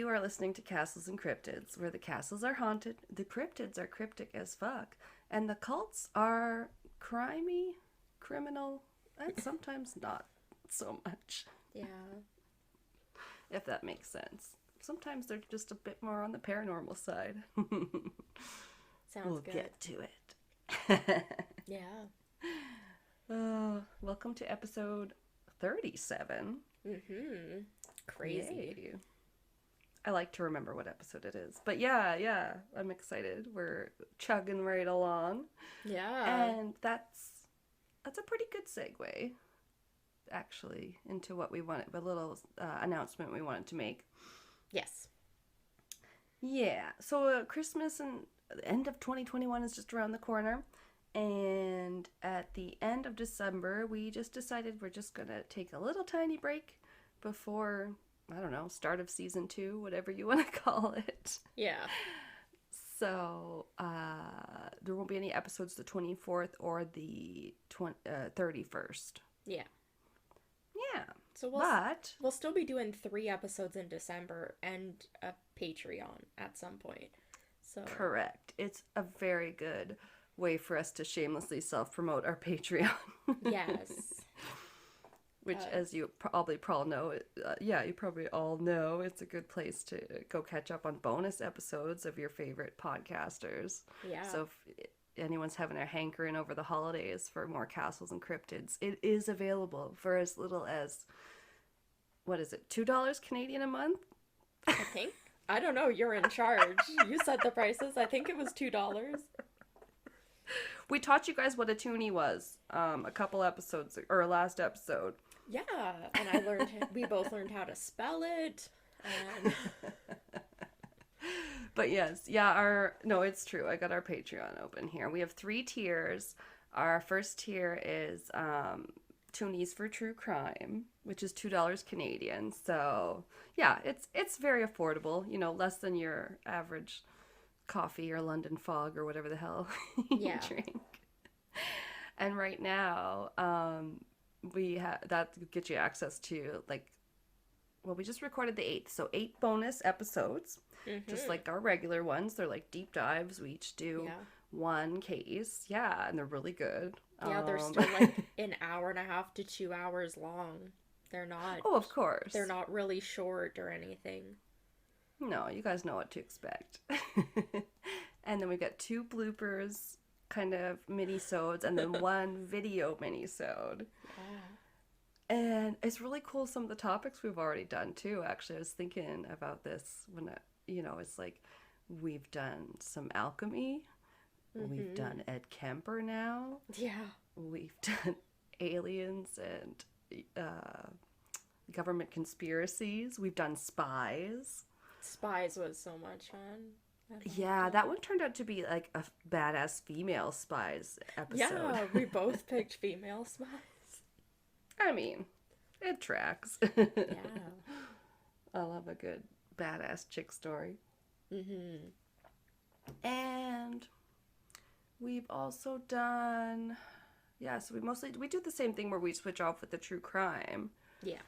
You are listening to Castles and Cryptids, where the castles are haunted, the cryptids are cryptic as fuck, and the cults are crimey, criminal, and sometimes not so much. Yeah. If that makes sense. Sometimes they're just a bit more on the paranormal side. Sounds we'll good. get to it. Yeah. Welcome to episode 37. Mm-hmm. Crazy. Yay. I like to remember what episode it is. But yeah, I'm excited. We're chugging right along. Yeah. And that's a pretty good segue, actually, into what we wanted, a little announcement we wanted to make. Yes. Yeah, so Christmas and the end of 2021 is just around the corner. And at the end of December, we just decided we're just going to take a little tiny break before, I don't know, start of season 2, whatever you want to call it. Yeah. So there won't be any episodes the 24th or the 31st. Yeah. Yeah. So we'll still be doing 3 episodes in December and a Patreon at some point. So Correct. It's a very good way for us to shamelessly self-promote our Patreon. Yes. Which, as you probably know, you probably all know, it's a good place to go catch up on bonus episodes of your favorite podcasters. Yeah. So if anyone's having a hankering over the holidays for more Castles and Cryptids, it is available for as little as, what is it, $2 Canadian a month? I think. I don't know. You're in charge. You set the prices. I think it was $2. We taught you guys what a toonie was a couple episodes, or last episode. Yeah, and we both learned how to spell it. And But yes, no, it's true. I got our Patreon open here. We have 3 tiers. Our first tier is Toonies for True Crime, which is $2 Canadian. So yeah, it's very affordable. You know, less than your average coffee or London Fog or whatever the hell you drink. And right now, we have that gets you access to we just recorded the 8th, so 8 bonus episodes, just like our regular ones. They're like deep dives. We each do one case, and they're really good. Yeah, they're still like an hour and a half to 2 hours long. They're not. Oh, of course. They're not really short or anything. No, you guys know what to expect. And then we got 2 bloopers, kind of mini-sodes, and then 1 video mini-sode. Yeah. And it's really cool, some of the topics we've already done too. Actually, I was thinking about this when it's like we've done some alchemy, we've done Ed Kemper now, we've done aliens and government conspiracies, we've done spies. Spies was so much fun. Yeah, that one turned out to be like a badass female spies episode. Yeah, we both picked female spies. I mean, it tracks. Yeah. I love a good badass chick story. Mm-hmm. And we've also done, so we do the same thing where we switch off with the true crime. Yeah.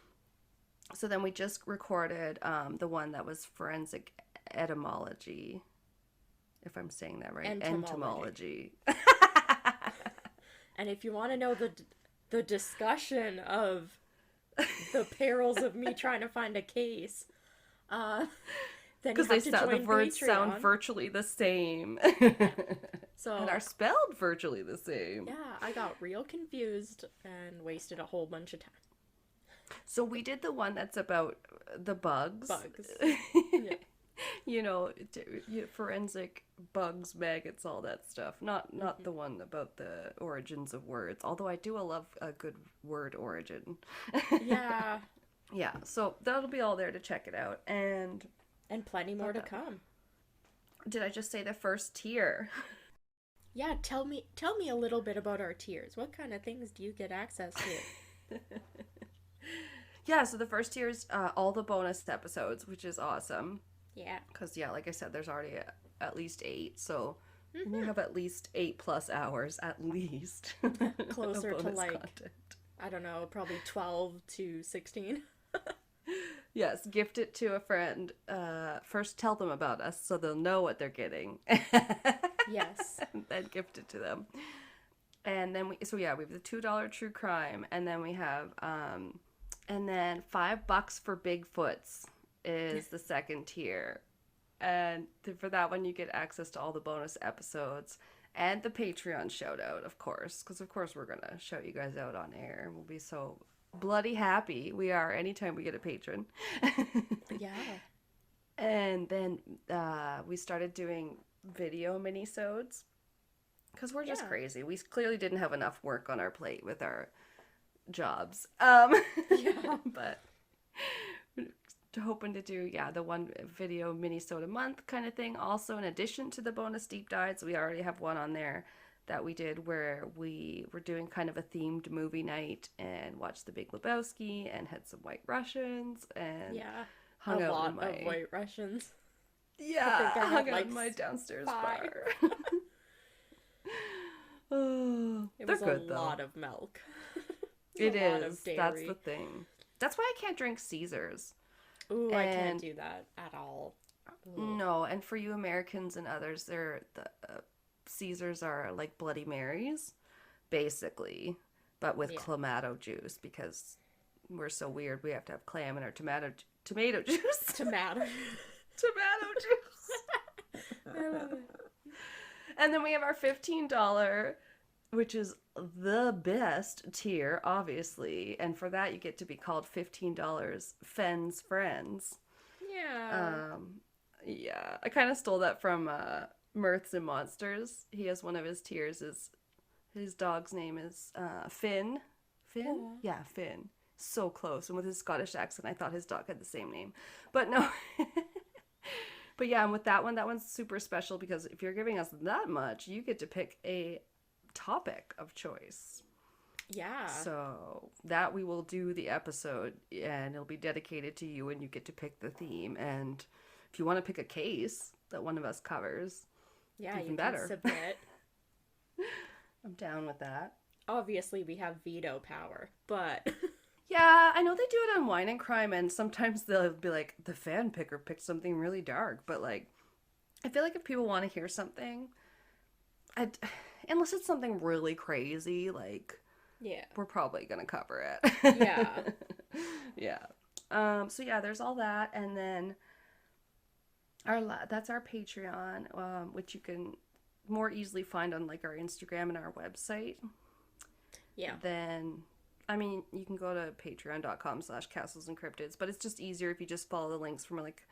So then we just recorded the one that was forensic etymology, if I'm saying that right. Entomology. And if you want to know the discussion of the perils of me trying to find a case, then you have to join the words Patreon. sound virtually the same. So and are spelled virtually the same. Yeah, I got real confused and wasted a whole bunch of time. So we did the one that's about the bugs. Yeah. Forensic bugs, maggots, all that stuff. Not the one about the origins of words. Although I do love a good word origin. Yeah. Yeah. So that'll be all there to check it out, and plenty more to come. Did I just say the first tier? Yeah. Tell me a little bit about our tiers. What kind of things do you get access to? Yeah. So the first tier is all the bonus episodes, which is awesome. Yeah. Because, like I said, there's already at least 8, so you have at least 8+ hours, at least. Closer to content. I don't know, probably 12 to 16. Yes, gift it to a friend. First tell them about us so they'll know what they're getting. Yes. And then gift it to them. And then we have the $2 true crime, and then we have and then $5 for Bigfoots is the second tier. And for that one you get access to all the bonus episodes and the Patreon shout out, of course, because of course we're gonna shout you guys out on air. We'll be so bloody happy we are anytime we get a patron. Yeah. And then we started doing video minisodes because we're just crazy. We clearly didn't have enough work on our plate with our jobs. Yeah. But hoping to do the one video minisode a month kind of thing. Also, in addition to the bonus deep dives, we already have one on there that we did where we were doing kind of a themed movie night and watched The Big Lebowski and had some White Russians and hung out lot in my of White Russians. Yeah, I hung out like in my downstairs 5. bar. Oh, It they're was good a though. lot of milk. It a lot is. of dairy. That's the thing. That's why I can't drink Caesars. Ooh, I can't do that at all. Ooh. No, and for you Americans and others, the Caesars are like Bloody Marys, basically, but with clamato juice because we're so weird. We have to have clam in our tomato juice. Tomato. Tomato juice. I love it. And then we have our $15, which is the best tier, obviously. And for that, you get to be called $15 Fen's Friends. Yeah. Yeah. I kind of stole that from Mirths and Monsters. He has one of his tiers. His dog's name is Finn. Finn? Yeah, Finn. So close. And with his Scottish accent, I thought his dog had the same name. But no. But yeah, and with that one's super special because if you're giving us that much, you get to pick a topic of choice. Yeah. So that we will do the episode and it'll be dedicated to you and you get to pick the theme. And if you want to pick a case that one of us covers, even better. Can submit. I'm down with that. Obviously, we have veto power, but... Yeah, I know they do it on Wine and Crime, and sometimes they'll be like, the fan picker picked something really dark, but like, I feel like if people want to hear something, unless it's something really crazy, like, we're probably gonna cover it. Yeah. Yeah. So yeah, there's all that, and then that's our Patreon, which you can more easily find on like our Instagram and our website. Yeah. Then, I mean, you can go to patreon.com/castles and cryptids, but it's just easier if you just follow the links from like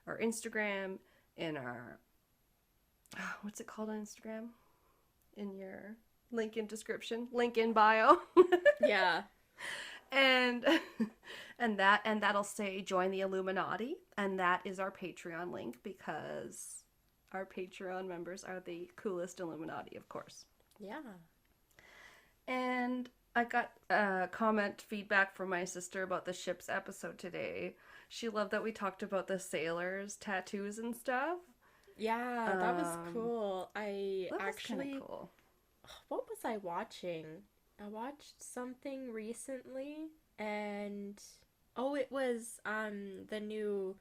our Instagram and our, what's it called on Instagram? In your link in description, link in bio. Yeah. And that'll say join the Illuminati, and that is our Patreon link because our Patreon members are the coolest Illuminati, of course. Yeah. And I got feedback from my sister about the ships episode today. She loved that we talked about the sailors' tattoos and stuff. Yeah, that was cool. Cool. What was I watching? I watched something recently, and it was the new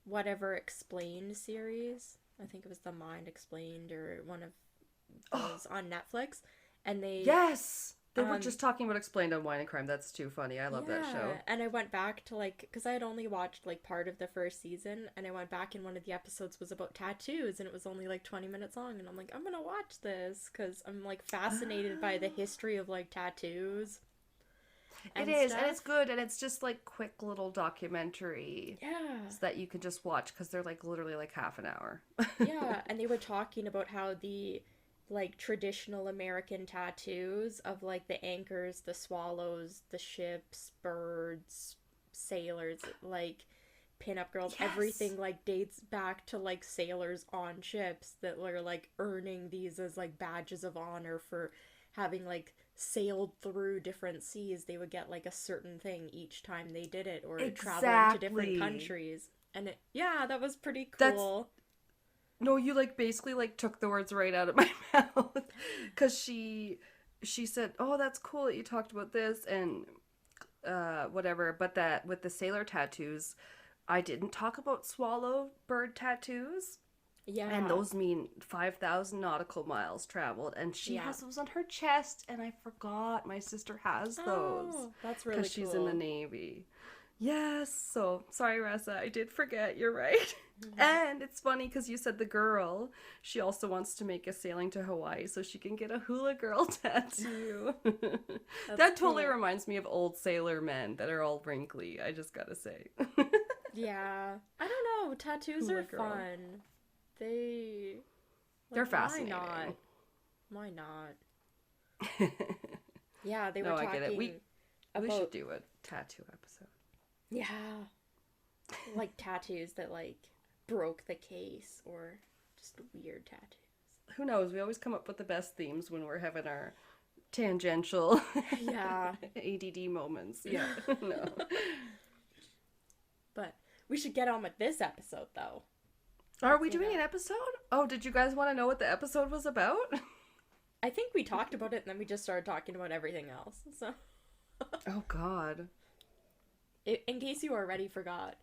Whatever Explained series. I think it was The Mind Explained or one of those on Netflix. And they They were just talking about Explained on Wine and Crime. That's too funny. I love that show. And I went back to because I had only watched part of the first season, and I went back and one of the episodes was about tattoos, and it was only 20 minutes long, and I'm like, I'm gonna watch this because I'm fascinated by the history of tattoos. It is, and it's good, and it's just quick little documentary. Yeah. That you can just watch because they're literally half an hour. Yeah, and they were talking about how the traditional American tattoos of the anchors, the swallows, the ships, birds, sailors, pinup girls, everything dates back to sailors on ships that were earning these as badges of honor for having sailed through different seas. They would get a certain thing each time they did it, or traveling to different countries. And that was pretty cool. No, you basically took the words right out of my mouth, because she said, "Oh, that's cool that you talked about this," and whatever. But that with the sailor tattoos, I didn't talk about swallow bird tattoos. Yeah. And those mean 5,000 nautical miles traveled. And she has those on her chest. And I forgot my sister has those. Oh, that's really cool. Because she's in the Navy. Yes. So, sorry, Ressa. I did forget. You're right. And it's funny because you said the girl, she also wants to make a sailing to Hawaii so she can get a hula girl tattoo. That totally reminds me of old sailor men that are all wrinkly. I just gotta say. Yeah. I don't know. Tattoos Hula are girl. fun. They're fascinating. Why not? Yeah, they were talking I get it. We about... should do a tattoo episode. Yeah. Like tattoos that like broke the case or just weird tattoos. Who knows? We always come up with the best themes when we're having our tangential ADD moments. Yeah. No. But we should get on with this episode though. Are we doing an episode? Oh, did you guys want to know what the episode was about? I think we talked about it and then we just started talking about everything else. So oh god. In case you already forgot,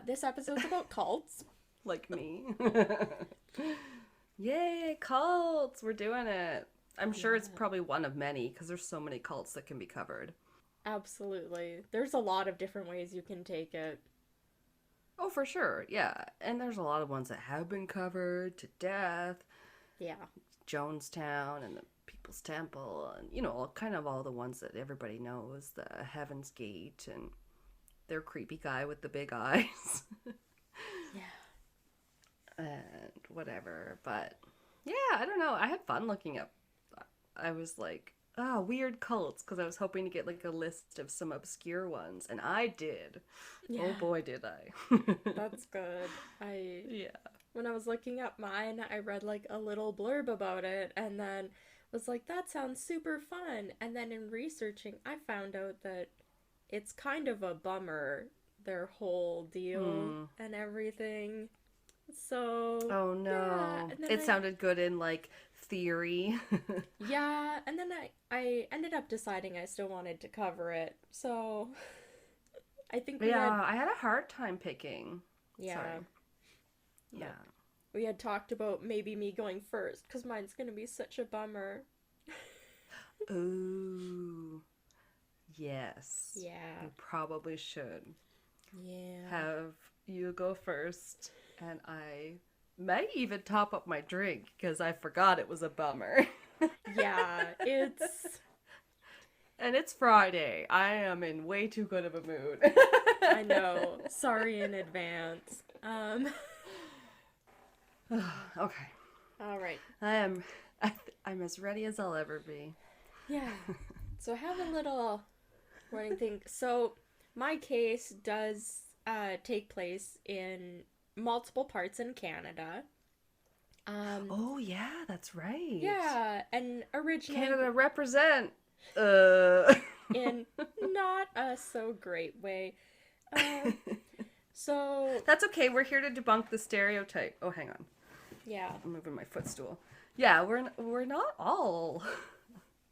this episode's about cults. Like me. Yay, cults! We're doing it. I'm sure it's probably one of many, because there's so many cults that can be covered. Absolutely. There's a lot of different ways you can take it. Oh, for sure, yeah. And there's a lot of ones that have been covered to death. Yeah. Jonestown and the People's Temple, and, you know, kind of all the ones that everybody knows. The Heaven's Gate, and their creepy guy with the big eyes. Yeah. And whatever, but yeah, I don't know. I had fun looking up. I was like, weird cults, because I was hoping to get like a list of some obscure ones, and I did. Yeah. Oh boy, did I. That's good. When I was looking up mine, I read like a little blurb about it, and then was like, that sounds super fun. And then in researching, I found out that it's kind of a bummer, their whole deal and everything. So oh no, it sounded good in like theory. Yeah, and then I ended up deciding I still wanted to cover it. So I think I had a hard time picking. Yeah. Sorry. Yeah. We had talked about maybe me going first because mine's gonna be such a bummer. Ooh. Yes. Yeah. You probably should. Yeah. Have you go first. And I may even top up my drink because I forgot it was a bummer. Yeah, And it's Friday. I am in way too good of a mood. I know. Sorry in advance. Okay. All right. I'm as ready as I'll ever be. Yeah. So I have a little warning thing. So my case does take place in multiple parts in Canada. Oh yeah, that's right. Yeah, and originally Canada represent. In not a so great way. So that's okay. We're here to debunk the stereotype. Oh, hang on. Yeah, I'm moving my footstool. Yeah, we're not all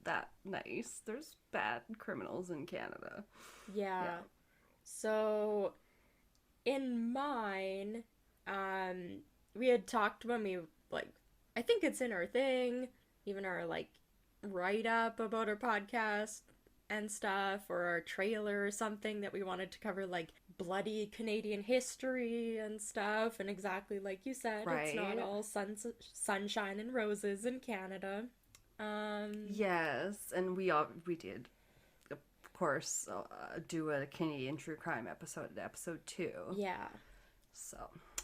that nice. There's bad criminals in Canada. Yeah. So in mine, we had talked when we I think it's in our thing, even our write up about our podcast and stuff, or our trailer or something, that we wanted to cover bloody Canadian history and stuff. And exactly like you said, right. It's not all sunshine and roses in Canada. Yes, and we did, of course, do a Canadian true crime episode 2. Yeah. So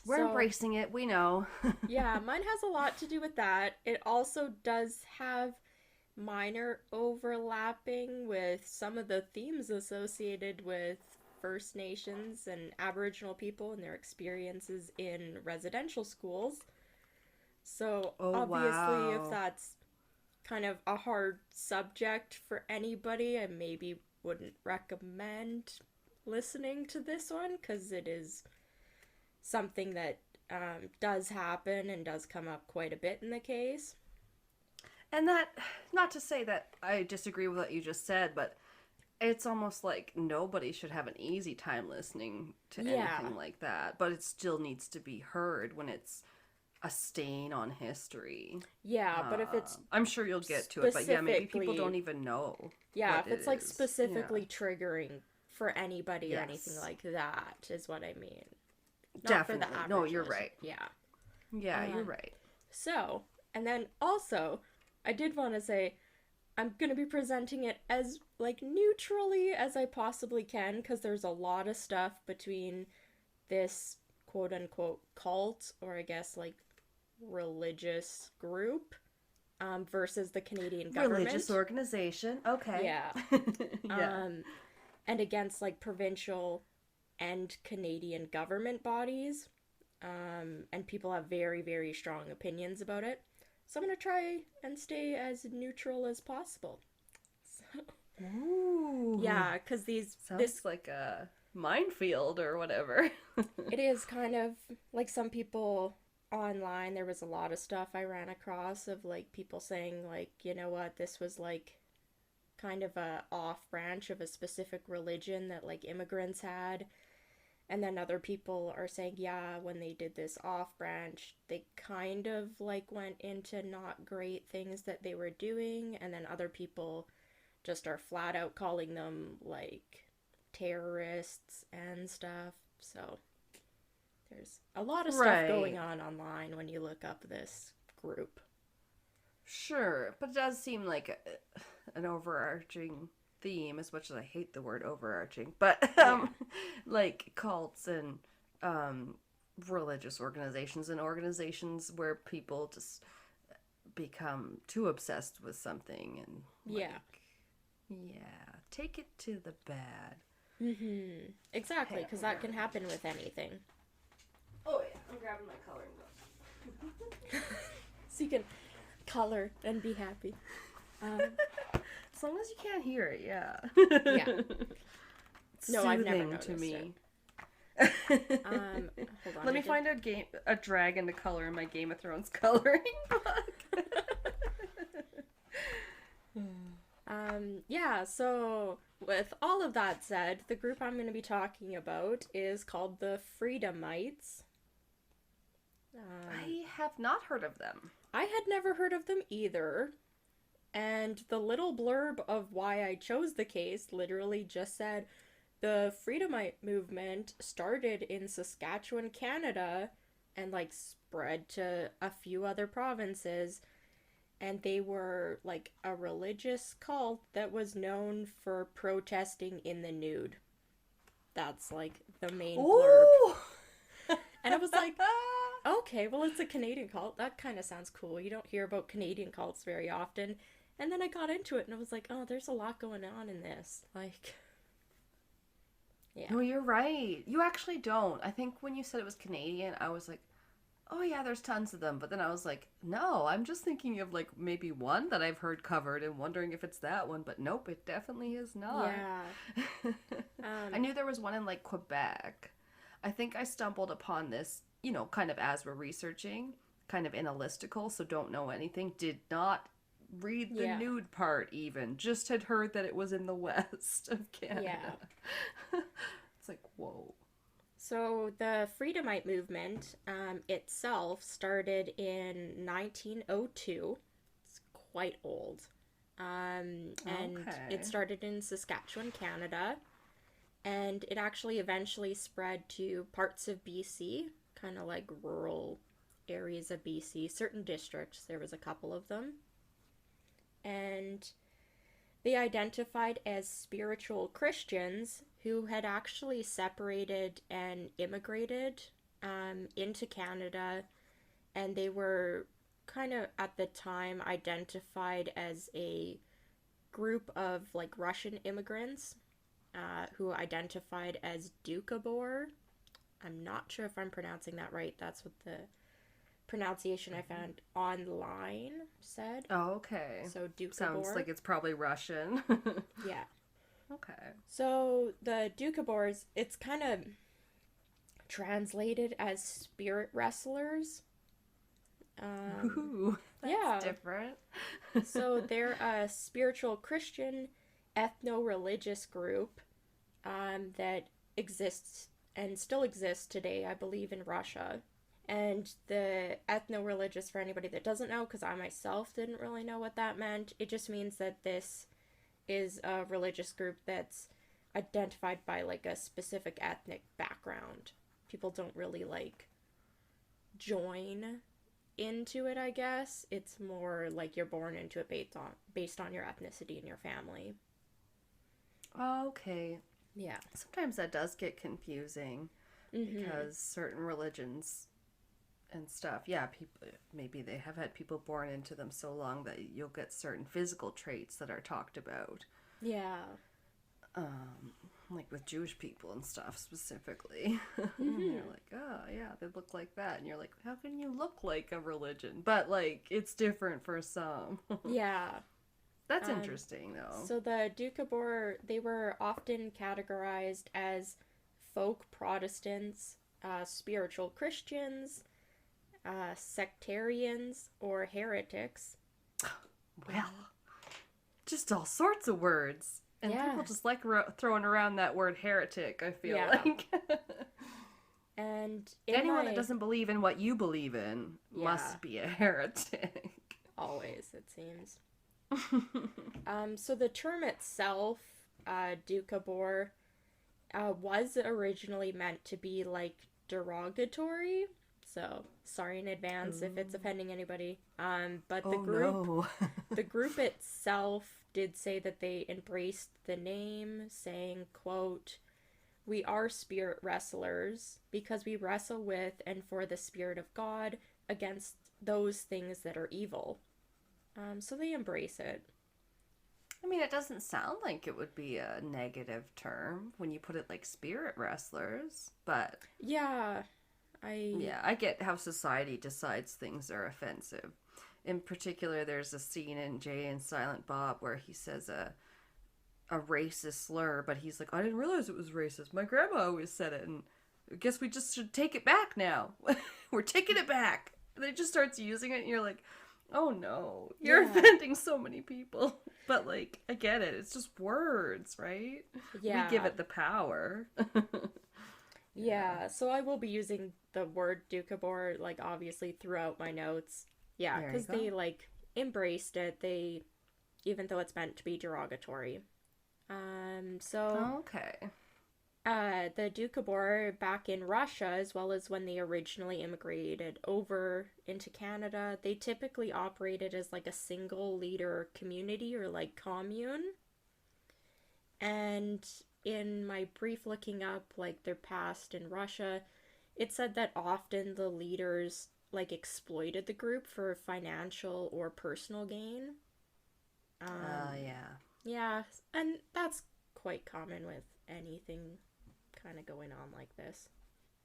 we're embracing it. We know. Yeah, mine has a lot to do with that. It also does have minor overlapping with some of the themes associated with First Nations and Aboriginal people and their experiences in residential schools. So obviously, if that's kind of a hard subject for anybody, I maybe wouldn't recommend listening to this one, because it is something that does happen and does come up quite a bit in the case. And that, not to say that I disagree with what you just said, but it's almost like nobody should have an easy time listening to anything like that, but it still needs to be heard when it's a stain on history. Yeah, but if it's I'm sure you'll get to it, but yeah, maybe people don't even know. Yeah, what if it's it like is. specifically triggering for anybody or anything Yes. like that is what I mean. Not Definitely. for the average No, you're listener. right. Yeah. Yeah, you're right. So, and then also, I did want to say, I'm going to be presenting it as, like, neutrally as I possibly can, because there's a lot of stuff between this quote-unquote cult, or I guess, like, religious group, versus the Canadian government. Religious organization. Okay. Yeah. Yeah. And against, like, provincial and Canadian government bodies. And people have very, very strong opinions about it. So I'm going to try and stay as neutral as possible. So, Ooh. yeah, because Sounds like a minefield or whatever. it is kind of like some people online. There was a lot of stuff I ran across of like people saying like, you know what, this was like kind of a off branch of a specific religion that like immigrants had. And then other people are saying, yeah, when they did this off branch, they kind of like went into not great things that they were doing. And then other people just are flat out calling them like terrorists and stuff. So there's a lot of stuff going on online when you look up this group. Sure, but it does seem like an overarching theme, as much as I hate the word overarching, but like cults and religious organizations and organizations where people just become too obsessed with something and take it to the bad. Exactly, because that can happen with anything. Oh yeah, I'm grabbing my coloring book. So you can color and be happy. As long as you can't hear it, yeah. Yeah. No, I've never Soothing noticed to me. Hold on. Let me find a dragon to color in my Game of Thrones coloring book. Yeah, so with all of that said, the group I'm going to be talking about is called the Freedomites. I have not heard of them. I had never heard of them either. And the little blurb of why I chose the case literally just said, the Freedomite movement started in Saskatchewan, Canada, and like spread to a few other provinces. And they were like a religious cult that was known for protesting in the nude. That's like the main blurb. And I was like, okay, well, it's a Canadian cult. That kind of sounds cool. You don't hear about Canadian cults very often. And then I got into it and I was like, oh, there's a lot going on in this. Like, yeah. No, you're right. You actually don't. I think when you said it was Canadian, I was like, oh yeah, there's tons of them. But then I was like, no, I'm just thinking of like maybe one that I've heard covered and wondering if it's that one. But nope, it definitely is not. Yeah. I knew there was one in like Quebec. I think I stumbled upon this, you know, kind of as we're researching, kind of in a listicle, so don't know anything. Did not read the nude part even. Just had heard that it was in the west of Canada. Yeah. It's like, whoa. So the Freedomite movement itself started in 1902. It's quite old. And it started in Saskatchewan, Canada. And it actually eventually spread to parts of BC, kind of like rural areas of BC, certain districts. There was a couple of them. And they identified as spiritual Christians who had actually separated and immigrated into Canada, and they were kind of at the time identified as a group of like Russian immigrants who identified as Dukabor. I'm not sure if I'm pronouncing that right. That's what the pronunciation I found online said. Oh, okay. So Dukabor. Sounds like it's probably Russian. Yeah. Okay. So the Dukabors, it's kind of translated as spirit wrestlers. Ooh, that's different. So they're a spiritual Christian ethno-religious group that exists and still exists today, I believe, in Russia. And the ethno-religious, for anybody that doesn't know, because I myself didn't really know what that meant, it just means that this is a religious group that's identified by like a specific ethnic background. People don't really like join into it, I guess. It's more like you're born into it based on your ethnicity and your family. Okay. Yeah. Sometimes that does get confusing Mm-hmm. because certain religions and stuff, yeah, people, maybe they have had people born into them so long that you'll get certain physical traits that are talked about. Yeah. Like with Jewish people and stuff specifically. Mm-hmm. You're like, oh yeah, they look like that. And you're like, how can you look like a religion? But like, it's different for some. Yeah. That's interesting though. So the Dukabor, they were often categorized as folk Protestants, spiritual Christians, sectarians, or heretics. Well, just all sorts of words. And Yeah. people just like throwing around that word heretic, I feel Yeah. like. And Anyone that doesn't believe in what you believe in Yeah. must be a heretic. always, it seems. So the term itself, Dukabor, was originally meant to be like derogatory. So sorry in advance if it's offending anybody. But the no. the group itself did say that they embraced the name, saying, quote, "We are spirit wrestlers because we wrestle with and for the Spirit of God against those things that are evil." So they embrace it. I mean, it doesn't sound like it would be a negative term when you put it like spirit wrestlers, but Yeah, I get how society decides things are offensive. In particular, there's a scene in Jay and Silent Bob where he says a racist slur, but he's like, I didn't realize it was racist. My grandma always said it, and I guess we just should take it back now. We're taking it back. And then he just starts using it, and you're like, oh no, you're offending so many people. But like, I get it. It's just words, right? Yeah. We give it the power. Yeah, so I will be using the word Dukabor, like, obviously throughout my notes. Yeah, There you because go. they, like, embraced it. They, even though it's meant to be derogatory. Okay. The Dukabor back in Russia, as well as when they originally immigrated over into Canada, they typically operated as, like, a single leader community or, like, commune. And in my brief looking up, like, their past in Russia, it said that often the leaders, like, exploited the group for financial or personal gain. Yeah. Yeah, and that's quite common with anything kind of going on like this.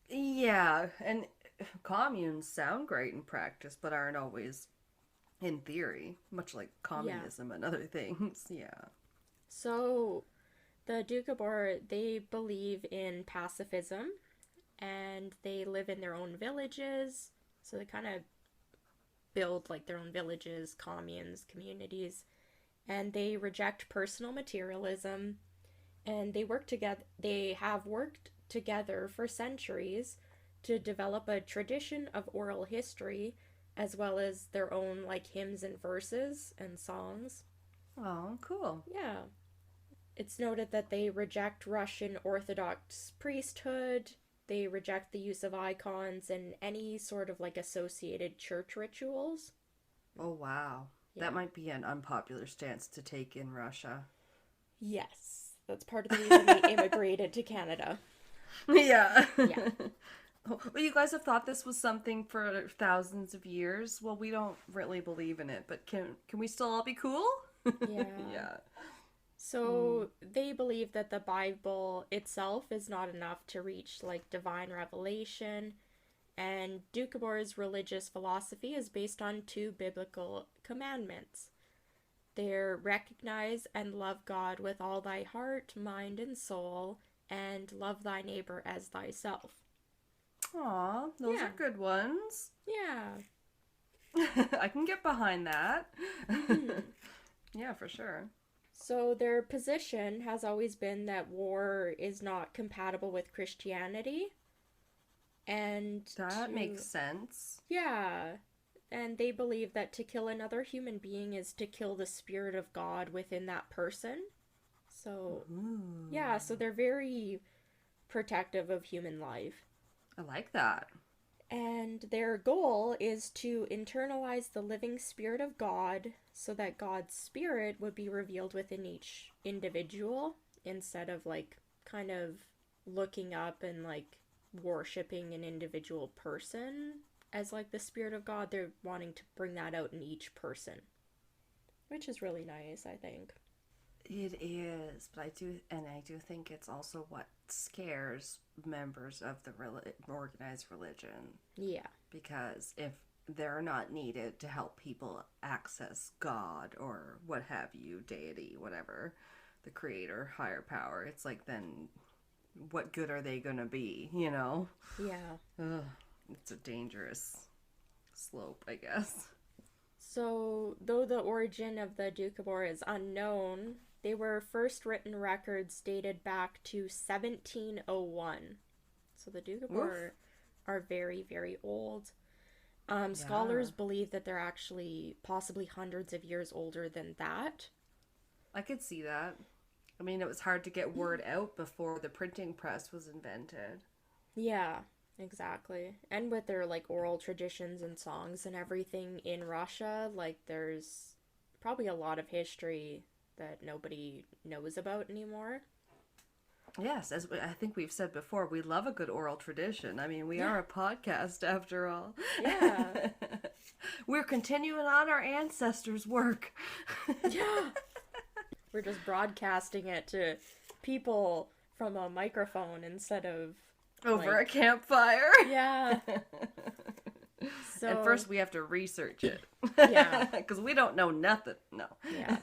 Yeah, and communes sound great in practice, but aren't always in theory, much like communism and other things. Yeah. So, the Dukabor, they believe in pacifism, and they live in their own villages. So they kind of build like their own villages, communes, communities, and they reject personal materialism. And they work together. They have worked together for centuries to develop a tradition of oral history, as well as their own like hymns and verses and songs. Oh, cool. Yeah. It's noted that they reject Russian Orthodox priesthood. They reject the use of icons and any sort of like associated church rituals. Oh, wow. Yeah. That might be an unpopular stance to take in Russia. Yes. That's part of the reason they immigrated to Canada. Yeah. Yeah. Well, you guys have thought this was something for thousands of years. Well, we don't really believe in it, but can we still all be cool? Yeah. Yeah. So they believe that the Bible itself is not enough to reach like divine revelation, and Dukabor's religious philosophy is based on 2 biblical commandments. They're recognize and love God with all thy heart, mind, and soul, and love thy neighbor as thyself. Aw, those Yeah. are good ones. Yeah. I can get behind that. Yeah, for sure. So their position has always been that war is not compatible with Christianity, and That to, makes sense. yeah, and they believe that to kill another human being is to kill the spirit of God within that person. So, yeah, so Ooh. they're very protective of human life. I like that. And their goal is to internalize the living spirit of God so that God's spirit would be revealed within each individual instead of like kind of looking up and like worshiping an individual person as like the spirit of God. They're wanting to bring that out in each person, which is really nice, I think. It is, but I do think it's also what scares members of the organized religion, Yeah. because if they're not needed to help people access God or what have you, deity, whatever, the creator, higher power, it's like, then what good are they gonna be, you know? Yeah. Ugh, it's a dangerous slope, I guess. So, though the origin of the Dukabor is unknown, they were first written records dated back to 1701. So the Dukabor Oof. are very, very old. Yeah. Scholars believe that they're actually possibly hundreds of years older than that. I could see that. I mean, it was hard to get word out before the printing press was invented. Yeah, exactly. And with their like oral traditions and songs and everything in Russia, like there's probably a lot of history that nobody knows about anymore. Yes, I think we've said before, we love a good oral tradition. I mean, we Yeah. are a podcast after all. Yeah. We're continuing on our ancestors' work. Yeah. We're just broadcasting it to people from a microphone instead of Over a like, campfire. yeah. And So, first we have to research it. yeah. Because we don't know nothing. No. Yeah.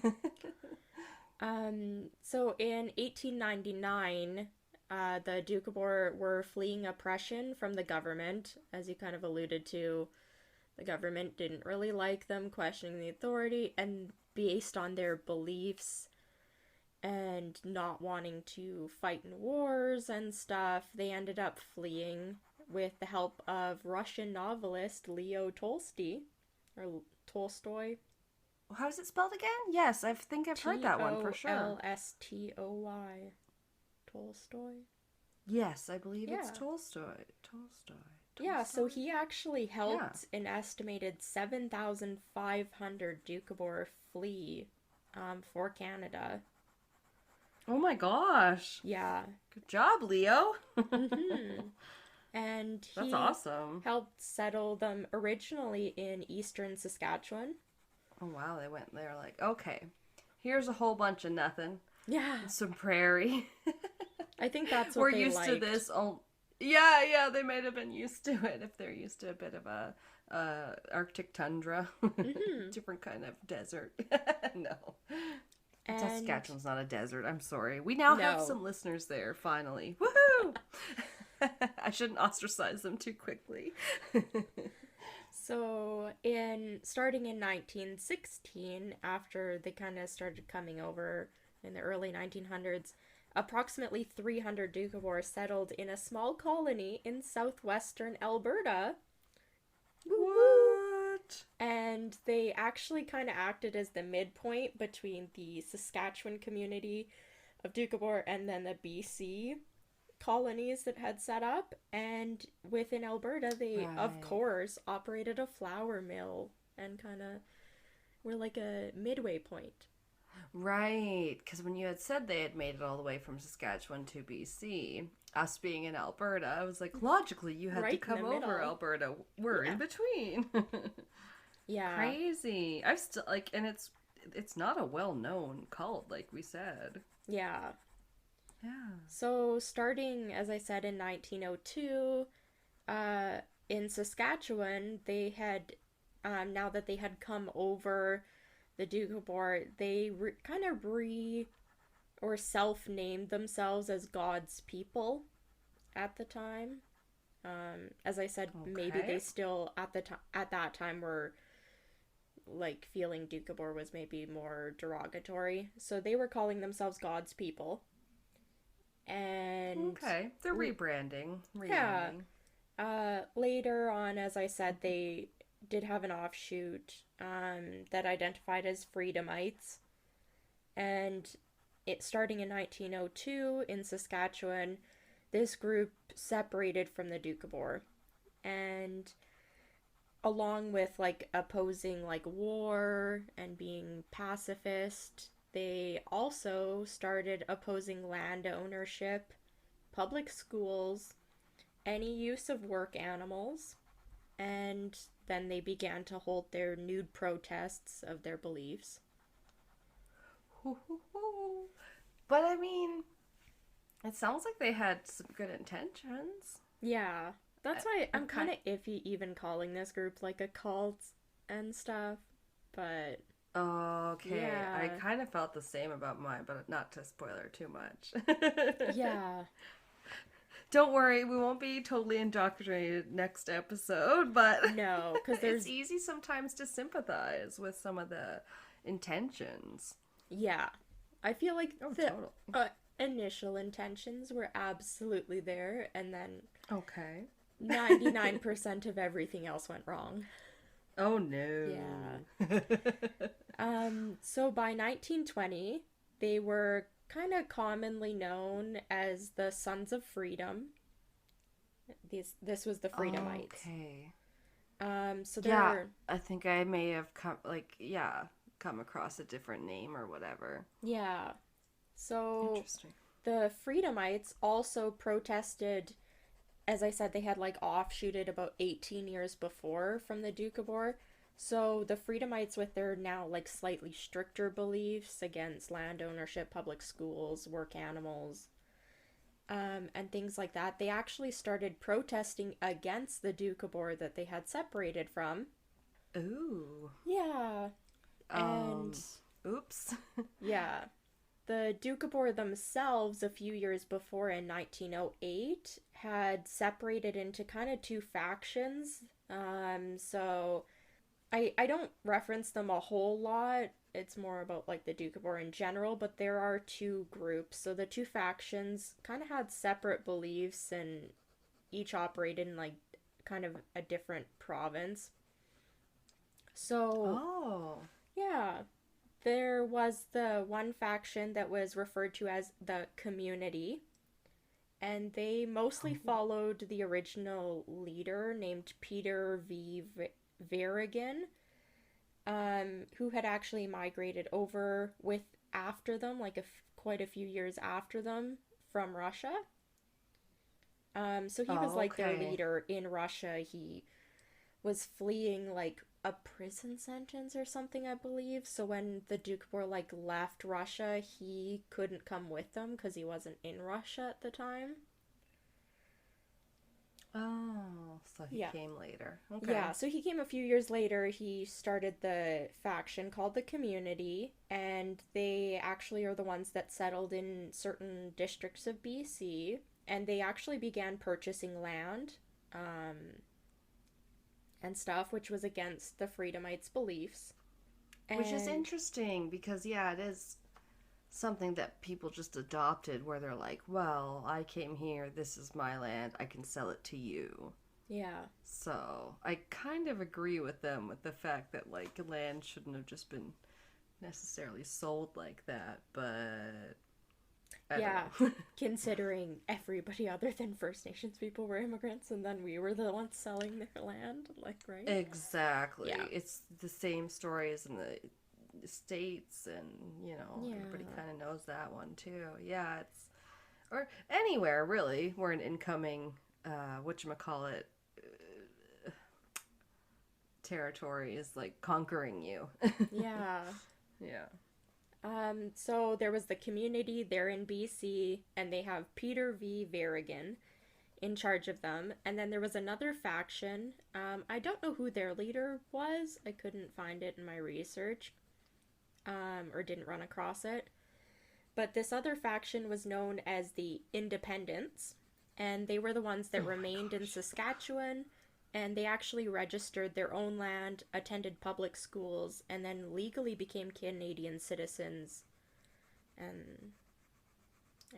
So in 1899, the Dukabor were fleeing oppression from the government. As you kind of alluded to, the government didn't really like them, questioning the authority, and based on their beliefs and not wanting to fight in wars and stuff, they ended up fleeing with the help of Russian novelist Leo Tolstoy, or Tolstoy. How is it spelled again? Yes, I think I've heard T that one for O sure. L S T O Y. Tolstoy? Yes, I believe it's Yeah. Tolstoy. Tolstoy. Yeah, so Tolstoy? he actually Yeah. helped an estimated 7,500 Dukabor flee for Canada. Oh my gosh. Yeah. Good job, Leo. Mm-hmm. And That's he awesome. helped settle them originally in eastern Saskatchewan. Oh wow, they went there like, okay, here's a whole bunch of nothing. Yeah. Some prairie. I think that's what We're they used to liked. this. Oh, yeah, yeah, they might have been used to it if they're used to a bit of a Arctic tundra. Mm-hmm. Different kind of desert. No. And Saskatchewan's not a desert. I'm sorry. We now have no. some listeners there, finally. Woohoo! I shouldn't ostracize them too quickly. So, in starting in 1916, after they kind of started coming over in the early 1900s, approximately 300 Dukabor settled in a small colony in southwestern Alberta. Woo woo! What? And they actually kind of acted as the midpoint between the Saskatchewan community of Dukabor and then the BC colonies that had set up. And within Alberta, they, of Right. course, operated a flour mill and kind of were like a midway point. Right. Because when you had said they had made it all the way from Saskatchewan to BC, us being in Alberta, I was like, logically, you had to Right in come the over middle. Alberta. We're Yeah. in between. Yeah. Crazy. I've still like, and it's not a well-known cult, like we said. Yeah. Yeah. So, starting, as I said, in 1902, in Saskatchewan, they had, now that they had come over the Dukabor, they kind of or self-named themselves as God's people at the time. As I said, maybe they Okay. still at that time were like feeling Dukabor was maybe more derogatory. So they were calling themselves God's people. And Okay. They're rebranding. yeah, Renaming. later on, as I said, they did have an offshoot that identified as Freedomites. And it starting in 1902 in Saskatchewan, this group separated from the Dukabor. And along with like opposing like war and being pacifist, they also started opposing land ownership, public schools, any use of work animals, and then they began to hold their nude protests of their beliefs. But I mean, it sounds like they had some good intentions. Yeah, that's why I'm Okay. kind of iffy even calling this group like a cult and stuff, but Okay, I yeah. kind of felt the same about mine, but not to spoiler too much. Yeah. Don't worry, we won't be totally indoctrinated next episode, but No, because it's there's, easy sometimes to sympathize with some of the intentions. yeah. I feel like Oh, the total. initial intentions were absolutely there, and then Okay. 99% of everything else went wrong. Oh no. Yeah. So by 1920, they were kind of commonly known as the Sons of Freedom. This was the Freedomites. Okay. So Yeah, they're I think I may have come across a different name or whatever. yeah. So Interesting. the Freedomites also protested. As I said, they had like offshooted about 18 years before from the Dukabor. So the Freedomites, with their now like slightly stricter beliefs against land ownership, public schools, work animals, and things like that, they actually started protesting against the Dukabor that they had separated from. Ooh. Yeah. Um, And oops. yeah, the Dukabor themselves, a few years before in 1908, had separated into kind of two factions. So I don't reference them a whole lot. It's more about like the Dukabor in general, but there are two groups. So the two factions kind of had separate beliefs and each operated in like kind of a different province. So, Oh. yeah, there was the one faction that was referred to as the community, and they mostly followed the original leader named Peter V. Varigan, who had actually migrated over with after them, like quite a few years after them from Russia. So he was Oh, like their okay. leader in Russia. He was fleeing like a prison sentence or something, I believe. So when the Dukabor like left Russia, he couldn't come with them because he wasn't in Russia at the time. Oh, so he Yeah. came later. Okay. Yeah, so he came a few years later. He started the faction called the Community, and they actually are the ones that settled in certain districts of BC, and they actually began purchasing land and stuff, which was against the Freedomites' beliefs. Which is And interesting because, yeah, it is something that people just adopted where they're like, well, I came here, this is my land, I can sell it to you. yeah, So I kind of agree with them with the fact that, like, land shouldn't have just been necessarily sold like that, but I yeah, don't know. considering everybody other than First Nations people were immigrants, and then we were the ones selling their land, like, right? Exactly. Yeah. It's the same stories in the States, and, everybody Yeah. kind of knows that one too. Yeah, it's, or anywhere really where an incoming, whatchamacallit, territory is like conquering you. Yeah. Yeah. So there was the community there in BC, and they have Peter V. Varigan in charge of them. And then there was another faction. I don't know who their leader was. I couldn't find it in my research, or didn't run across it. But this other faction was known as the Independents, and they were the ones that Oh my remained in gosh. Saskatchewan, and they actually registered their own land, attended public schools, and then legally became Canadian citizens and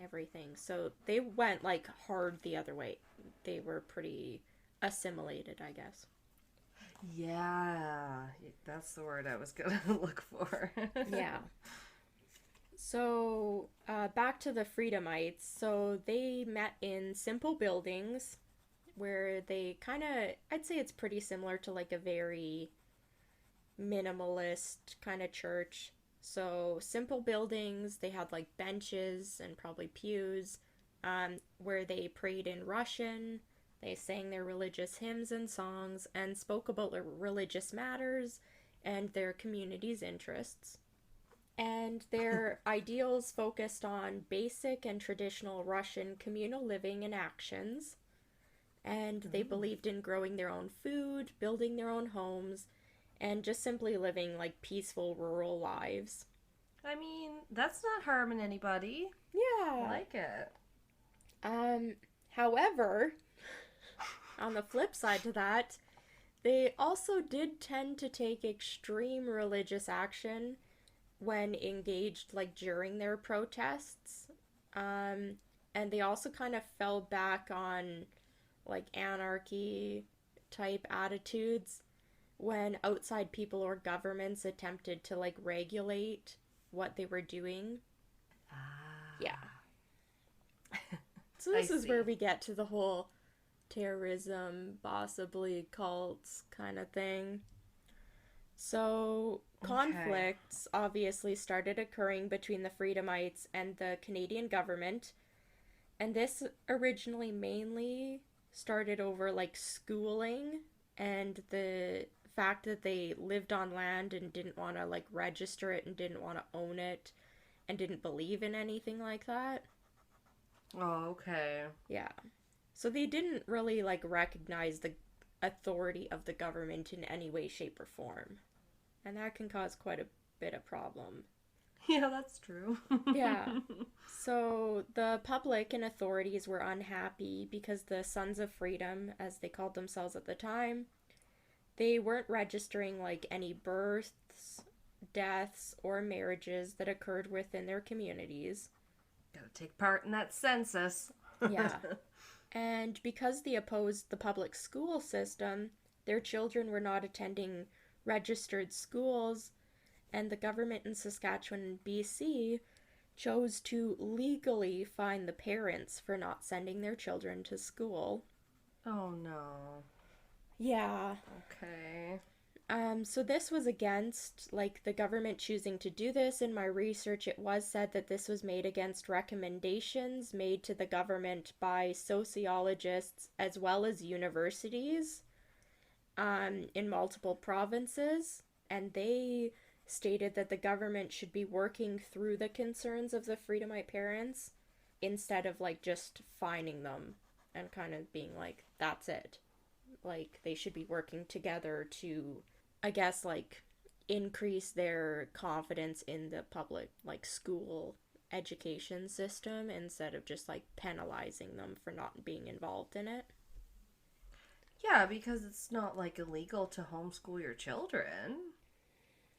everything. So they went like hard the other way. They were pretty assimilated, I guess. Yeah, that's the word I was gonna look for. Yeah. So, back to the Freedomites. So, they met in simple buildings where they kind of, I'd say it's pretty similar to like a very minimalist kind of church. So, simple buildings, they had like benches and probably pews, where they prayed in Russian. They sang their religious hymns and songs and spoke about their religious matters and their community's interests. And their ideals focused on basic and traditional Russian communal living and actions. And they believed in growing their own food, building their own homes, and just simply living like peaceful rural lives. I mean, that's not harming anybody. Yeah. I like it. However, on the flip side to that, they also did tend to take extreme religious action when engaged like during their protests. And they also kind of fell back on like anarchy type attitudes when outside people or governments attempted to like regulate what they were doing. Yeah. So this is where we get to the whole terrorism, possibly cults kind of thing. So conflicts obviously started occurring between the Freedomites and the Canadian government. And this originally mainly started over like schooling and the fact that they lived on land and didn't want to like register it and didn't want to own it and didn't believe in anything like that. Oh, okay. Yeah. So they didn't really like recognize the authority of the government in any way, shape, or form. And that can cause quite a bit of problem. Yeah, that's true. Yeah. So the public and authorities were unhappy because the Sons of Freedom, as they called themselves at the time, they weren't registering like any births, deaths, or marriages that occurred within their communities. Gotta take part in that census. Yeah. And because they opposed the public school system, their children were not attending registered schools, and the government in Saskatchewan and BC chose to legally fine the parents for not sending their children to school. Oh no. Yeah. Okay. So this was against, like, the government choosing to do this. In my research, it was said that this was made against recommendations made to the government by sociologists as well as universities in multiple provinces. And they stated that the government should be working through the concerns of the Freedomite parents instead of, like, just fining them and kind of being like, that's it. Like, they should be working together to, I guess, like, increase their confidence in the public, like, school education system instead of just, like, penalizing them for not being involved in it. Yeah, because it's not, like, illegal to homeschool your children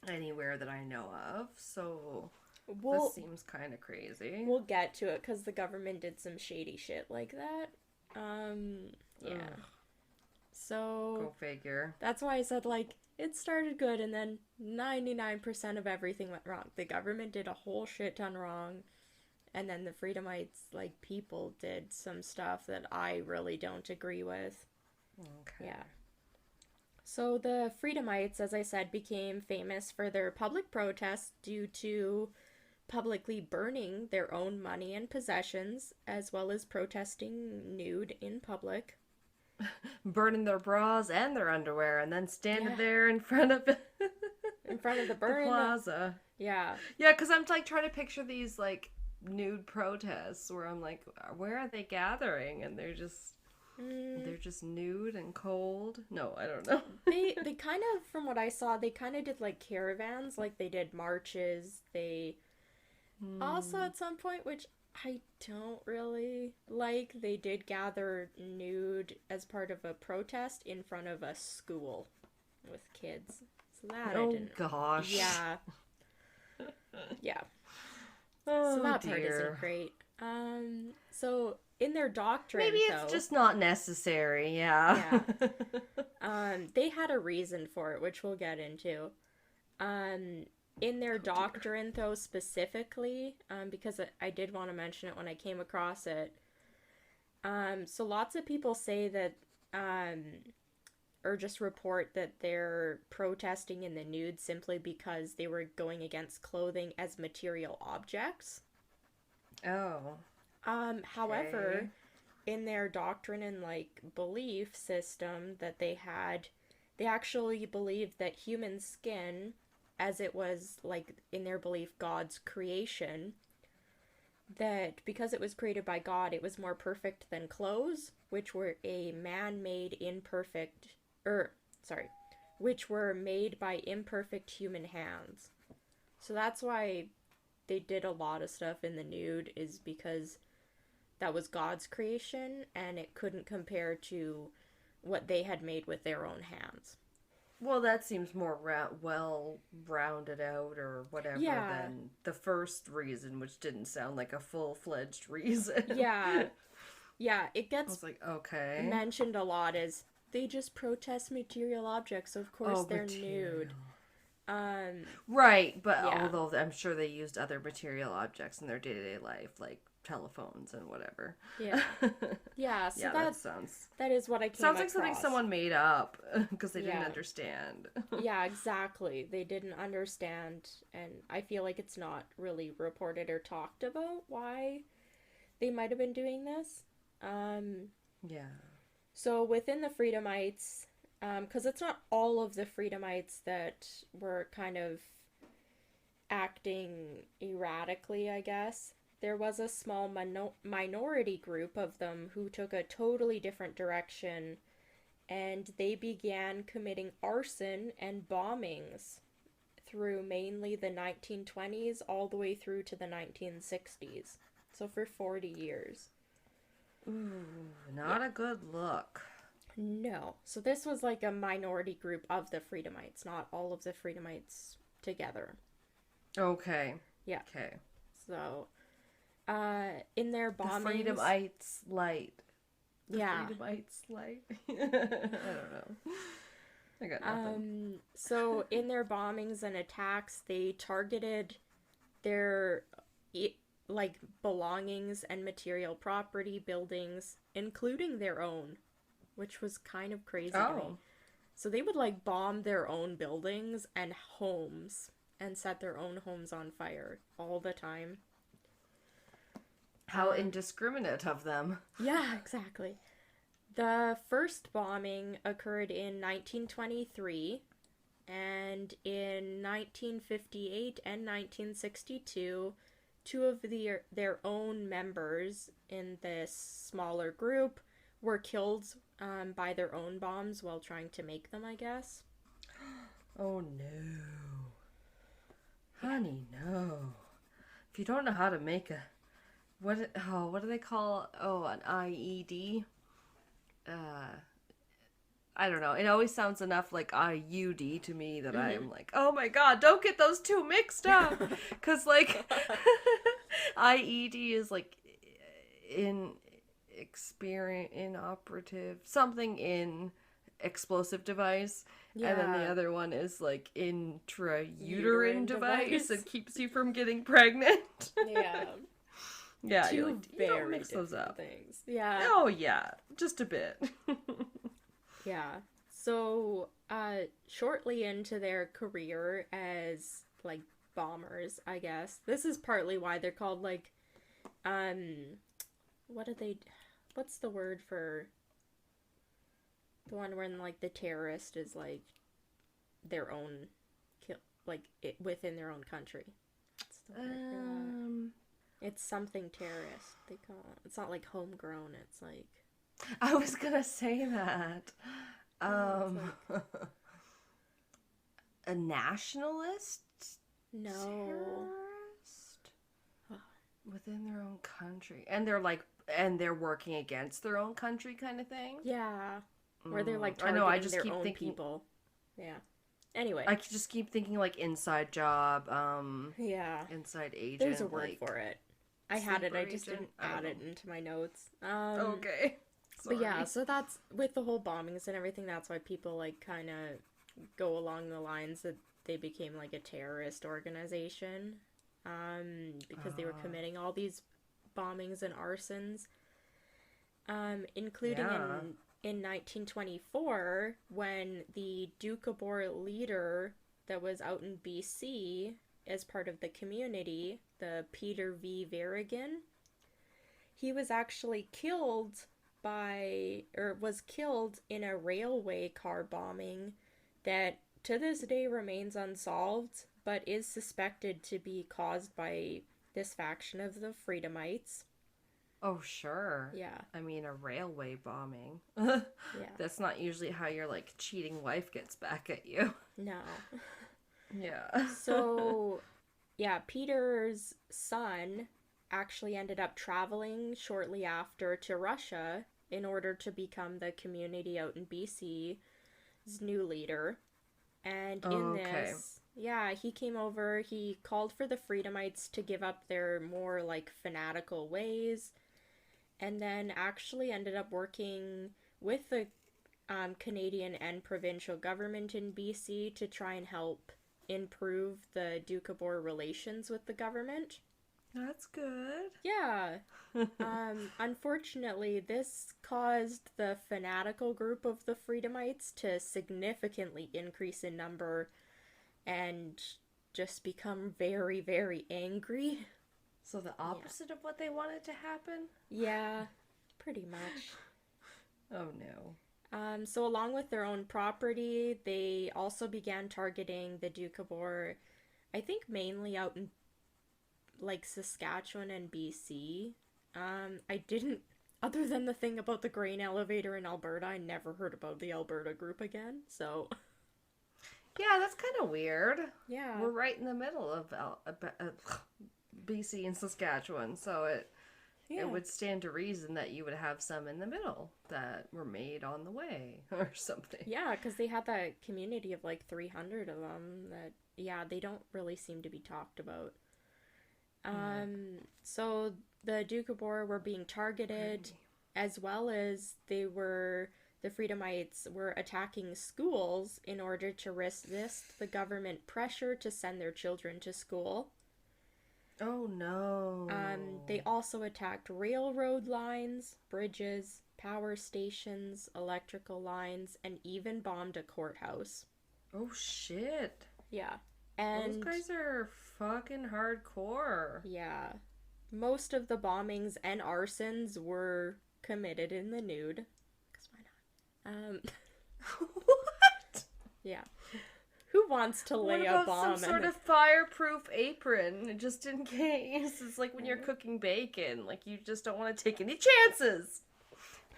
anywhere that I know of, so this seems kind of crazy. We'll get to it, because the government did some shady shit like that. Yeah. Ugh. So... Go figure. That's why I said, like, it started good, and then 99% of everything went wrong. The government did a whole shit ton wrong, and then the Freedomites, like, people did some stuff that I really don't agree with. Okay. Yeah. So the Freedomites, as I said, became famous for their public protests due to publicly burning their own money and possessions, as well as protesting nude in public. Burning their bras and their underwear, and then standing there in front of the plaza. Yeah. Yeah, because I'm like trying to picture these like nude protests where I'm like, where are they gathering? And they're just nude and cold. No, I don't know. they kind of, from what I saw, they kind of did like caravans, like they did marches. They also at some point, which I don't really like. They did gather nude as part of a protest in front of a school with kids. So that I Oh didn't. gosh. Yeah. Yeah. So Oh that part isn't dear. great. So in their Maybe doctrine, it's though, just not necessary, yeah. yeah, they had a reason for it, which we'll get into. Um, in their Oh dear. doctrine, though, specifically, because I did want to mention it when I came across it. So lots of people say that, um, or just report that they're protesting in the nude simply because they were going against clothing as material objects. Oh. However, Okay. in their doctrine and like belief system that they had, they actually believed that human skin, as it was like in their belief God's creation, that because it was created by God, it was more perfect than clothes, which were a man-made imperfect, er, sorry, which were made by imperfect human hands. So that's why they did a lot of stuff in the nude, is because that was God's creation and it couldn't compare to what they had made with their own hands. Well, that seems more well rounded out or whatever Yeah, than the first reason, which didn't sound like a full-fledged reason. yeah, yeah. It I gets was like, okay. mentioned a lot as they just protest material objects, so of course Oh, they're nude. material. Um, Right, but yeah, although I'm sure they used other material objects in their day-to-day life, like telephones and whatever. yeah, yeah. So Yeah, that that sounds that is what I came sounds like something across. someone made up because they didn't Yeah, understand. yeah, exactly. They didn't understand, and I feel like it's not really reported or talked about why they might have been doing this. Um, Yeah. so within the Freedomites, because it's not all of the Freedomites that were kind of acting erratically, I guess. There was a small minority group of them who took a totally different direction and they began committing arson and bombings through mainly the 1920s all the way through to the 1960s. So for 40 years. Ooh, Yeah. not a good look. No. So this was like a minority group of the Freedomites, not all of the Freedomites together. Okay. Yeah. Okay. So, in their The bombings, Freedomites light. The yeah. Freedomites light. I don't know. I got nothing. So in their bombings and attacks, they targeted their like belongings and material property, buildings, including their own, which was kind of crazy to me. Oh. So they would like bomb their own buildings and homes and set their own homes on fire all the time. How indiscriminate of them. Yeah, exactly. The first bombing occurred in 1923, and in 1958 and 1962, two of their own members in this smaller group were killed by their own bombs while trying to make them, I guess. Oh no. Honey, no. If you don't know how to make a what do they call an IED? I don't know. It always sounds enough like IUD to me that I'm like, oh my god, don't get those two mixed up, because like IED is like in experience inoperative something in explosive device. And then the Yeah. other one is like intrauterine Uterine device device. that keeps you from getting pregnant. Yeah. Yeah, Two you don't very mix those different up. things. Yeah. Oh yeah, just a bit. Yeah. So, shortly into their career as like bombers, I guess. This is partly why they're called like what do they what's the word for the one when like the terrorist is like their own kill like it within their own country. What's the word for that? It's something terrorist. They call it. It's not like homegrown. It's like I was gonna say that. A nationalist? no. Terrorist? Within their own country. And they're working against their own country kind of thing? Yeah. Where they're like I know, targeting I just their keep own thinking, people. Yeah. Anyway. I just keep thinking like inside job, Yeah. inside agent. There's a word like, for it. I had it, I just agent? didn't add it into my notes. Okay. Sorry. But yeah, so that's, with the whole bombings and everything, that's why people, like, kind of go along the lines that they became, like, a terrorist organization. Because they were committing all these bombings and arsons. Including in 1924, when the Dukabor leader that was out in BC as part of the community, the Peter V. Verrigan, he was actually killed was killed in a railway car bombing that to this day remains unsolved, but is suspected to be caused by this faction of the Freedomites. Oh, sure. Yeah. I mean, a railway bombing. Yeah. That's not usually how your, like, cheating wife gets back at you. No. Yeah. So, yeah, Peter's son actually ended up traveling shortly after to Russia in order to become the community out in BC's new leader. And in this, yeah, he came over, he called for the Freedomites to give up their more, like, fanatical ways, and then actually ended up working with the Canadian and provincial government in BC to try and help improve the Dukabor relations with the government. That's good. Yeah. Unfortunately, this caused the fanatical group of the Freedomites to significantly increase in number and just become very, very angry. So the opposite of what they wanted to happen? Yeah, pretty much. Oh no. So along with their own property, they also began targeting the Dukabor, I think mainly out in like Saskatchewan and BC. I didn't, other than the thing about the grain elevator in Alberta, I never heard about the Alberta group again, so. Yeah, that's kind of weird. Yeah. We're right in the middle of BC and Saskatchewan, so it would stand to reason that you would have some in the middle that were made on the way or something. Yeah, because they had that community of like 300 of them that, yeah, they don't really seem to be talked about. So the Dukabor were being targeted, as well as the Freedomites were attacking schools in order to resist the government pressure to send their children to school. Oh no. They also attacked railroad lines, bridges, power stations, electrical lines, and even bombed a courthouse. Oh shit. Yeah. And those guys are fucking hardcore. Yeah. Most of the bombings and arsons were committed in the nude. 'Cause why not? What? Yeah. Who wants to lay a bomb? Some sort of fireproof apron, just in case? It's like when you're cooking bacon. Like, you just don't want to take any chances.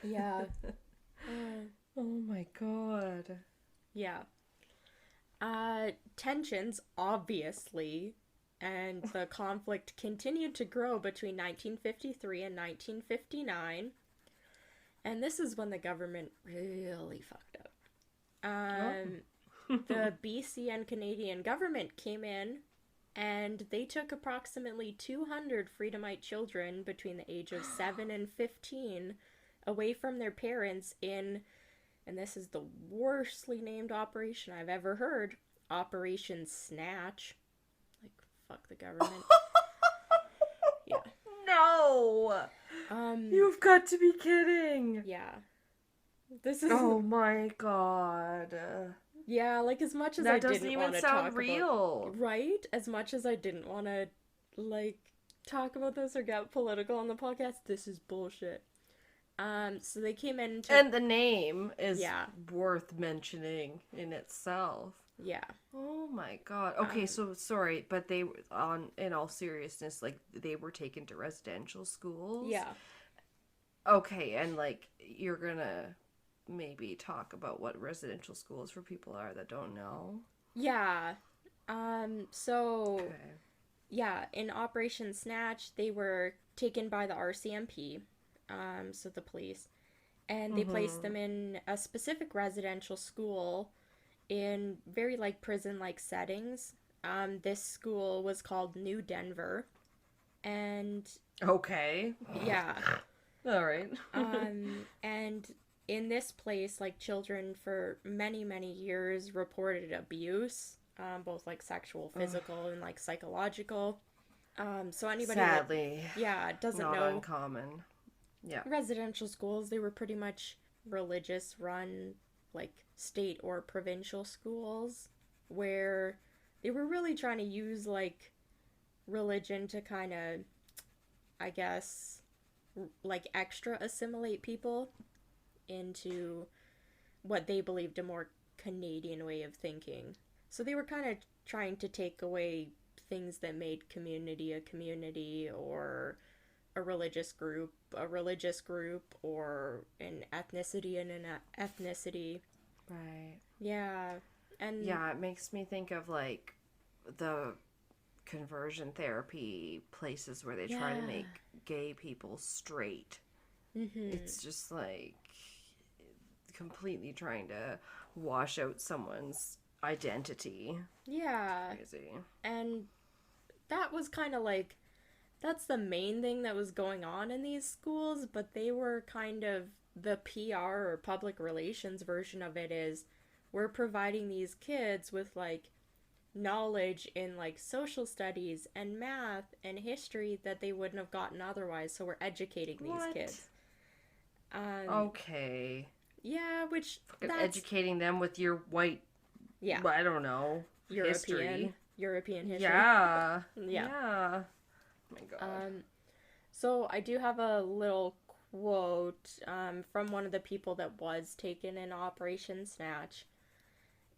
Yeah. Oh my god. Yeah. Tensions, obviously, and the conflict continued to grow between 1953 and 1959. And this is when the government really fucked up. The BC and Canadian government came in, and they took approximately 200 Freedomite children between the age of 7 and 15 away from their parents in, and this is the worstly named operation I've ever heard, Operation Snatch. Like, fuck the government. Yeah. No! You've got to be kidding! Yeah. This is... Oh my god. Yeah, like, as much as that I didn't want to doesn't even sound real. Right? As much as I didn't want to, like, talk about this or get political on the podcast, this is bullshit. So they came in to... And the name is worth mentioning in itself. Yeah. Oh my god. Okay, so sorry, but they, in all seriousness, like, they were taken to residential schools? Yeah. Okay, and, like, you're gonna maybe talk about what residential schools for people are that don't know? Yeah. So... Okay. Yeah, in Operation Snatch, they were taken by the RCMP, so the police, and they placed Mm-hmm. them in a specific residential school in very like prison like settings. This school was called New Denver, and Okay. yeah, All right. and in this place, like children for many, many years reported abuse, both like sexual, physical, and like psychological. So anybody that, Sadly, yeah, doesn't not know, uncommon. Yeah. residential schools, they were pretty much religious run, like state or provincial schools, where they were really trying to use like religion to kind of, I guess, like extra assimilate people into what they believed a more Canadian way of thinking. So they were kind of trying to take away things that made community a community, or a religious group, or an ethnicity and an ethnicity. Right. Yeah. And Yeah, it makes me think of like the conversion therapy places where they try to yeah. make gay people straight. Mhm. It's just like completely trying to wash out someone's identity. Yeah. Crazy. And that was kind of like that's the main thing that was going on in these schools, but they were kind of the PR or public relations version of it is we're providing these kids with like knowledge in like social studies and math and history that they wouldn't have gotten otherwise. So we're educating these What? kids. Um, Okay. yeah, which Fucking that's educating them with your white, yeah, I don't know, European history. European history. Yeah. Yeah. Yeah. Oh my god. So I do have a little quote from one of the people that was taken in Operation Snatch.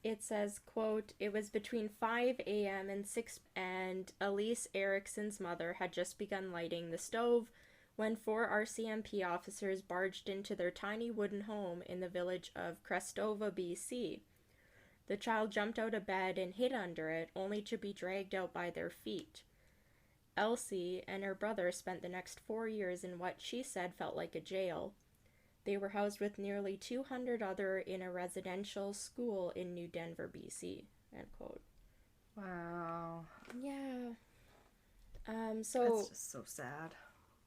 It says, quote, "It was between 5 a.m. and 6 and Elise Erickson's mother had just begun lighting the stove when four RCMP officers barged into their tiny wooden home in the village of Crestova, BC. The child jumped out of bed and hid under it, only to be dragged out by their feet. Elsie and her brother spent the next 4 years in what she said felt like a jail. They were housed with nearly 200 other in a residential school in New Denver, BC." End quote. Wow. Yeah. That's So just so sad.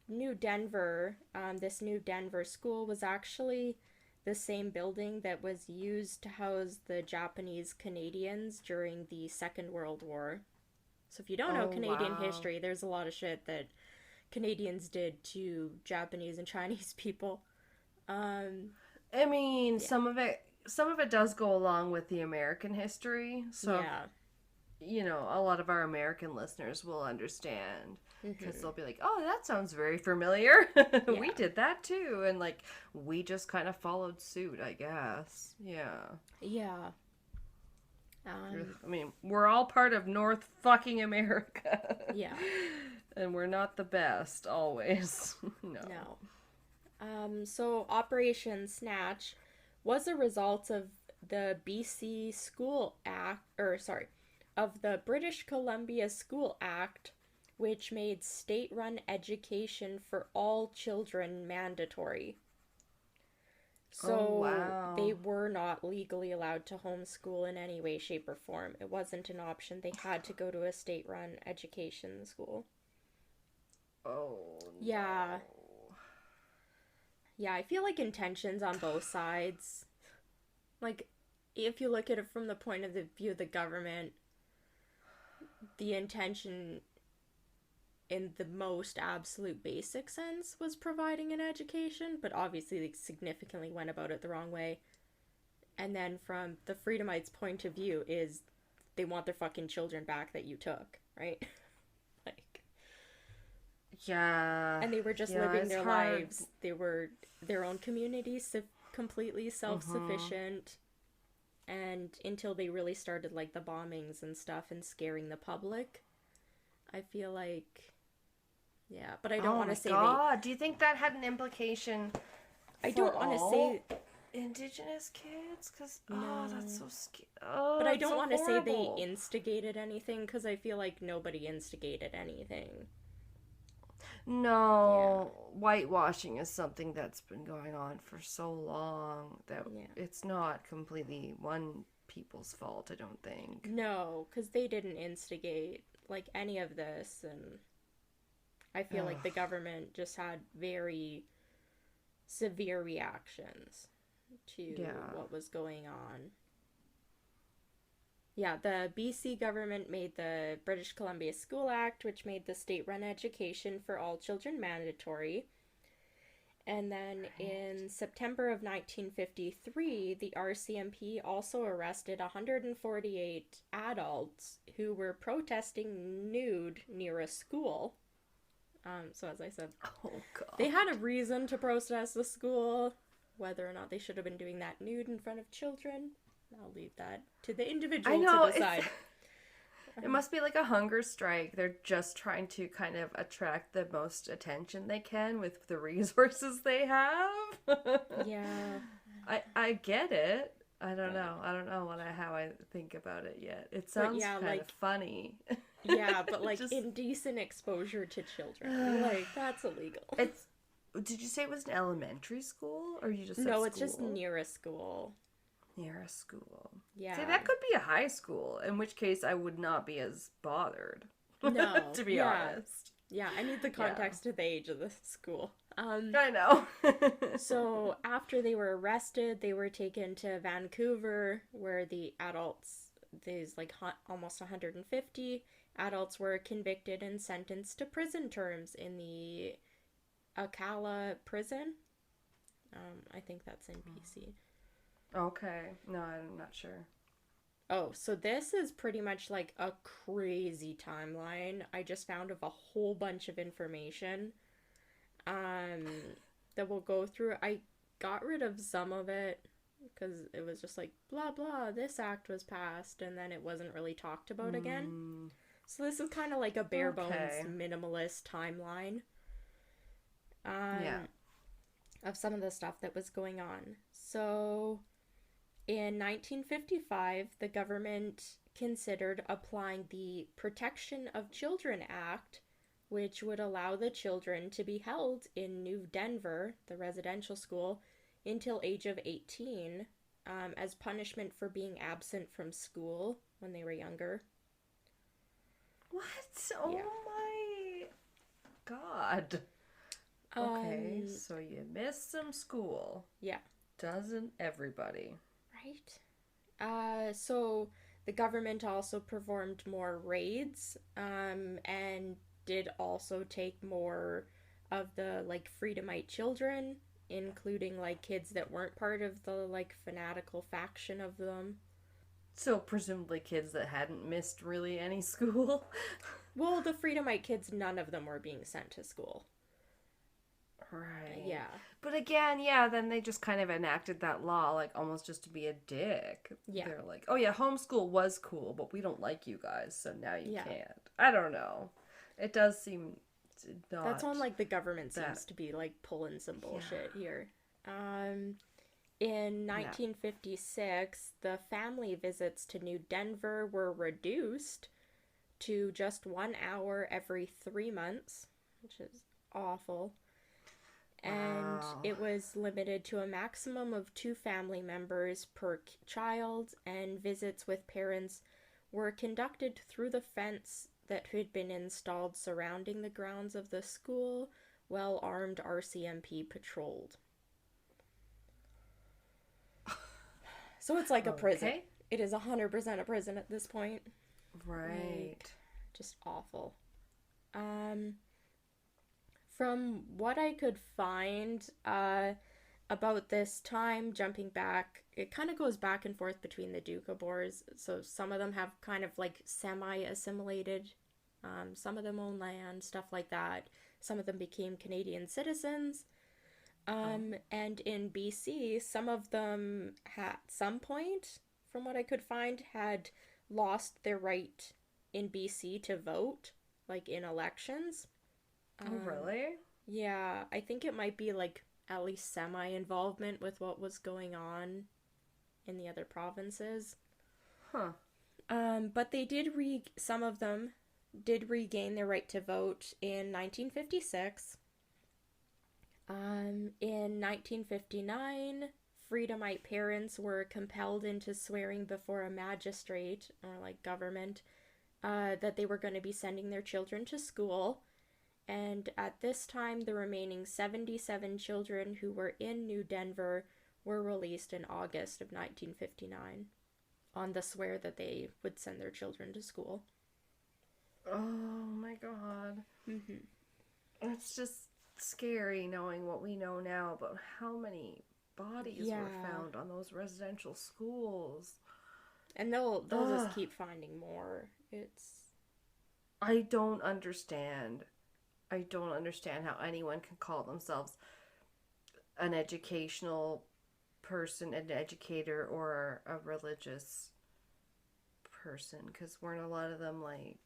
New Denver, this New Denver school was actually the same building that was used to house the Japanese Canadians during the Second World War. So if you don't know Oh, Canadian wow. history, there's a lot of shit that Canadians did to Japanese and Chinese people. Um, I mean, yeah. some of it does go along with the American history. So, Yeah. a lot of our American listeners will understand because Mm-hmm. they'll be like, "Oh, that sounds very familiar. We Yeah. did that too." And like we just kind of followed suit, I guess. Yeah. Yeah. Ugh, Um, I mean, we're all part of North fucking America. yeah. And we're not the best always. No. No. So Operation Snatch was a result of the BC School Act, or sorry, of the British Columbia School Act, which made state-run education for all children mandatory. Oh, So they wow. were not legally allowed to homeschool in any way, shape, or form. It wasn't an option. They had to go to a state-run education school. Oh, Yeah, no. yeah, I feel like intentions on both sides. Like, if you look at it from the point of the view of the government, the intention in the most absolute basic sense was providing an education, but obviously they significantly went about it the wrong way. And then from the Freedomites' point of view is they want their fucking children back that you took, right? Like, Yeah. and they were just Yeah, living it's their hard. lives. They were their own community, completely Mm-hmm. self-sufficient, and until they really started like the bombings and stuff and scaring the public, I feel like, yeah, but I don't Oh want to my say they god. Do you think that had an implication I for don't want to say all? Indigenous kids? Because, No. that's so scary. Oh, But I it's don't so want to say they horrible. instigated anything, because I feel like nobody instigated anything. Yeah. No, whitewashing is something that's been going on for so long that Yeah. it's not completely one people's fault, I don't think. No, because they didn't instigate, like, any of this, and I feel like the Ugh. government just had very severe reactions to Yeah. what was going on. Yeah, the BC government made the British Columbia School Act, which made the state run education for all children mandatory. And then Right. in September of 1953, the RCMP also arrested 148 adults who were protesting nude near a school. So, as I said, Oh, they God. had a reason to protest the school. Whether or not they should have been doing that nude in front of children, I'll leave that to the I individual to know, it's. decide. It must be like a hunger strike. They're just trying to kind of attract the most attention they can with the resources they have. Yeah, I get it. I don't but know. I don't know how I think about it yet. It but sounds yeah, kind of like funny. yeah, but like Just indecent exposure to children, like that's illegal. it's. Did you say it was an elementary school, or you just said No, it's just school? near a school. Near a school. See, Yeah. that could be a high school, in which case I would not be as bothered, No. to be Yeah. honest. Yeah. I need the Yeah, context of the age of the school. I know. So after they were arrested, they were taken to Vancouver, where the adults, these like almost 150 adults, were convicted and sentenced to prison terms in the Acala prison. I think that's in BC. Okay. No, I'm not sure. Oh, so this is pretty much like a crazy timeline I just found of a whole bunch of information um that we'll go through. I got rid of some of it because it was just like blah blah, this act was passed, and then it wasn't really talked about again. Mm, So this is kind of like a bare bones okay. minimalist timeline Yeah. um of some of the stuff that was going on. So in 1955, the government considered applying the Protection of Children Act, which would allow the children to be held in New Denver, the residential school, until age of 18, as punishment for being absent from school when they were younger. What? Oh Yeah. my God. Okay, Um, so you missed some school. yeah, Doesn't everybody? right. So the government also performed more raids, and did also take more of the like Freedomite children, including like kids that weren't part of the like fanatical faction of them. So presumably kids that hadn't missed really any school. Well, the Freedomite kids, none of them were being sent to school. Right. Yeah, But again, yeah, then they just kind of enacted that law, like almost just to be a dick. yeah, They're like, oh yeah, homeschool was cool, but we don't like you guys, so now you yeah. can't. I don't know. It does seem That's not when like the government that. seems to be like pulling some bullshit Yeah. here. In Yeah. 1956, the family visits to New Denver were reduced to just 1 hour every 3 months, which is awful. And Wow. it was limited to a maximum of two family members per child, and visits with parents were conducted through the fence that had been installed surrounding the grounds of the school while armed RCMP patrolled. So it's like a prison. Okay. It is 100% a prison at this point. Right. Like, just awful. Um, from what I could find about this time, jumping back, it kind of goes back and forth between the Dukabors. So some of them have kind of like semi-assimilated. Some of them own land, stuff like that. Some of them became Canadian citizens. And in BC, some of them at some point, from what I could find, had lost their right in BC to vote, like in elections. Oh, really? Yeah, I think it might be like at least semi-involvement with what was going on in the other provinces. Huh. But they did some of them did regain their right to vote in 1956. In 1959, Freedomite parents were compelled into swearing before a magistrate, or like government, that they were going to be sending their children to school. And at this time, the remaining 77 children who were in New Denver were released in August of 1959 on the swear that they would send their children to school. Oh my god. It's just scary knowing what we know now about how many bodies were found on those residential schools. And they'll just keep finding more. I don't understand how anyone can call themselves an educational person, an educator, or a religious person, because weren't a lot of them like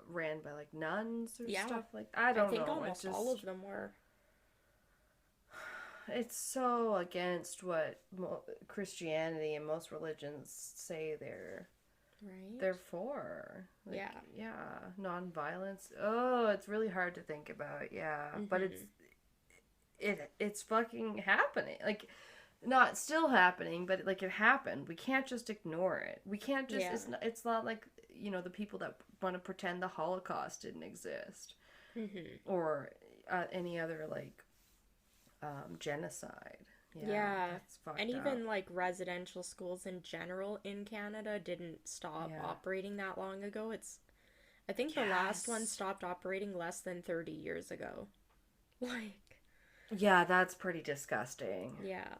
ran by like nuns or stuff like that? I think almost all of them were. It's so against what Christianity and most religions say they're for. Like, non-violence. Oh, it's really hard to think about. Yeah, but it's fucking happening. Like, not still happening, but like it happened. We can't just ignore it. We can't just. It's not like, you know, the people that want to pretend the Holocaust didn't exist, or any other like genocide. That's fucked and up. even like residential schools in general in Canada didn't stop operating that long ago. I think the last one stopped operating less than 30 years ago. Like, yeah, that's pretty disgusting. Yeah.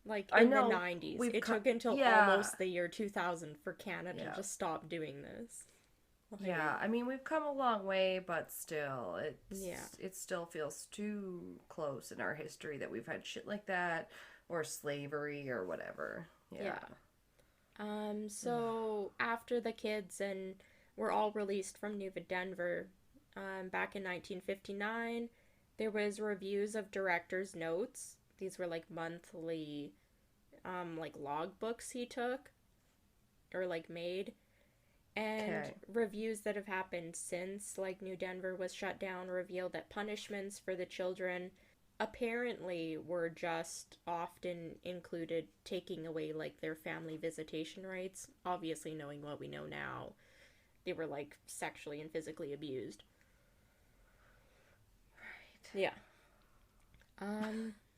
Like, in the 90s. It took until almost the year 2000 for Canada to stop doing this. Like, I mean, we've come a long way, but still, it still feels too close in our history that we've had shit like that, or slavery, or whatever. So, after the kids were all released from New Denver, back in 1959, there was reviews of director's notes. These were, like, monthly, like, log books he took, or, like, made. And reviews that have happened since, like, New Denver was shut down, revealed that punishments for the children apparently were just often included taking away, like, their family visitation rights. Obviously, knowing what we know now, they were, like, sexually and physically abused. Right. Yeah.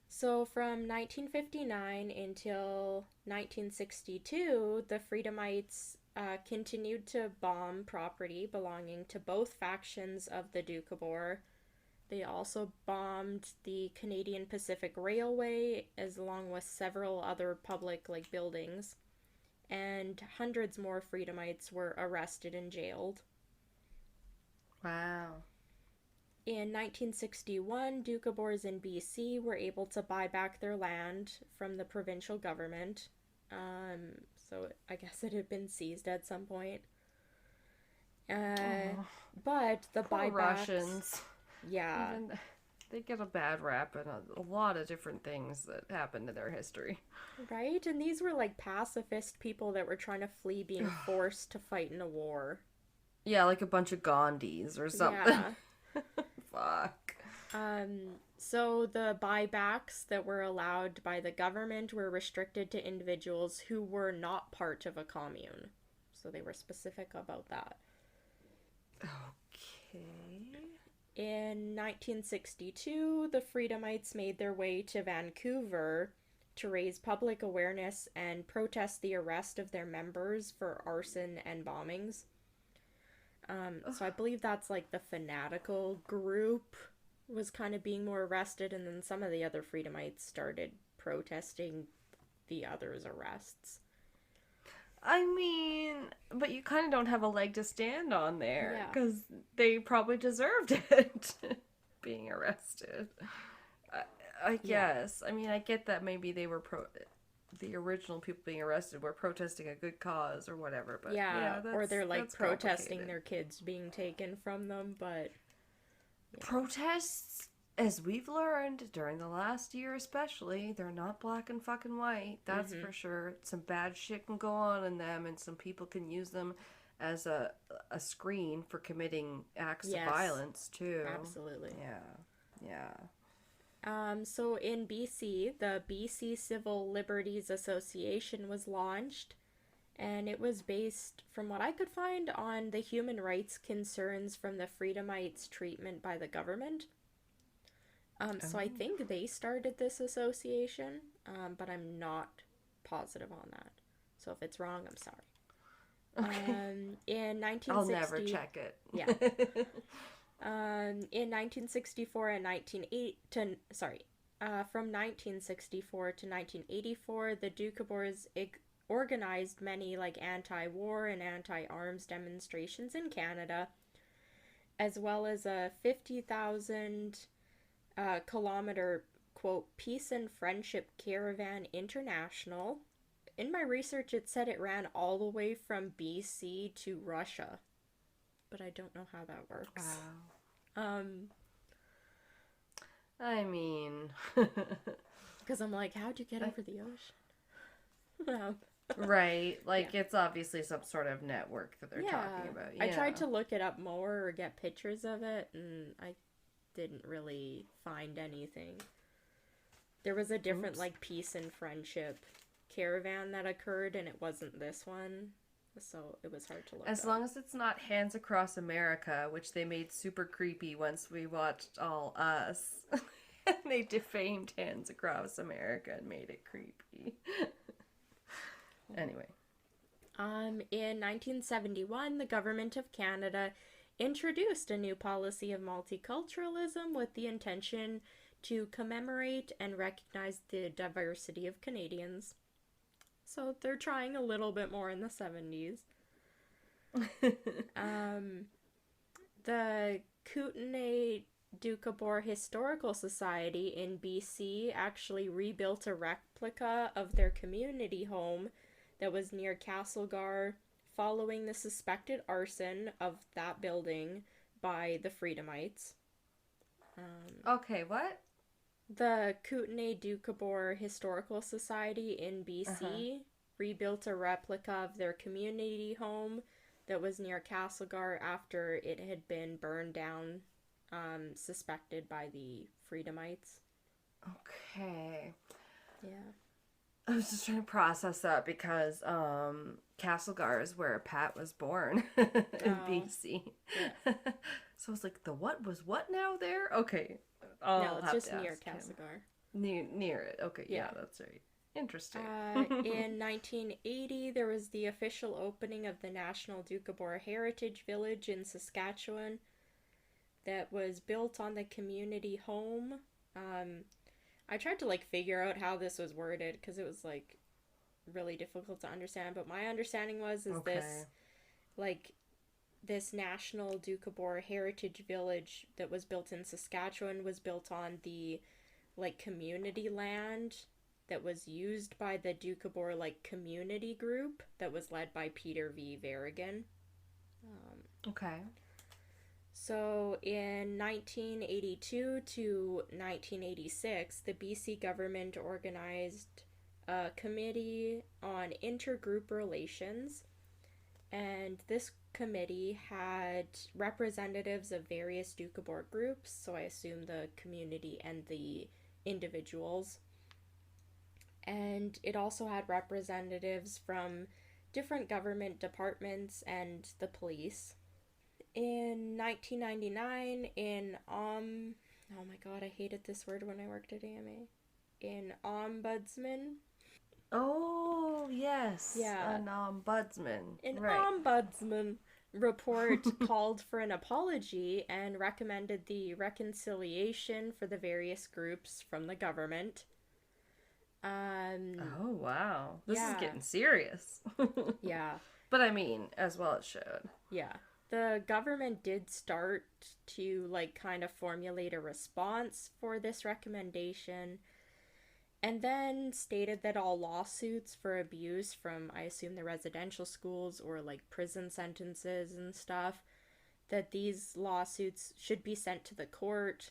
So from 1959 until 1962, the Freedomites continued to bomb property belonging to both factions of the Dukabor. They also bombed the Canadian Pacific Railway, as along with several other public like buildings, and hundreds more Freedomites were arrested and jailed. Wow. In 1961, Dukabors in BC were able to buy back their land from the provincial government. So I guess it had been seized at some point. But the buybacks... Russians. Yeah. They get a bad rap in a lot of different things that happened in their history. Right? And these were like pacifist people that were trying to flee being forced to fight in a war. Yeah, like a bunch of Gandhis or something. Yeah. Fuck. So the buybacks that were allowed by the government were restricted to individuals who were not part of a commune. So they were specific about that. Okay. In 1962, the Freedomites made their way to Vancouver to raise public awareness and protest the arrest of their members for arson and bombings. So I believe that's like the fanatical group was kind of being more arrested, and then some of the other Freedomites started protesting the others' arrests. I mean, but you kind of don't have a leg to stand on there, because they probably deserved it, being arrested. I guess. I mean, I get that maybe they were the original people being arrested were protesting a good cause or whatever, but or they're like protesting their kids being taken from them, but protests as we've learned during the last year especially, they're not black and fucking white. That's for sure. Some bad shit can go on in them, and some people can use them as a screen for committing acts of violence too. Absolutely. Yeah. So in BC, the BC Civil Liberties Association was launched, and it was based, from what I could find, on the human rights concerns from the Freedomites' treatment by the government. So I think they started this association, but I'm not positive on that. So if it's wrong, I'm sorry. Okay. In 1960, I'll never check it. Yeah. In 1964 and from 1964 to 1984, the Dukabors organized many anti-war and anti-arms demonstrations in Canada, as well as a 50,000 kilometer, quote, Peace and Friendship Caravan International. In my research, it said it ran all the way from BC to Russia, but I don't know how that works. Wow. I mean, because I'm like, how'd you get over the ocean? Right, it's obviously some sort of network that they're talking about. Yeah. I tried to look it up more or get pictures of it, and I didn't really find anything. There was a different peace and friendship caravan that occurred, and it wasn't this one, so it was hard to look as long as it's not Hands Across America, which they made super creepy once we watched All Us. They defamed Hands Across America and made it creepy. Anyway. In 1971, the government of Canada introduced a new policy of multiculturalism with the intention to commemorate and recognize the diversity of Canadians. So they're trying a little bit more in the 70s. The Kootenay Dukabor Historical Society in BC actually rebuilt a replica of their community home that was near Castlegar following the suspected arson of that building by the Freedomites. Okay, what? The Kootenay Dukabor Historical Society in BC rebuilt a replica of their community home that was near Castlegar after it had been burned down, suspected by the Freedomites. Okay. Yeah. I was just trying to process that because Castlegar is where Pat was born in BC. Yeah. So I was like, the what was what now there? Okay. No, it's just near Castlegar. Near it. Okay, yeah, that's right. Interesting. In 1980, there was the official opening of the National Dukabor Heritage Village in Saskatchewan that was built on the community home. I tried to figure out how this was worded because it was really difficult to understand, but my understanding was this National Dukabor Heritage Village that was built in Saskatchewan was built on the community land that was used by the Dukabor community group that was led by Peter V. Varigan. Okay. So in 1982 to 1986, the BC government organized a committee on intergroup relations, and this committee had representatives of various Dukabor groups, so I assume the community and the individuals. And it also had representatives from different government departments and the police. In 1999, oh my god, I hated this word when I worked at AMA. In ombudsman. Oh, yes. Yeah. An ombudsman. An ombudsman report called for an apology and recommended the reconciliation for the various groups from the government. Oh, wow. This is getting serious. Yeah. But I mean, as well it should. Yeah. The government did start to kind of formulate a response for this recommendation, and then stated that all lawsuits for abuse from, I assume, the residential schools or prison sentences and stuff, that these lawsuits should be sent to the court,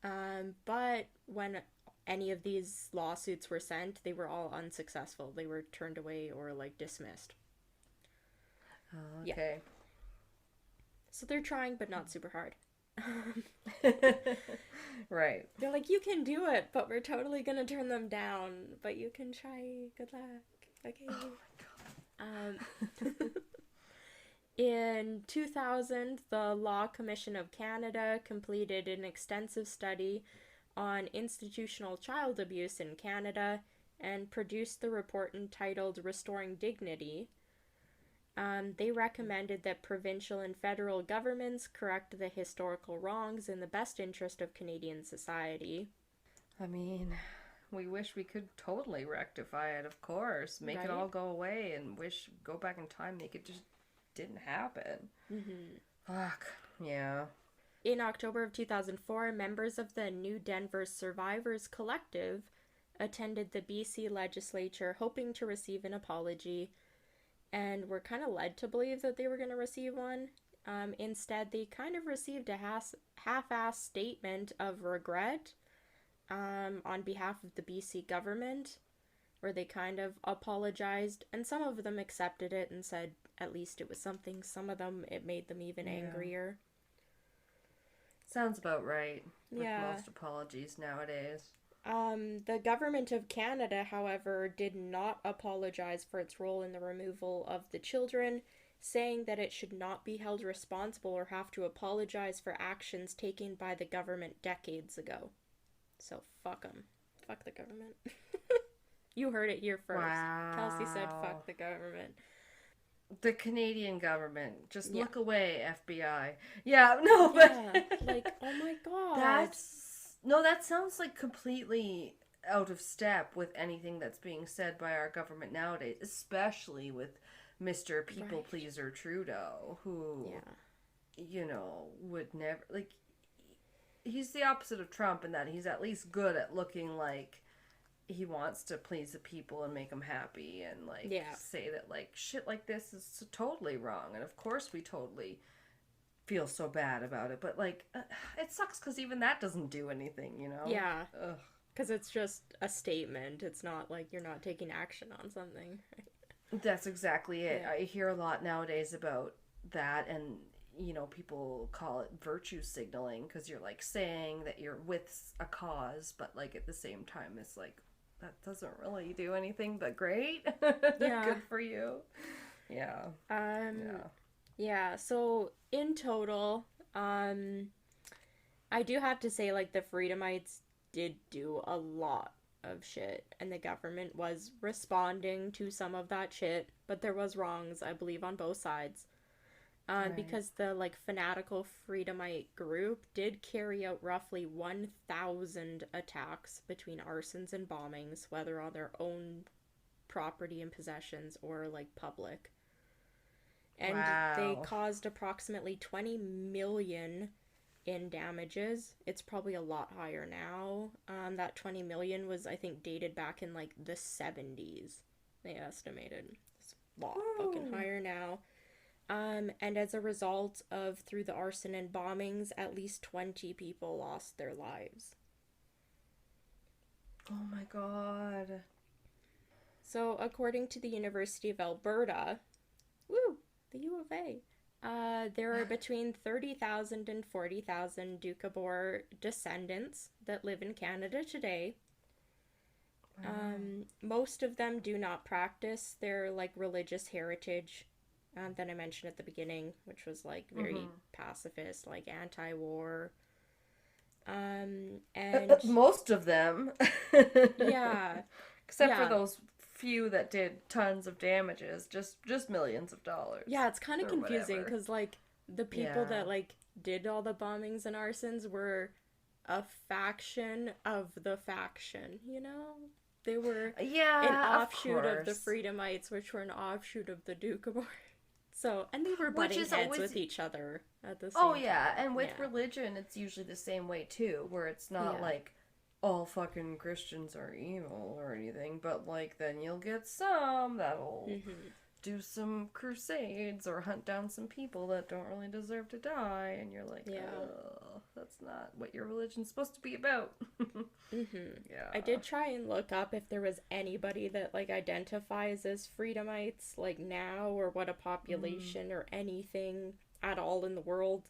But when any of these lawsuits were sent, they were all unsuccessful. They were turned away or like dismissed. Oh, Yeah. okay. So they're trying, but not super hard. Right. They're like, you can do it, but we're totally gonna turn them down. But you can try. Good luck. Okay. Oh my god. In 2000, the Law Commission of Canada completed an extensive study on institutional child abuse in Canada and produced the report entitled Restoring Dignity. They recommended that provincial and federal governments correct the historical wrongs in the best interest of Canadian society. I mean, we wish we could totally rectify it, of course. Make it all go away and go back in time, make it just didn't happen. Fuck. Yeah. In October of 2004, members of the New Denver Survivors Collective attended the BC legislature hoping to receive an apology and were kind of led to believe that they were going to receive one. Instead, they kind of received a half-assed statement of regret on behalf of the BC government, where they kind of apologized, and some of them accepted it and said at least it was something. Some of them, it made them even angrier. Sounds about right with Yeah. most apologies nowadays. The government of Canada, however, did not apologize for its role in the removal of the children, saying that it should not be held responsible or have to apologize for actions taken by the government decades ago. So fuck them. Fuck the government. You heard it here first. Wow. Kelsey said fuck the government. The Canadian government. Just look away, FBI. Yeah, no, but... Yeah, like, oh my god. That sounds like completely out of step with anything that's being said by our government nowadays, especially with Mr. People Pleaser Trudeau, who, would never, like, he's the opposite of Trump in that he's at least good at looking like he wants to please the people and make them happy and, like, say that, like, shit like this is totally wrong. And, of course, we totally feel so bad about it. But, like, it sucks because even that doesn't do anything, you know? Yeah. Because it's just a statement. It's not like you're not taking action on something. That's exactly it. Yeah. I hear a lot nowadays about that, and people call it virtue signaling because you're like saying that you're with a cause, but like at the same time it's like that doesn't really do anything but great. Yeah. Good for you. Yeah. Yeah, so in total, I do have to say, like, the Freedomites did do a lot of shit, and the government was responding to some of that shit, but there was wrongs, I believe, on both sides. Because the, like, fanatical Freedomite group did carry out roughly 1,000 attacks between arsons and bombings, whether on their own property and possessions or, like, public. And they caused approximately 20 million in damages. It's probably a lot higher now. That 20 million was, I think, dated back in, like, the 70s. They estimated. It's a lot fucking higher now. And as a result of, through the arson and bombings, at least 20 people lost their lives. Oh my god. So, according to the University of Alberta, the U of A, there are between 30,000 and 40,000 Dukabor descendants that live in Canada today. Most of them do not practice their, like, religious heritage that I mentioned at the beginning, which was, like, very pacifist, like, anti-war. And most of them. Yeah. Except for those few that did tons of damages, just millions of dollars. Yeah, it's kind of confusing because, like, the people that, like, did all the bombings and arsons were a faction of the faction, you know? They were an offshoot of the Freedomites, which were an offshoot of the Dukabor. So, and they were butting heads with each other at the same time. And with religion, it's usually the same way, too, where it's not, like, all fucking Christians are evil or anything, but, like, then you'll get some that'll do some crusades or hunt down some people that don't really deserve to die, and you're like, oh, that's not what your religion's supposed to be about. Yeah. I did try and look up if there was anybody that like identifies as Freedomites like now, or what a population or anything at all in the world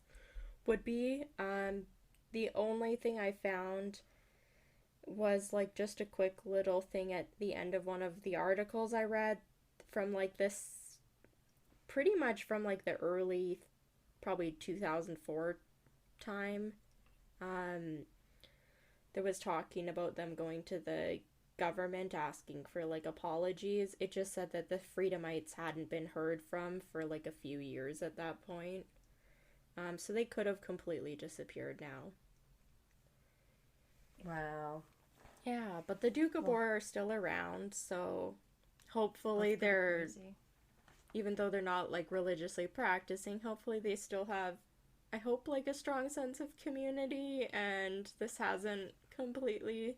would be. The only thing I found was like just a quick little thing at the end of one of the articles I read from like this, pretty much from like the early, probably 2004 time. There was talking about them going to the government asking for like apologies. It just said that the Freedomites hadn't been heard from for like a few years at that point. So they could have completely disappeared now. Wow. Yeah, but the Dukabor are still around, so hopefully they're, crazy. even though they're not like religiously practicing, hopefully they still have, I hope, like a strong sense of community, and this hasn't completely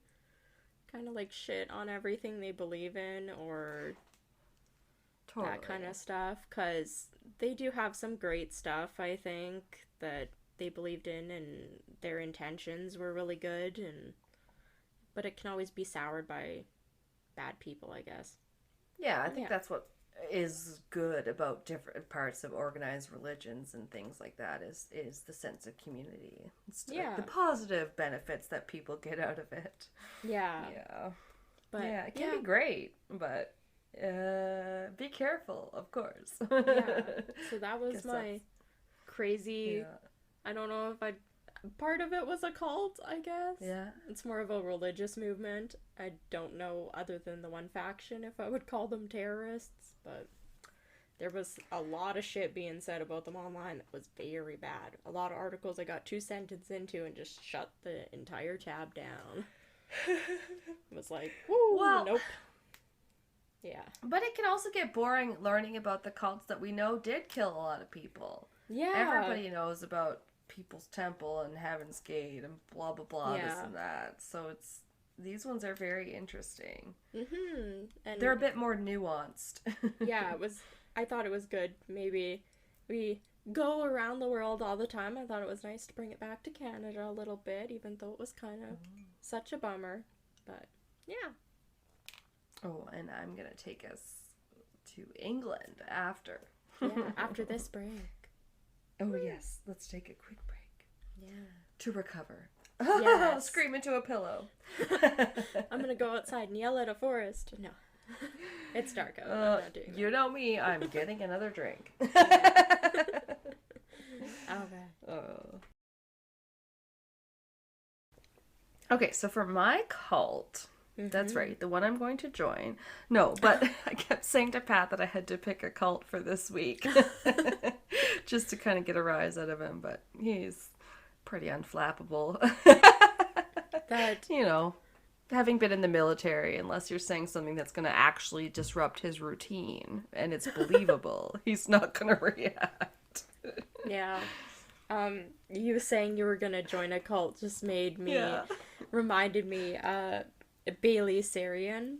kind of like shit on everything they believe in or that kind of stuff, because they do have some great stuff, I think, that they believed in, and their intentions were really good, and but it can always be soured by bad people, I guess. Yeah, I think that's what is good about different parts of organized religions and things like that is the sense of community. It's like the positive benefits that people get out of it. Yeah. Yeah. But yeah, it can be great, but be careful, of course. Yeah. So that was my crazy, I don't know if part of it was a cult, I guess. Yeah. It's more of a religious movement. I don't know, other than the one faction, if I would call them terrorists, but there was a lot of shit being said about them online that was very bad. A lot of articles I got 2 sentences into and just shut the entire tab down. It was like, woo, nope. Yeah. But it can also get boring learning about the cults that we know did kill a lot of people. Yeah. Everybody knows about People's Temple and Heaven's Gate and blah blah blah, this and that. So these ones are very interesting. And they're a bit more nuanced. Yeah, I thought it was good. Maybe we go around the world all the time. I thought it was nice to bring it back to Canada a little bit, even though it was kind of such a bummer. But yeah. Oh, and I'm gonna take us to England after. Yeah, after this break. Oh, yes. Let's take a quick break. Yeah. To recover. Yes. Scream into a pillow. I'm going to go outside and yell at a forest. No. It's dark out. I'm not doing that. You know me. I'm getting another drink. Okay, so for my cult... That's right, the one I'm going to join. No, but I kept saying to Pat that I had to pick a cult for this week. Just to kind of get a rise out of him, but he's pretty unflappable. That, having been in the military, unless you're saying something that's going to actually disrupt his routine, and it's believable, he's not going to react. Yeah. You saying you were going to join a cult just reminded me, Bailey Sarian,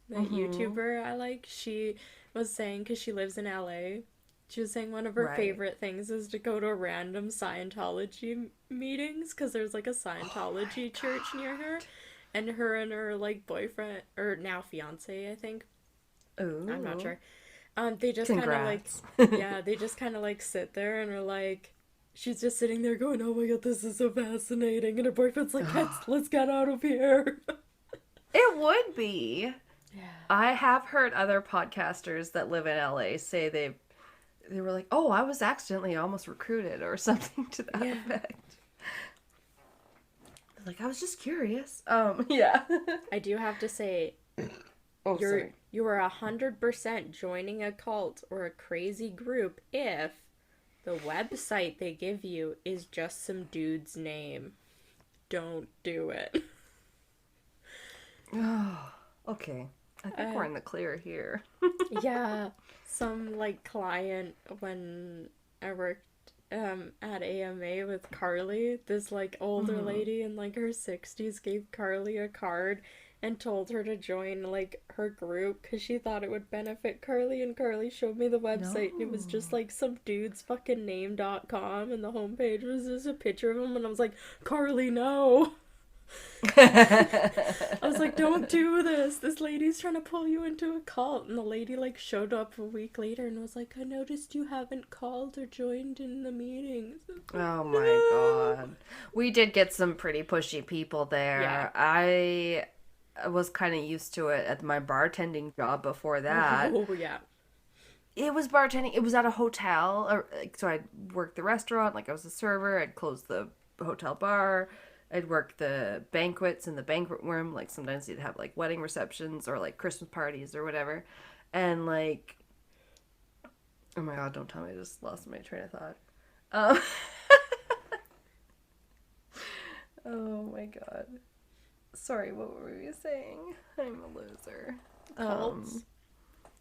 the YouTuber I like, she was saying, because she lives in LA, she was saying one of her favorite things is to go to random Scientology meetings, because there's like a Scientology church near her, and her like boyfriend, or now fiance, I think. Ooh. I'm not sure. They just kind of like, they just kind of like sit there and are like, she's just sitting there going, oh my god, this is so fascinating, and her boyfriend's like, let's get out of here. It would be. Yeah. I have heard other podcasters that live in LA say they were like, oh, I was accidentally almost recruited or something to that effect. Like, I was just curious. Yeah. I do have to say, you are 100% joining a cult or a crazy group if the website they give you is just some dude's name. Don't do it. Oh, okay. I think we're in the clear here. Yeah. Some, like, client, when I worked at AMA with Carly. This like older lady in like her 60s gave Carly a card and told her to join like her group because she thought it would benefit Carly, and Carly showed me the website and it was just like some dude's fucking name.com, and the homepage was just a picture of him, and I was like, Carly, no. I was like, don't do this. This lady's trying to pull you into a cult. And the lady like showed up a week later and was like, I noticed you haven't called or joined in the meetings. Oh my god. We did get some pretty pushy people there. Yeah. I was kind of used to it at my bartending job before that. Oh, yeah. It was bartending. It was at a hotel. So I'd worked the restaurant, like I was a server. I'd close the hotel bar. I'd work the banquets in the banquet room. Like sometimes you'd have like wedding receptions or like Christmas parties or whatever. And like, oh my god, don't tell me I just lost my train of thought. Oh my god. Sorry, what were we saying? I'm a loser. Cults.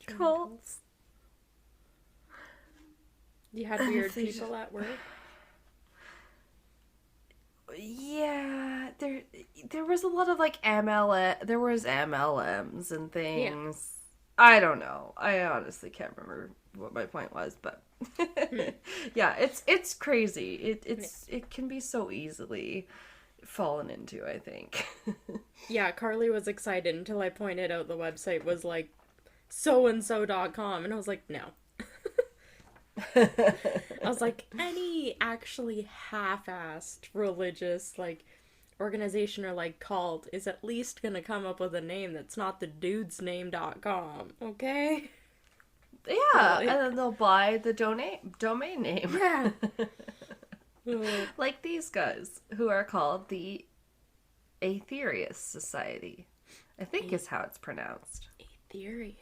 Cults. You had weird people at work? Yeah, there was a lot of like there was MLMs and things. Yeah. I don't know. I honestly can't remember what my point was, but yeah, it's crazy. It can be so easily fallen into, I think. Yeah, Carly was excited until I pointed out the website was like soandso.com, and I was like, no. I was like, any actually half-assed religious like organization or like cult is at least gonna come up with a name that's not the dude's name.com, okay? Yeah, like, and then they'll buy the domain name. Yeah. Like these guys who are called the Aetherius Society, I think is how it's pronounced. Aetherius.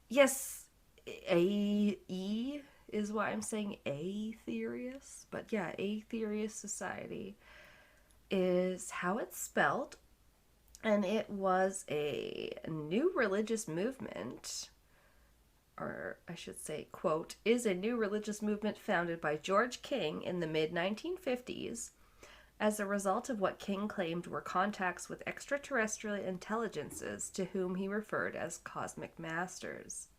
Yes, A-E is why I'm saying Aetherius. But yeah, Aetherius Society is how it's spelled. And it was a new religious movement, or I should say, quote, is a new religious movement founded by George King in the mid-1950s as a result of what King claimed were contacts with extraterrestrial intelligences to whom he referred as cosmic masters.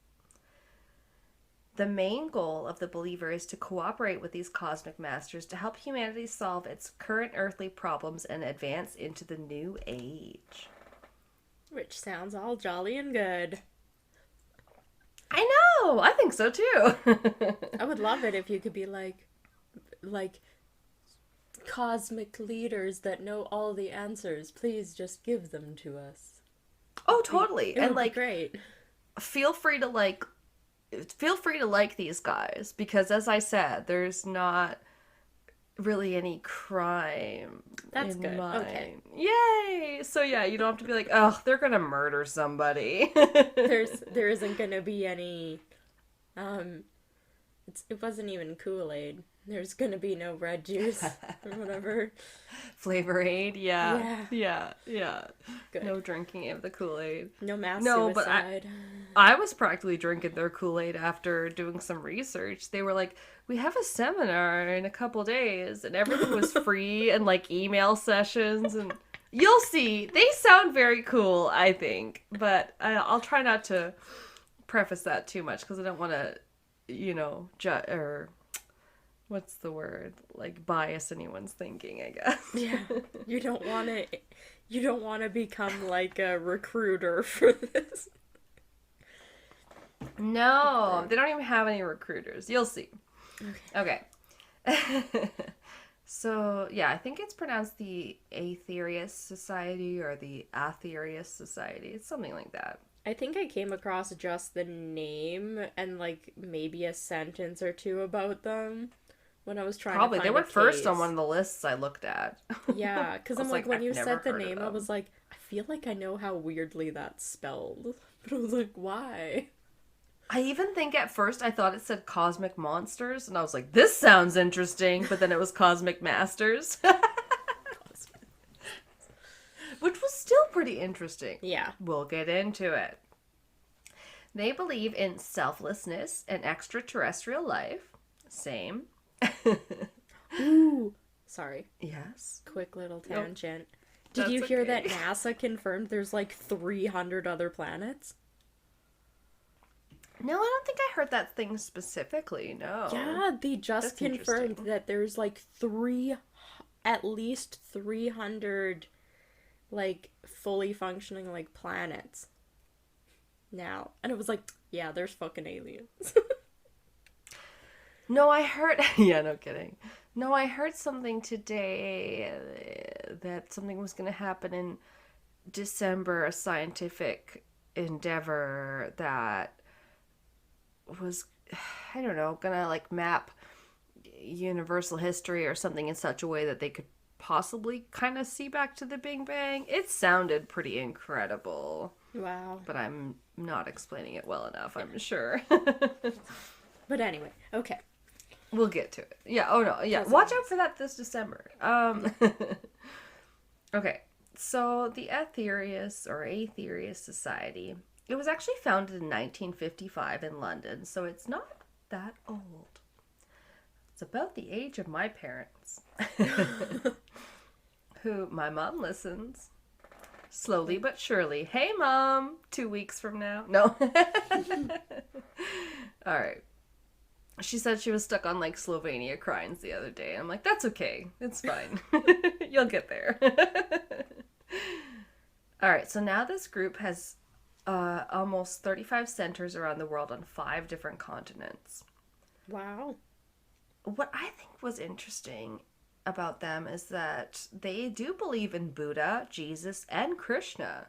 The main goal of the believer is to cooperate with these cosmic masters to help humanity solve its current earthly problems and advance into the new age. Which sounds all jolly and good. I know! I think so too! I would love it if you could be like cosmic leaders that know all the answers. Please just give them to us. Oh, totally. It would be great. Feel free to like these guys, because as I said, there's not really any crime. That's in good. mine. Okay. Yay! So yeah, you don't have to be like, oh, they're gonna murder somebody. There isn't gonna be any it wasn't even Kool-Aid. There's gonna be no red juice or whatever. Flavor Aid, yeah. Good. No drinking of the Kool-Aid. No mass suicide. But I was practically drinking their Kool-Aid after doing some research. They were like, we have a seminar in a couple days, and everything was free, and like email sessions, and you'll see. They sound very cool, I think, but I'll try not to preface that too much because I don't want to, or what's the word? Like bias anyone's thinking, I guess. Yeah. You don't want to become like a recruiter for this. No, they don't even have any recruiters. You'll see. Okay. So, yeah, I think it's pronounced the Aetherius Society or the Aetherius Society. It's something like that. I think I came across just the name and like maybe a sentence or two about them when I was trying to find a case. Probably. They were first on one of the lists I looked at. Yeah, because I'm like, when you said the name, I was like, I feel like I know how weirdly that's spelled. But I was like, why? I even think at first I thought it said Cosmic Monsters, and I was like, this sounds interesting, but then it was Cosmic Masters. Which was still pretty interesting. Yeah. We'll get into it. They believe in selflessness and extraterrestrial life. Same. Ooh. Sorry. Yes. Quick little Nope. tangent. Did That's you hear that okay. NASA confirmed there's like 300 other planets? No, I don't think I heard that thing specifically. No. Yeah, they just That's confirmed interesting. that there's like at least 300 like fully functioning like planets now. And it was like, yeah, there's fucking aliens. No, I heard. Yeah, no kidding. No, I heard something today that something was going to happen in December, a scientific endeavor that was, I don't know, gonna like map universal history or something in such a way that they could possibly kind of see back to the Big Bang. It sounded pretty incredible, Wow. but I'm not explaining it well enough, I'm sure. But anyway, okay. We'll get to it. Yeah, oh no, yeah. Kelsey Watch knows. out for that this December. Okay, so the Aetherius Society, it was actually founded in 1955 in London, so it's not that old. It's about the age of my parents, who my mom listens slowly but surely. Hey, Mom, 2 weeks from now. No. All right. She said she was stuck on like Slovenia crimes the other day. I'm like, that's okay. It's fine. You'll get there. All right. So now this group has almost 35 centers around the world on 5 different continents. Wow. What I think was interesting about them is that they do believe in Buddha, Jesus, and Krishna.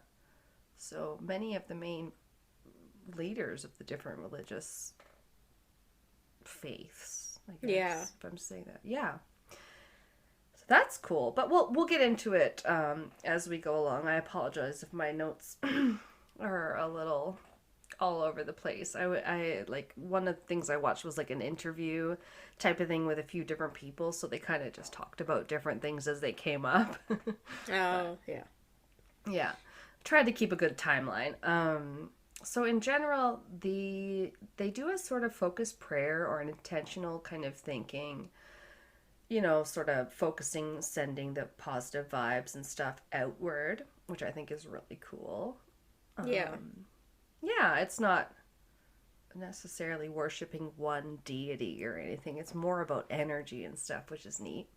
So many of the main leaders of the different religious faiths, I guess. Yeah. If I'm saying that. Yeah. So that's cool. But we'll get into it as we go along. I apologize if my notes are a little all over the place. I like one of the things I watched was like an interview type of thing with a few different people, so they kind of just talked about different things as they came up. Oh, yeah. Yeah. Tried to keep a good timeline. So in general, they do a sort of focused prayer or an intentional kind of thinking, you know, sort of focusing, sending the positive vibes and stuff outward, which I think is really cool. Yeah. Yeah, it's not necessarily worshiping one deity or anything. It's more about energy and stuff, which is neat.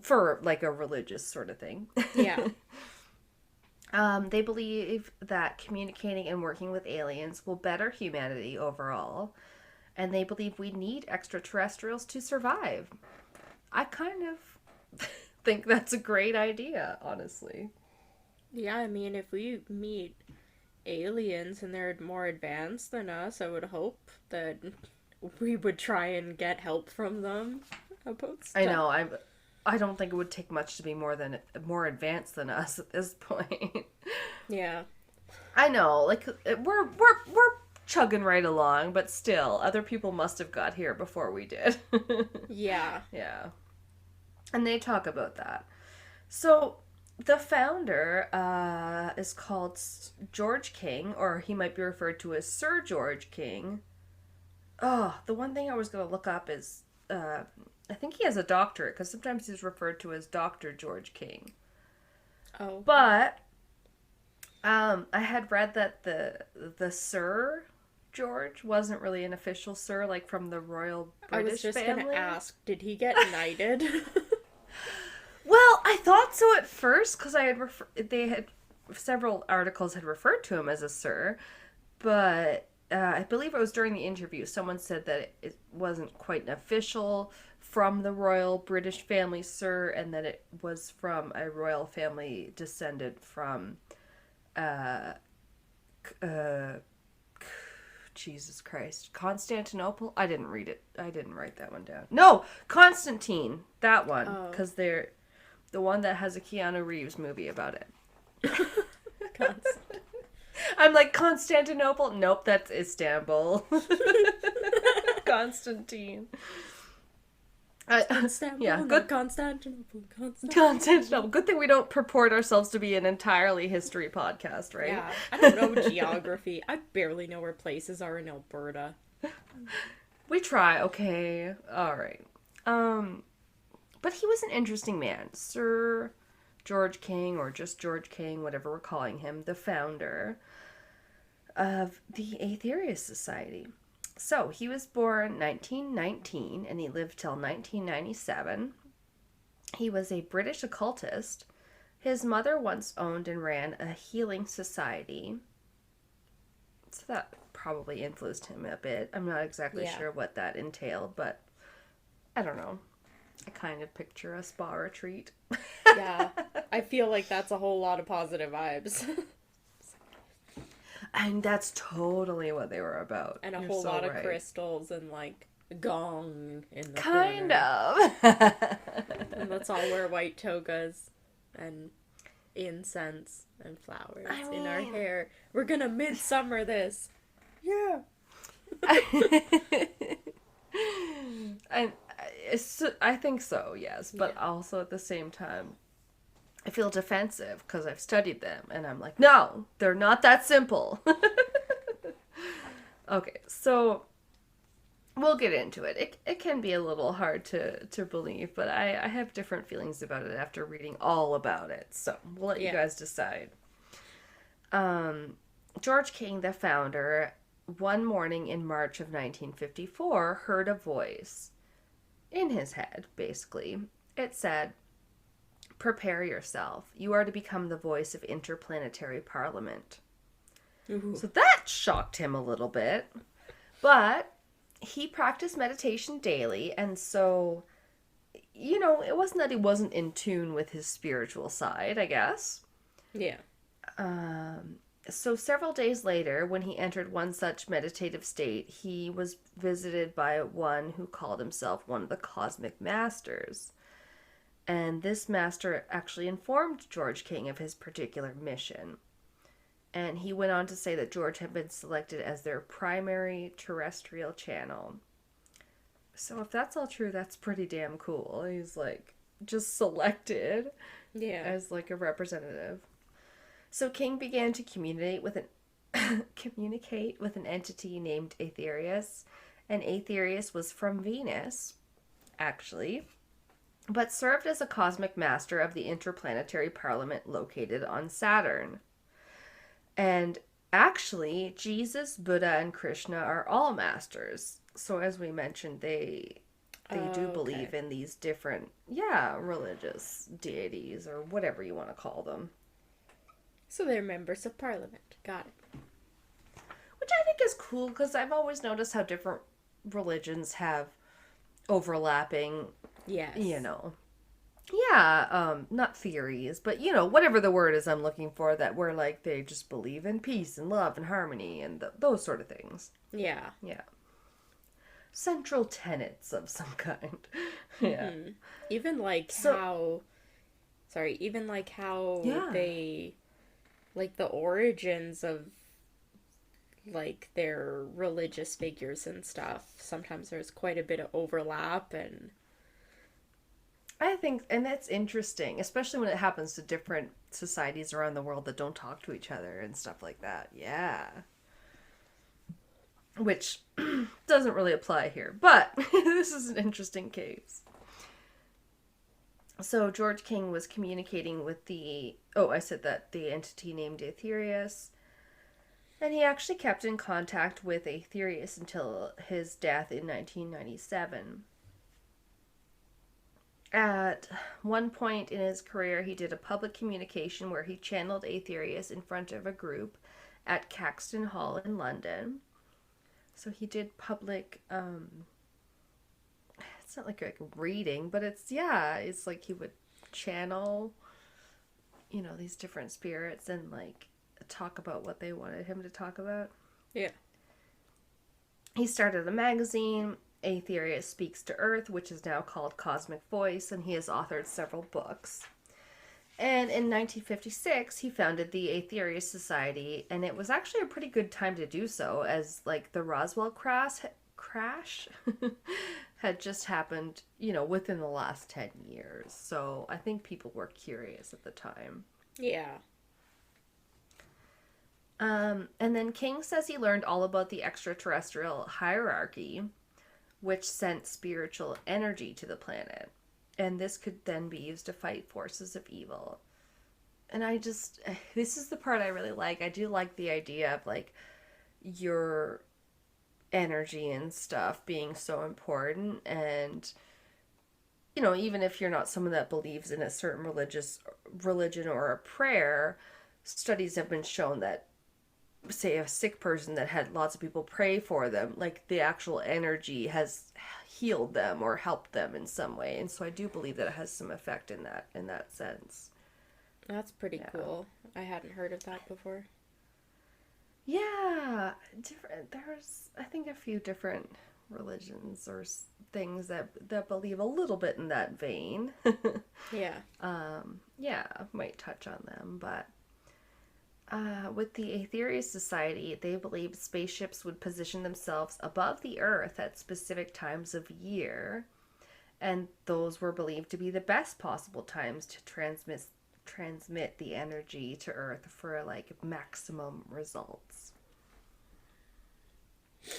For like a religious sort of thing. Yeah. They believe that communicating and working with aliens will better humanity overall, and they believe we need extraterrestrials to survive. I kind of think that's a great idea, honestly. Yeah, I mean, if we meet aliens and they're more advanced than us, I would hope that we would try and get help from them about stuff. I know, I don't think it would take much to be more advanced than us at this point. Yeah. I know, like we're chugging right along, but still, other people must have got here before we did. Yeah. Yeah. And they talk about that. So the founder is called George King, or he might be referred to as Sir George King. Oh, the one thing I was going to look up is, I think he has a doctorate, because sometimes he's referred to as Dr. George King. Oh. But I had read that the Sir George wasn't really an official Sir, like from the royal I British was just family. gonna ask, did he get knighted? Well, I thought so at first because they had several articles had referred to him as a Sir, but I believe it was during the interview someone said that it wasn't quite an official from the royal British family Sir, and that it was from a royal family descended from Jesus Christ, Constantinople. I didn't read it. I didn't write that one down. No, Constantine, that one, because they're the one that has a Keanu Reeves movie about it. I'm like, Constantinople? Nope, that's Istanbul. Constantine. Istanbul, yeah, not good. Constantinople. Constantinople. Good thing we don't purport ourselves to be an entirely history podcast, right? Yeah, I don't know geography. I barely know where places are in Alberta. We try, okay. All right. But he was an interesting man. Sir George King, or just George King, whatever we're calling him, the founder of the Aetherius Society. So he was born 1919 and he lived till 1997. He was a British occultist. His mother once owned and ran a healing society. So that probably influenced him a bit. I'm not exactly sure what that entailed, but I don't know. I kind of picture a spa retreat. Yeah. I feel like that's a whole lot of positive vibes. And that's totally what they were about. And a whole lot of crystals and, like, gong in the kind corner. of. And let's all wear white togas and incense and flowers in our hair. We're gonna midsummer this. Yeah. I think so, yes. But also at the same time, I feel defensive because I've studied them. And I'm like, no, they're not that simple. Okay, so we'll get into it. It can be a little hard to believe, but I have different feelings about it after reading all about it. So we'll let you guys decide. George King, the founder, one morning in March of 1954, heard a voice in his head, basically. It said, "Prepare yourself. You are to become the voice of interplanetary parliament." Ooh. So that shocked him a little bit. But he practiced meditation daily, and so, it wasn't that he wasn't in tune with his spiritual side, I guess. Yeah. So several days later, when he entered one such meditative state, he was visited by one who called himself one of the cosmic masters. And this master actually informed George King of his particular mission. And he went on to say that George had been selected as their primary terrestrial channel. So if that's all true, that's pretty damn cool. He's like just selected as like a representative. So King began to communicate with an entity named Aetherius, and Aetherius was from Venus, actually, but served as a cosmic master of the interplanetary parliament located on Saturn. And actually, Jesus, Buddha, and Krishna are all masters. So as we mentioned, they do believe in these different, religious deities, or whatever you want to call them. So they're members of parliament. Got it. Which I think is cool, because I've always noticed how different religions have overlapping, not theories, but, whatever the word is I'm looking for, that where, like, they just believe in peace and love and harmony and those sort of things. Yeah. Yeah. Central tenets of some kind. Yeah. Mm-hmm. Even like how they, like, the origins of, like, their religious figures and stuff. Sometimes there's quite a bit of overlap, and I think, and that's interesting, especially when it happens to different societies around the world that don't talk to each other and stuff like that. Yeah. Which doesn't really apply here, but this is an interesting case. So George King was communicating with the entity named Aetherius, and he actually kept in contact with Aetherius until his death in 1997. At one point in his career, he did a public communication where he channeled Aetherius in front of a group at Caxton Hall in London. So he did public, it's not like a reading, but it's like he would channel, these different spirits and, like, talk about what they wanted him to talk about. Yeah. He started a magazine, Aetherius Speaks to Earth, which is now called Cosmic Voice, and he has authored several books. And in 1956, he founded the Aetherius Society, and it was actually a pretty good time to do so, as, like, the Roswell crash had just happened, within the last 10 years. So I think people were curious at the time. Yeah. And then King says he learned all about the extraterrestrial hierarchy which sent spiritual energy to the planet. And this could then be used to fight forces of evil. And this is the part I really like. I do like the idea of, like, your energy and stuff being so important. And, you know, even if you're not someone that believes in a certain religion or a prayer, studies have been shown that, say, a sick person that had lots of people pray for them, like, the actual energy has healed them or helped them in some way. And so I do believe that it has some effect in that sense. That's pretty cool. I hadn't heard of that before. Yeah, there's, I think, a few different religions or things that believe a little bit in that vein. Yeah. Yeah, might touch on them, but with the Aetherius Society, they believed spaceships would position themselves above the Earth at specific times of year, and those were believed to be the best possible times to transmit the energy to Earth for, like, maximum results.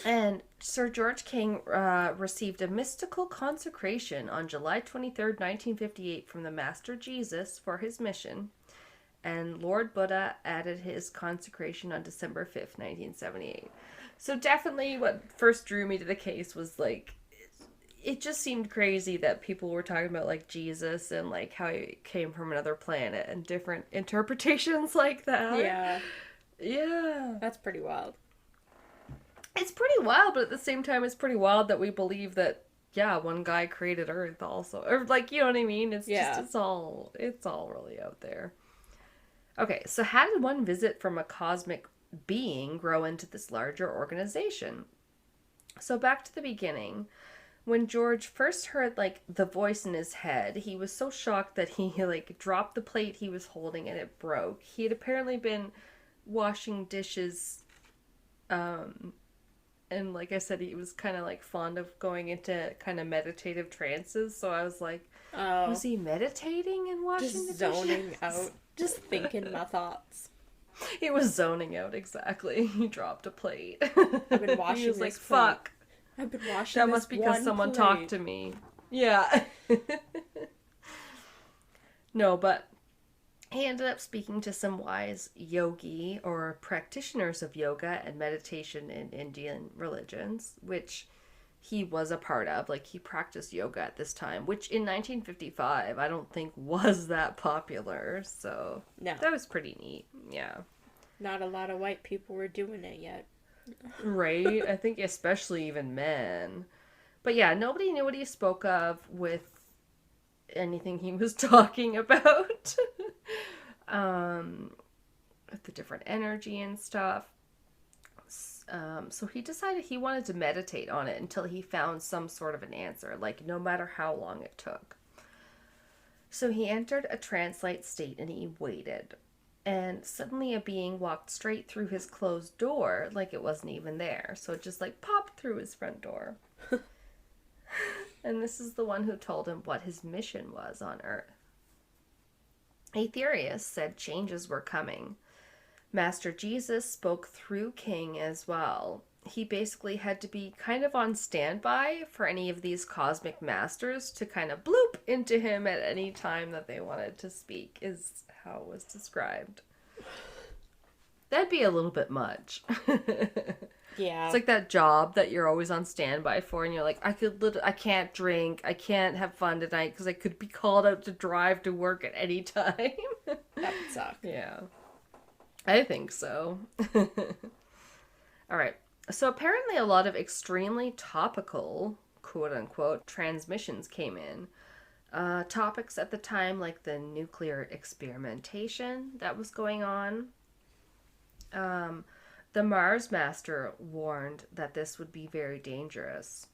And Sir George King received a mystical consecration on July 23rd, 1958 from the Master Jesus for his mission, and Lord Buddha added his consecration on December 5th, 1978. So definitely what first drew me to the case was, like, it just seemed crazy that people were talking about, like, Jesus and, like, how he came from another planet and different interpretations like that. Yeah. Yeah. That's pretty wild. It's pretty wild, but at the same time, it's pretty wild that we believe that, yeah, one guy created Earth also. Or, like, you know what I mean? It's just, it's all really out there. Okay, so how did one visit from a cosmic being grow into this larger organization? So back to the beginning. When George first heard, like, the voice in his head, he was so shocked that he, like, dropped the plate he was holding and it broke. He had apparently been washing dishes, and like I said, he was kind of, like, fond of going into kind of meditative trances, so I was like, was he meditating and washing the dishes? Just zoning out, just thinking my thoughts. He was zoning out, exactly. He dropped a plate. I've been washing he was this like, plate. fuck. I've been washing That this must be because one someone plate. talked to me. Yeah. No, but he ended up speaking to some wise yogi or practitioners of yoga and meditation in Indian religions, which he was a part of. Like, he practiced yoga at this time, which in 1955 I don't think was that popular. So no, that was pretty neat. Yeah. Not a lot of white people were doing it yet. Right? I think especially even men. But yeah, nobody knew what he spoke of with anything he was talking about. With the different energy and stuff. So he decided he wanted to meditate on it until he found some sort of an answer, like, no matter how long it took. So he entered a trance-like state and he waited. And suddenly a being walked straight through his closed door like it wasn't even there. So it just, like, popped through his front door. And this is the one who told him what his mission was on Earth. Aetherius said changes were coming. Master Jesus spoke through King as well. He basically had to be kind of on standby for any of these cosmic masters to kind of bloop into him at any time that they wanted to speak, is how it was described. That'd be a little bit much. Yeah. It's like that job that you're always on standby for, and you're like, I can't drink, I can't have fun tonight because I could be called out to drive to work at any time. That would suck. Yeah. I think so. All right. So apparently a lot of extremely topical, quote unquote, transmissions came in. Topics at the time like the nuclear experimentation that was going on. The Mars Master warned that this would be very dangerous.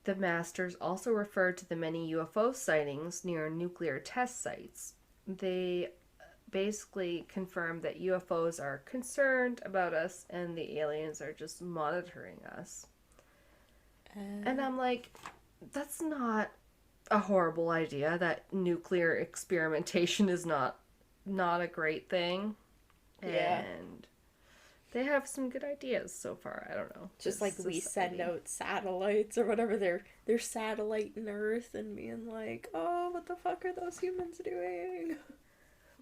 The Masters also referred to the many UFO sightings near nuclear test sites. They basically confirmed that UFOs are concerned about us and the aliens are just monitoring us. And I'm like, that's not a horrible idea, that nuclear experimentation is not a great thing. Yeah. And They have some good ideas so far. I don't know. Just This like we send society. out satellites or whatever, they're satelliting Earth and being like, oh, what the fuck are those humans doing?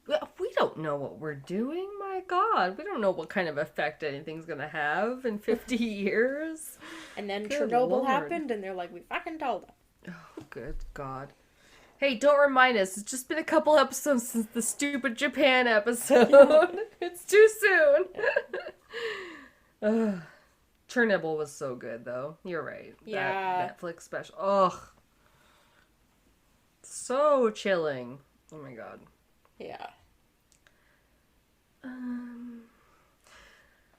Well, we don't know what we're doing. My God, we don't know what kind of effect anything's gonna have in 50 years. And then Good Chernobyl Lord. happened, and they're like, we fucking told them. Oh, good God. Hey, don't remind us. It's just been a couple episodes since the stupid Japan episode. It's too soon. Ugh. Chernobyl was so good, though. You're right. Yeah. That Netflix special. Ugh. So chilling. Oh my God. Yeah.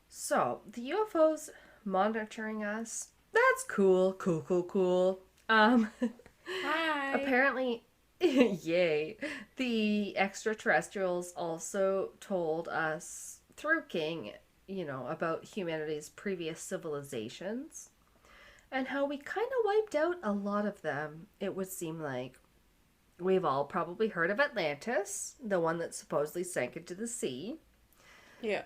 So, the UFOs monitoring us. That's cool. Cool. Hi. Apparently, yay. The extraterrestrials also told us through King, about humanity's previous civilizations and how we kind of wiped out a lot of them, it would seem like. We've all probably heard of Atlantis, the one that supposedly sank into the sea. Yeah.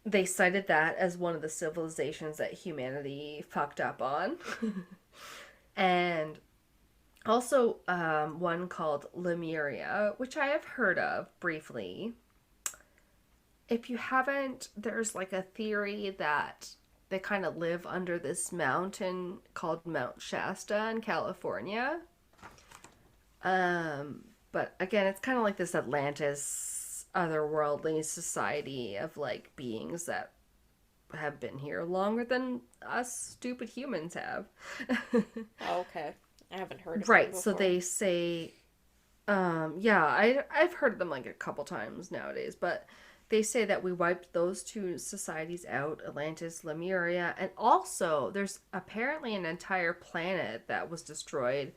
They cited that as one of the civilizations that humanity fucked up on. And also one called Lemuria, which I have heard of briefly. If you haven't, there's like a theory that they kind of live under this mountain called Mount Shasta in California. But again, it's kind of like this Atlantis otherworldly society of like beings that have been here longer than us stupid humans have. Oh, okay. I haven't heard of Right, them so before. they say, I've heard of them like a couple times nowadays, but they say that we wiped those two societies out, Atlantis, Lemuria, and also there's apparently an entire planet that was destroyed.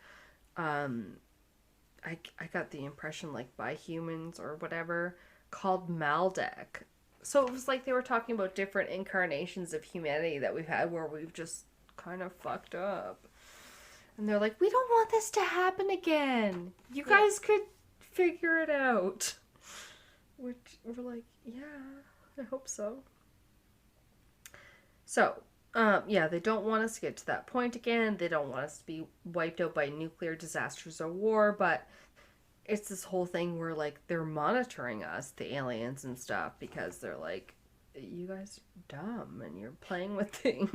I got the impression like by humans or whatever, called Maldek. So it was like they were talking about different incarnations of humanity that we've had where we've just kind of fucked up. And they're like, we don't want this to happen again. You guys could figure it out. We're like, yeah, I hope so. So, they don't want us to get to that point again. They don't want us to be wiped out by nuclear disasters or war, but it's this whole thing where, like, they're monitoring us, the aliens and stuff, because they're like, you guys are dumb and you're playing with things.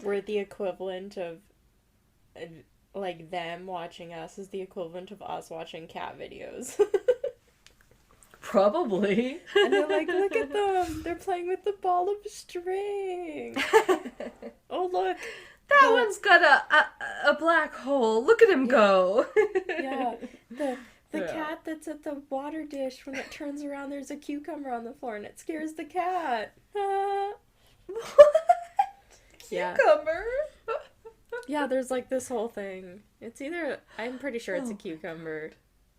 We're the equivalent of, like, them watching us is the equivalent of us watching cat videos. Probably. And they're like, look at them. They're playing with the ball of string. Oh, look. That one's got a black hole. Look at him go. Yeah. The cat that's at the water dish, when it turns around, there's a cucumber on the floor and it scares the cat. What? Yeah. Cucumber? Yeah, there's like this whole thing. It's either, I'm pretty sure it's a cucumber,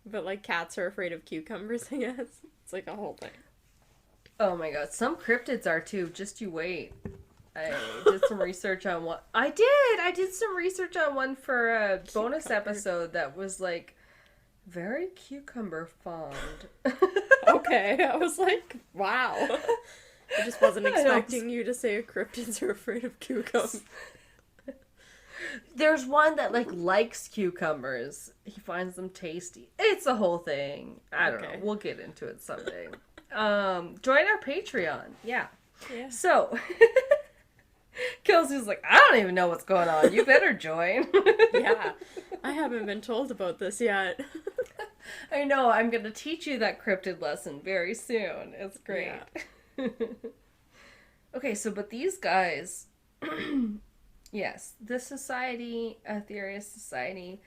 but like cats are afraid of cucumbers, I guess. It's like a whole thing. Oh my God. Some cryptids are too. Just you wait. I did some research on one. I did some research on one for a bonus episode that was like very cucumber fond. Okay, I was like, wow. I just wasn't expecting you to say cryptids are afraid of cucumbers. There's one that likes cucumbers. He finds them tasty. It's a whole thing. I don't know. We'll get into it someday. Join our Patreon. Yeah. So Kelsey's like, I don't even know what's going on. You better join. Yeah. I haven't been told about this yet. I know. I'm going to teach you that cryptid lesson very soon. It's great. Yeah. Okay, so but these guys, yes, the society, Aetherius Society,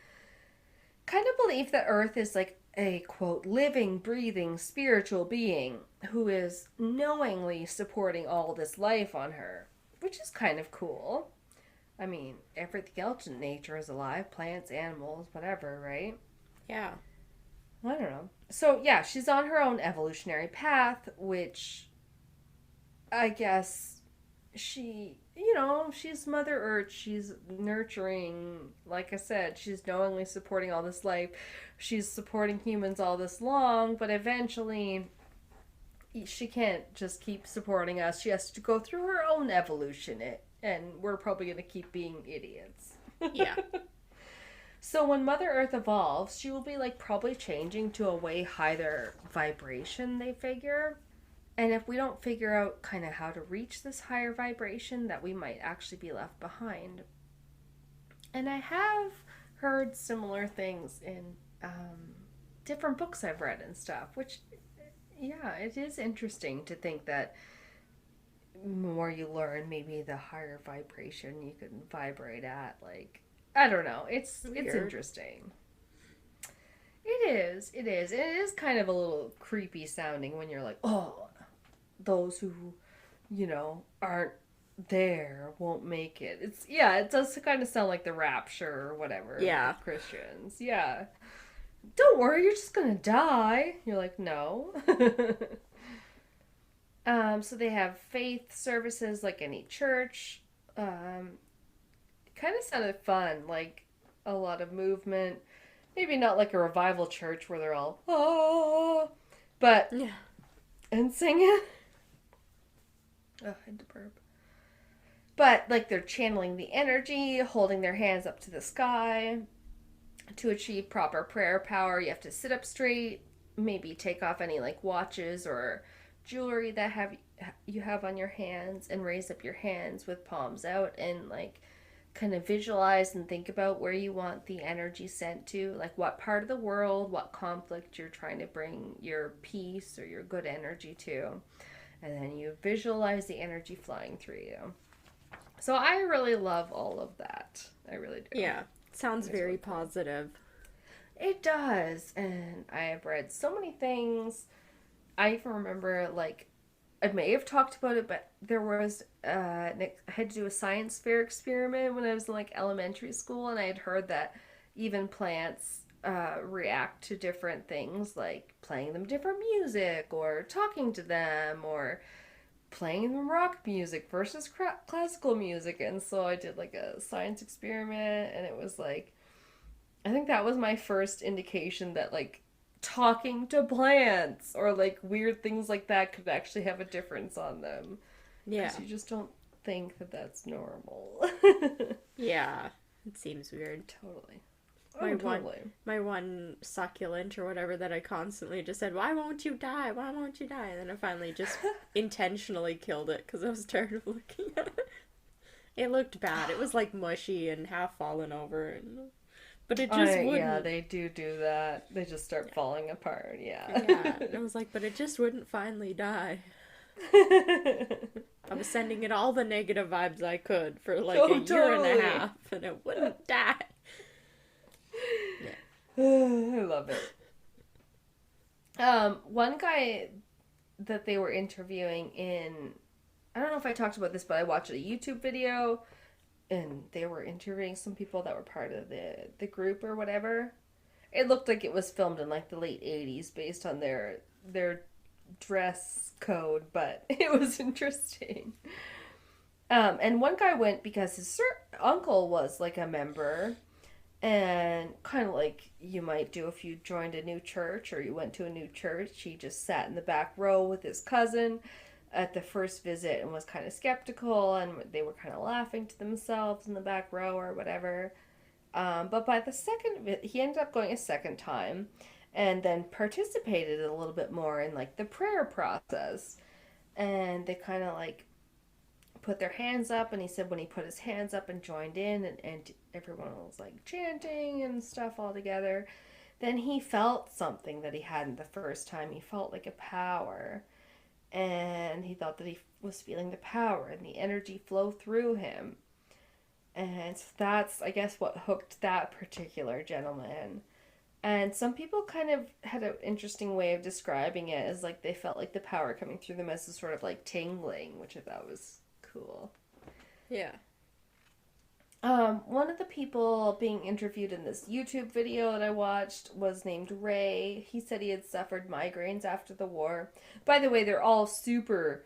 kind of believe that Earth is like a, quote, living, breathing, spiritual being who is knowingly supporting all this life on her, which is kind of cool. I mean, everything else in nature is alive, plants, animals, whatever, right? Yeah. I don't know. So, yeah, she's on her own evolutionary path, which I guess she's Mother Earth. She's nurturing, like I said, she's knowingly supporting all this life. She's supporting humans all this long, but eventually she can't just keep supporting us. She has to go through her own evolution, and we're probably going to keep being idiots. Yeah. So when Mother Earth evolves, she will be like probably changing to a way higher vibration, they figure. And if we don't figure out kind of how to reach this higher vibration, that we might actually be left behind. And I have heard similar things in different books I've read and stuff, which, yeah, it is interesting to think that the more you learn, maybe the higher vibration you can vibrate at. Like, I don't know. It's interesting. It is. It is kind of a little creepy sounding when you're like, oh, those who, aren't there won't make it. It does kind of sound like the rapture or whatever. Yeah. Christians. Yeah. Don't worry, you're just gonna die. You're like, no. So they have faith services like any church. Kind of sounded fun, like a lot of movement. Maybe not like a revival church where they're all, oh, but, yeah. And singing. Oh, I had to burp. But, like, they're channeling the energy, holding their hands up to the sky. To achieve proper prayer power, you have to sit up straight, maybe take off any, like, watches or jewelry that you have on your hands, and raise up your hands with palms out, and, like, kind of visualize and think about where you want the energy sent to, like what part of the world, what conflict you're trying to bring your peace or your good energy to. And then you visualize the energy flying through you. So I really love all of that. I really do. Yeah. Sounds very positive. It does. And I have read so many things. I even remember, like, I may have talked about it, but there was, I had to do a science fair experiment when I was in, like, elementary school, and I had heard that even plants react to different things, like playing them different music, or talking to them, or playing them rock music versus classical music. And so I did, like, a science experiment, and it was, like, I think that was my first indication that, like, talking to plants or like weird things like that could actually have a difference on them. Yeah. Because you just don't think that that's normal. Yeah. It seems weird. Totally. My one succulent or whatever that I constantly just said, why won't you die? Why won't you die? And then I finally just intentionally killed it because I was tired of looking at it. It looked bad. It was like mushy and half fallen over, and but it just wouldn't. Yeah, they do that. They just start falling apart, yeah. Yeah, and I was like, but it just wouldn't finally die. I was sending it all the negative vibes I could for like a year and a half, and it wouldn't die. Yeah. I love it. One guy that they were interviewing I don't know if I talked about this, but I watched a YouTube video, and they were interviewing some people that were part of the group or whatever. It looked like it was filmed in, like, the late 80s based on their dress code, but it was interesting. And one guy went because his uncle was, like, a member, and kind of like you might do if you joined a new church or you went to a new church. He just sat in the back row with his cousin at the first visit and was kind of skeptical, and they were kind of laughing to themselves in the back row or whatever. But by the second he ended up going a second time, and then participated a little bit more in, like, the prayer process. And they kind of, like, put their hands up, and he said when he put his hands up and joined in, and everyone was, like, chanting and stuff all together, then he felt something that he hadn't the first time. He felt like a power. And he thought that he was feeling the power and the energy flow through him. And so that's, I guess, what hooked that particular gentleman. And some people kind of had an interesting way of describing it as, like, they felt like the power coming through them as a sort of, like, tingling, which I thought was cool. Yeah. One of the people being interviewed in this YouTube video that I watched was named Ray. He said he had suffered migraines after the war. By the way, they're all super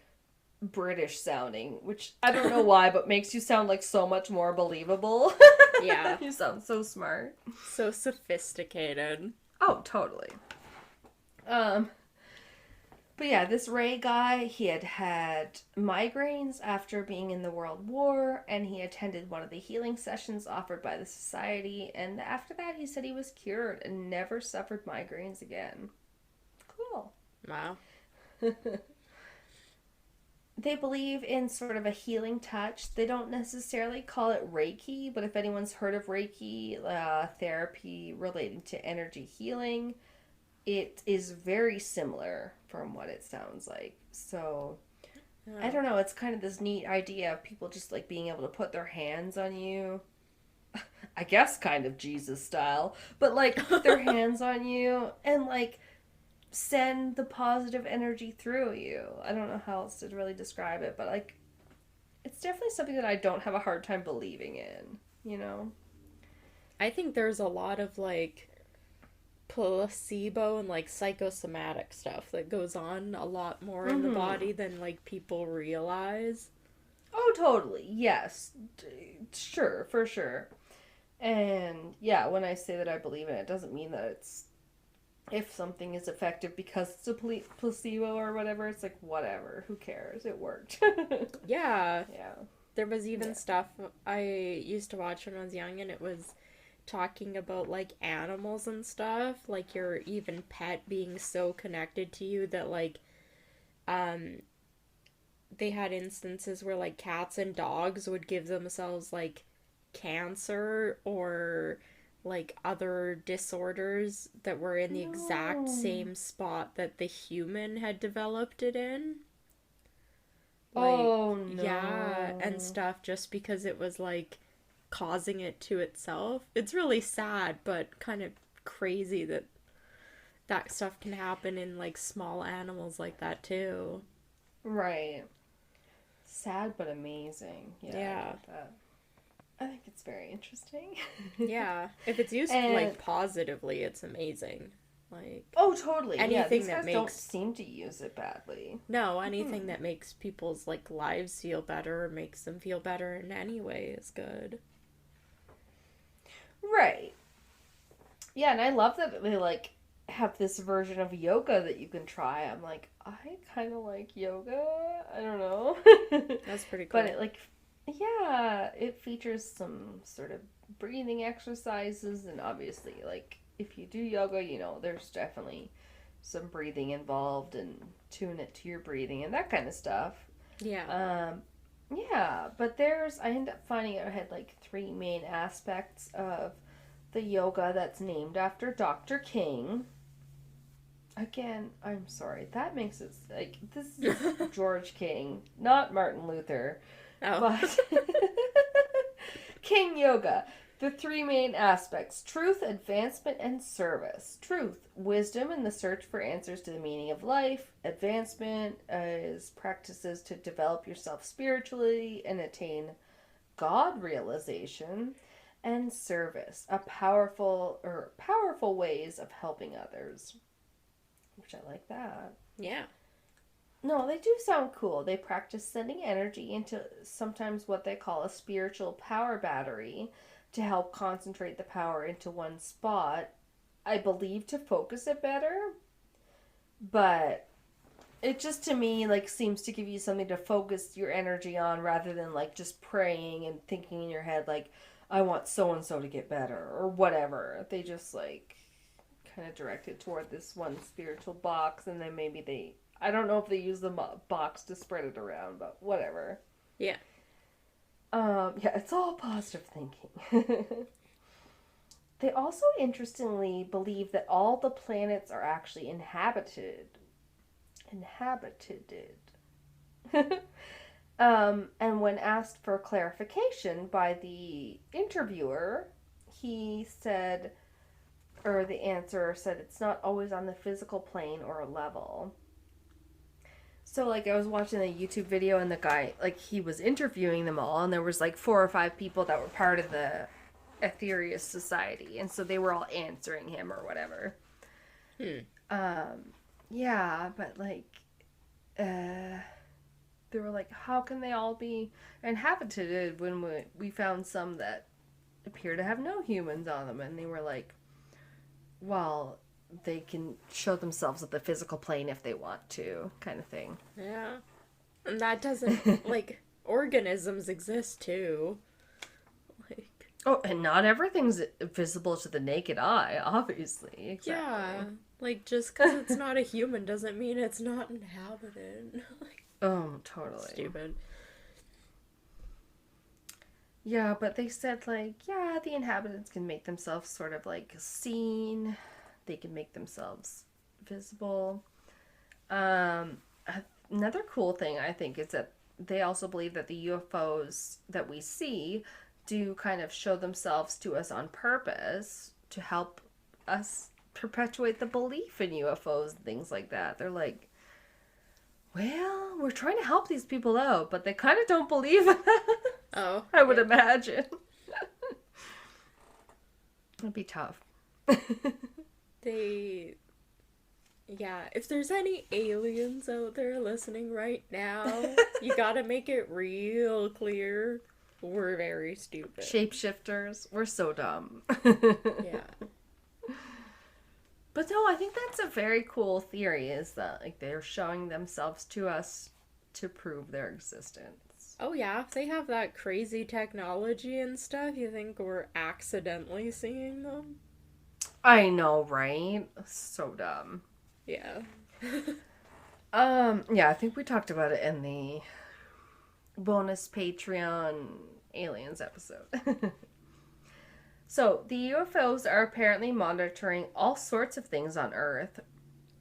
British sounding, which I don't know why, but makes you sound like so much more believable. Yeah. You sound so smart. So sophisticated. Oh, totally. But yeah, this Ray guy, he had had migraines after being in the World War, and he attended one of the healing sessions offered by the Society, and after that he said he was cured and never suffered migraines again. Cool. Wow. They believe in sort of a healing touch. They don't necessarily call it Reiki, but if anyone's heard of Reiki, therapy relating to energy healing, it is very similar from what it sounds like. So, I don't know, it's kind of this neat idea of people just like being able to put their hands on you. I guess kind of Jesus style, but like put their hands on you and like send the positive energy through you. I don't know how else to really describe it, but like it's definitely something that I don't have a hard time believing in, you know? I think there's a lot of like placebo and like psychosomatic stuff that goes on a lot more in the body than like people realize. Oh, totally. Yes. Sure, for sure. And yeah, when I say that I believe in it, it doesn't mean that it's if something is effective because it's a placebo or whatever. It's like, whatever. Who cares? It worked. Yeah. Yeah. There was even stuff I used to watch when I was young, and it was talking about like animals and stuff, like your even pet being so connected to you that like um they had instances where like cats and dogs would give themselves like cancer or like other disorders that were in the exact No. same spot that the human had developed it in. Like, Oh, yeah, and no. stuff just because it was like causing it to itself. It's really sad, but kind of crazy that that stuff can happen in like small animals like that too. Right. Sad but amazing. Yeah, I Yeah. get that. I think it's very interesting. Yeah. If it's used And like positively, it's amazing. Like oh, totally. Yeah, anything these that guys don't makes seem to use it badly. no, anything that makes people's like lives feel better or makes them feel better in any way is good. Right. Yeah, and I love that they like have this version of yoga that you can try. I'm like, I kind of like yoga. I don't know. That's pretty But cool. it like yeah, it features some sort of breathing exercises and obviously like if you do yoga, you know, there's definitely some breathing involved and tune it to your breathing and that kind of stuff. Yeah. Um yeah, but there's I ended up finding out I had like three main aspects of the yoga that's named after Dr. King. Again, I'm sorry. That makes it like this is George King, not Martin Luther, Oh. but King Yoga. The three main aspects: truth, advancement, and service. Truth, wisdom in the search for answers to the meaning of life. Advancement is practices to develop yourself spiritually and attain God realization. And service, a powerful ways of helping others, which I like that. Yeah. No, they do sound cool. They practice sending energy into sometimes what they call a spiritual power battery to help concentrate the power into one spot. I believe to focus it better, but it just to me like seems to give you something to focus your energy on rather than like just praying and thinking in your head like I want so and so to get better or whatever. They just like kind of direct it toward this one spiritual box and then maybe they I don't know if they use the box to spread it around, but whatever. Yeah. Yeah, it's all positive thinking. They also interestingly believe that all the planets are actually inhabited. Inhabited. And when asked for clarification by the interviewer, he said, or the answer said, it's not always on the physical plane or a level. So, like, I was watching a YouTube video, and the guy, like, he was interviewing them all, and there was, like, 4 or 5 people that were part of the Aetherius Society, and so they were all answering him or whatever. Yeah, but, like, they were like, how can they all be inhabited when we found some that appear to have no humans on them? And they were like, well, they can show themselves at the physical plane if they want to, kind of thing. Yeah. And that doesn't, like, organisms exist too. Like, Oh, and not everything's visible to the naked eye, obviously. Exactly. yeah. Like, just because it's not a human doesn't mean it's not inhabited. Like, Oh, totally. stupid. Yeah, but they said, like, yeah, the inhabitants can make themselves sort of, like, seen. They can make themselves visible. Another cool thing, I think, is that they also believe that the UFOs that we see do kind of show themselves to us on purpose to help us perpetuate the belief in UFOs and things like that. They're like, well, we're trying to help these people out, but they kind of don't believe in us. Oh. I would imagine. It'd be tough. Yeah, if there's any aliens out there listening right now, you gotta make it real clear. We're very stupid. Shapeshifters, we're so dumb. Yeah. But no, I think that's a very cool theory, is that like they're showing themselves to us to prove their existence. Oh yeah, if they have that crazy technology and stuff, you think we're accidentally seeing them? I know, right? So dumb. Yeah. Yeah, I think we talked about it in the bonus Patreon aliens episode. So, the UFOs are apparently monitoring all sorts of things on Earth,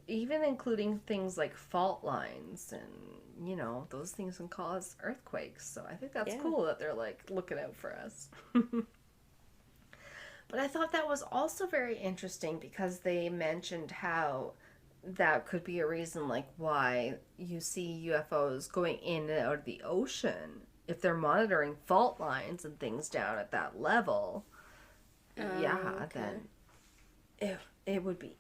even including things like fault lines, and, you know, those things can cause earthquakes. So, I think that's cool that they're, like, looking out for us. But I thought that was also very interesting because they mentioned how that could be a reason, like, why you see UFOs going in and out of the ocean. If they're monitoring fault lines and things down at that level, then it would be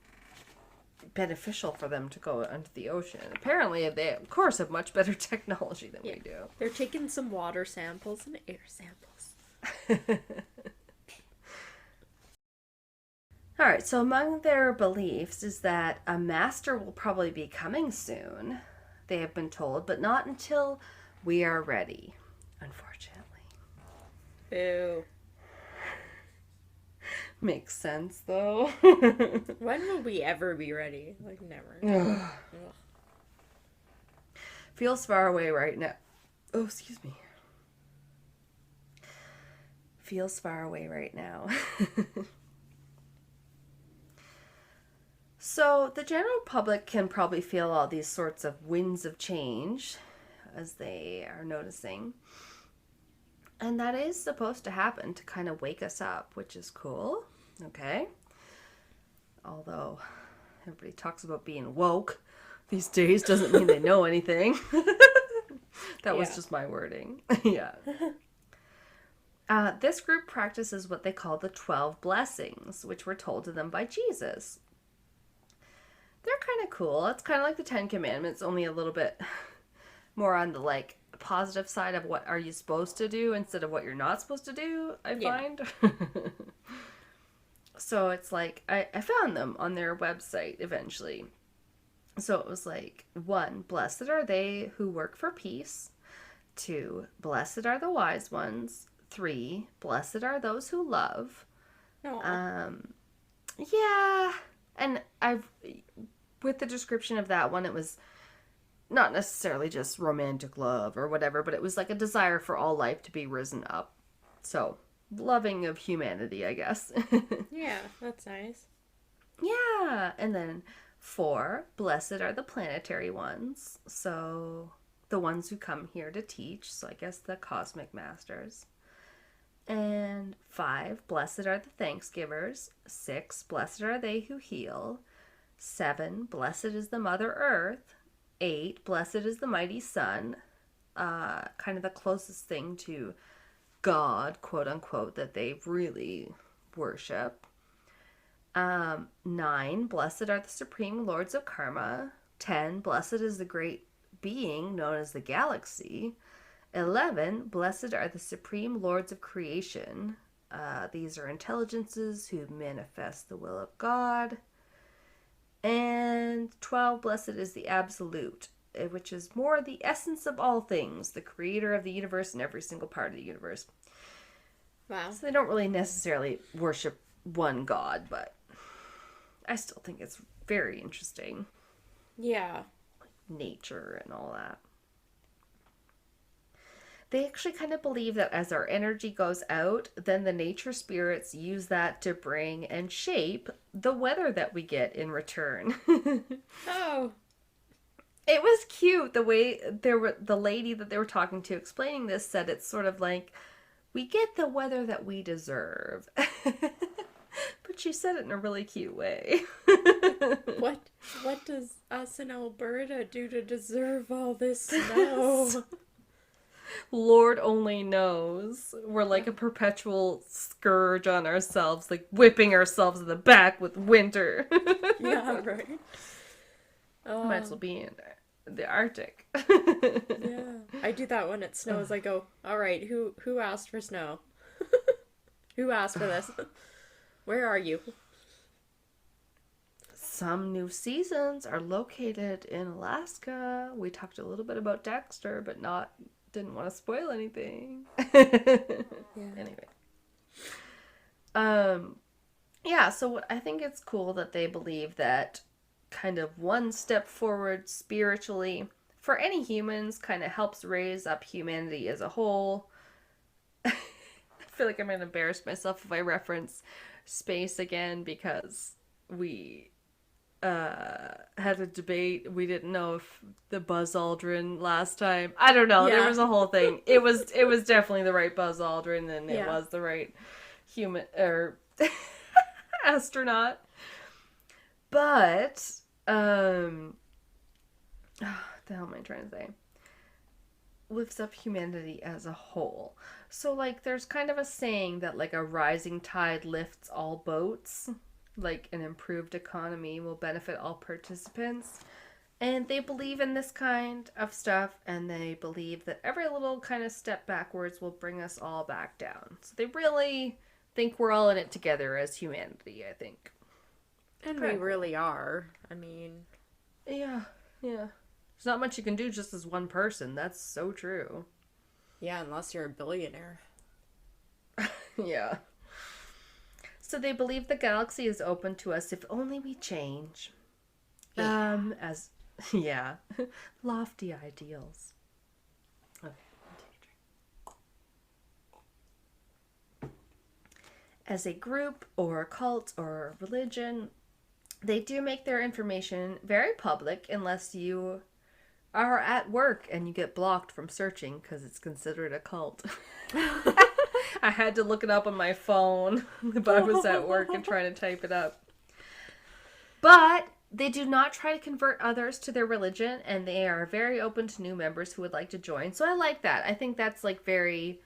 beneficial for them to go under the ocean. Apparently, they, of course, have much better technology than we do. They're taking some water samples and air samples. All right, so among their beliefs is that a master will probably be coming soon, they have been told, but not until we are ready, unfortunately. Boo. Makes sense, though. When will we ever be ready? Like, never. Ugh. Feels far away right now. Oh, excuse me. Feels far away right now. So, the general public can probably feel all these sorts of winds of change as they are noticing. And that is supposed to happen to kind of wake us up, which is cool. Okay. Although everybody talks about being woke these days, doesn't mean they know anything. That was just my wording. Yeah. This group practices what they call the 12 blessings, which were told to them by Jesus. They're kind of cool. It's kind of like the 10 Commandments, only a little bit more on the, like, positive side of what are you supposed to do instead of what you're not supposed to do, I find. So it's like, I found them on their website eventually. So it was like, 1, blessed are they who work for peace. 2, blessed are the wise ones. 3, blessed are those who love. Aww. Yeah. And with the description of that one, it was not necessarily just romantic love or whatever, but it was like a desire for all life to be risen up. So, loving of humanity, I guess. Yeah, that's nice. Yeah. And then 4, blessed are the planetary ones. So, the ones who come here to teach. So, I guess the cosmic masters. And 5, blessed are the thanksgivers. 6, blessed are they who heal. 7, blessed is the Mother Earth. 8, blessed is the mighty sun. Kind of the closest thing to God, quote unquote, that they really worship. 9, blessed are the supreme lords of karma. 10, blessed is the great being known as the galaxy. 11, blessed are the supreme lords of creation. These are intelligences who manifest the will of God. And 12, blessed is the absolute, which is more the essence of all things, the creator of the universe and every single part of the universe. Wow. So they don't really necessarily worship one god, but I still think it's very interesting. Yeah. Nature and all that. They actually kind of believe that as our energy goes out, then the nature spirits use that to bring and shape the weather that we get in return. Oh. It was cute the way the lady that they were talking to explaining this said it's sort of like, we get the weather that we deserve. But she said it in a really cute way. What does us in Alberta do to deserve all this snow? Lord only knows. We're like a perpetual scourge on ourselves, like whipping ourselves in the back with winter. Yeah, right. Might as well be in the Arctic. Yeah. I do that when it snows. I go, all right, who asked for snow? Who asked for this? Where are you? Some new seasons are located in Alaska. We talked a little bit about Dexter, but didn't want to spoil anything. Yeah. Anyway. Yeah, so I think it's cool that they believe that kind of one step forward spiritually for any humans kind of helps raise up humanity as a whole. I feel like I'm going to embarrass myself if I reference space again because we had a debate. We didn't know if the Buzz Aldrin last time. I don't know. Yeah. There was a whole thing. It was definitely the right Buzz Aldrin, and it Yeah. was the right human or astronaut. But the hell am I trying to say? Lifts up humanity as a whole. So like there's kind of a saying that like a rising tide lifts all boats. Like an improved economy will benefit all participants. And they believe in this kind of stuff, and they believe that every little kind of step backwards will bring us all back down. So they really think we're all in it together as humanity, I think. And we really are. I mean... Yeah. There's not much you can do just as one person. That's so true. Yeah, unless you're a billionaire. Yeah. So they believe the galaxy is open to us if only we change. Yeah. Lofty ideals. Okay, I'll take a drink. As a group or a cult or religion, they do make their information very public unless you are at work and you get blocked from searching because it's considered a cult. I had to look it up on my phone if I was at work and trying to type it up. But they do not try to convert others to their religion, and they are very open to new members who would like to join. So I like that. I think that's like very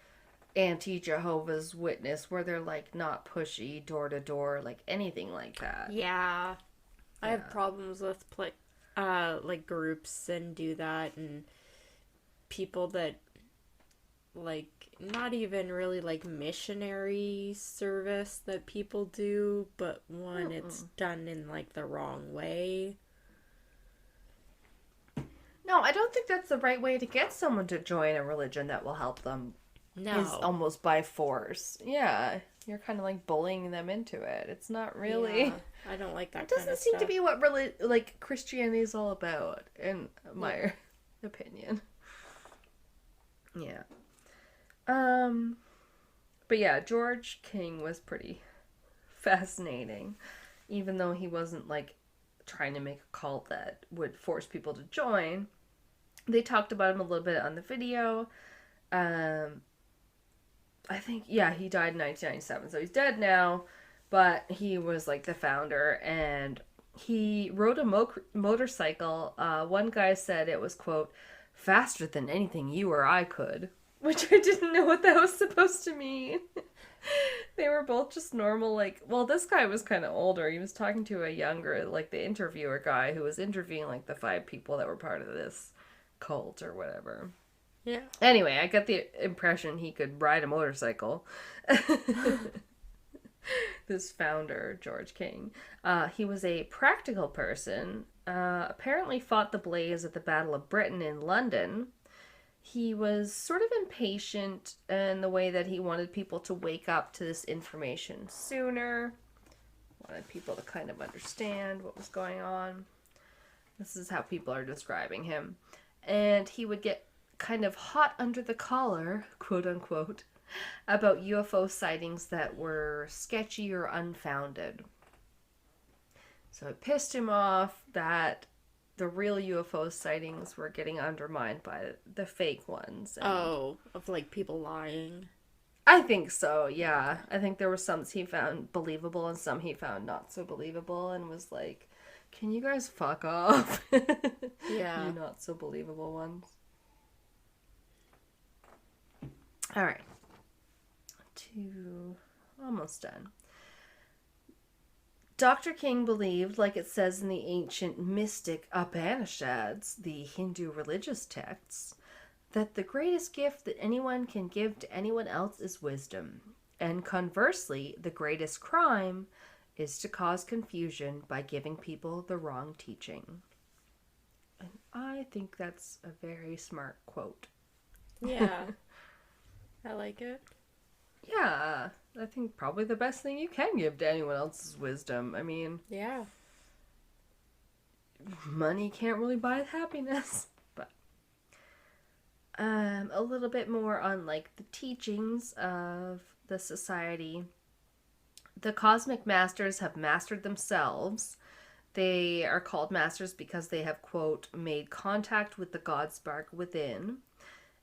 anti-Jehovah's Witness, where they're like not pushy door to door, like anything like that. Yeah. I have problems with like groups and do that, and people that like not even really like missionary service that people do, but when it's done in like the wrong way. No, I don't think that's the right way to get someone to join a religion that will help them. No. Is almost by force. Yeah, you're kind of like bullying them into it. It's not really. Yeah, I don't like that. It doesn't seem to be what really like Christianity is all about, in my opinion. Yeah. But yeah, George King was pretty fascinating, even though he wasn't like trying to make a cult that would force people to join. They talked about him a little bit on the video. I think, he died in 1997, so he's dead now, but he was like the founder, and he rode a motorcycle. One guy said it was, quote, faster than anything you or I could, which I didn't know what that was supposed to mean. They were both just normal, like, well, this guy was kind of older. He was talking to a younger, like, the interviewer guy who was interviewing, like, the 5 people that were part of this cult or whatever. Yeah. Anyway, I got the impression he could ride a motorcycle. This founder, George King. He was a practical person, apparently fought the blaze at the Battle of Britain in London. He was sort of impatient in the way that he wanted people to wake up to this information sooner, wanted people to kind of understand what was going on. This is how people are describing him. And he would get kind of hot under the collar, quote unquote, about UFO sightings that were sketchy or unfounded. So it pissed him off that the real UFO sightings were getting undermined by the fake ones. And of like people lying. I think so, yeah. I think there were some he found believable and some he found not so believable and was like, can you guys fuck off? Yeah. You not so believable ones. Alright. Almost done. Dr. King believed, like it says in the ancient mystic Upanishads, the Hindu religious texts, that the greatest gift that anyone can give to anyone else is wisdom. And conversely, the greatest crime is to cause confusion by giving people the wrong teaching. And I think that's a very smart quote. Yeah. I like it. Yeah, I think probably the best thing you can give to anyone else is wisdom. I mean, yeah, money can't really buy happiness. But a little bit more on like the teachings of the society. The cosmic masters have mastered themselves. They are called masters because they have, quote, made contact with the God spark within.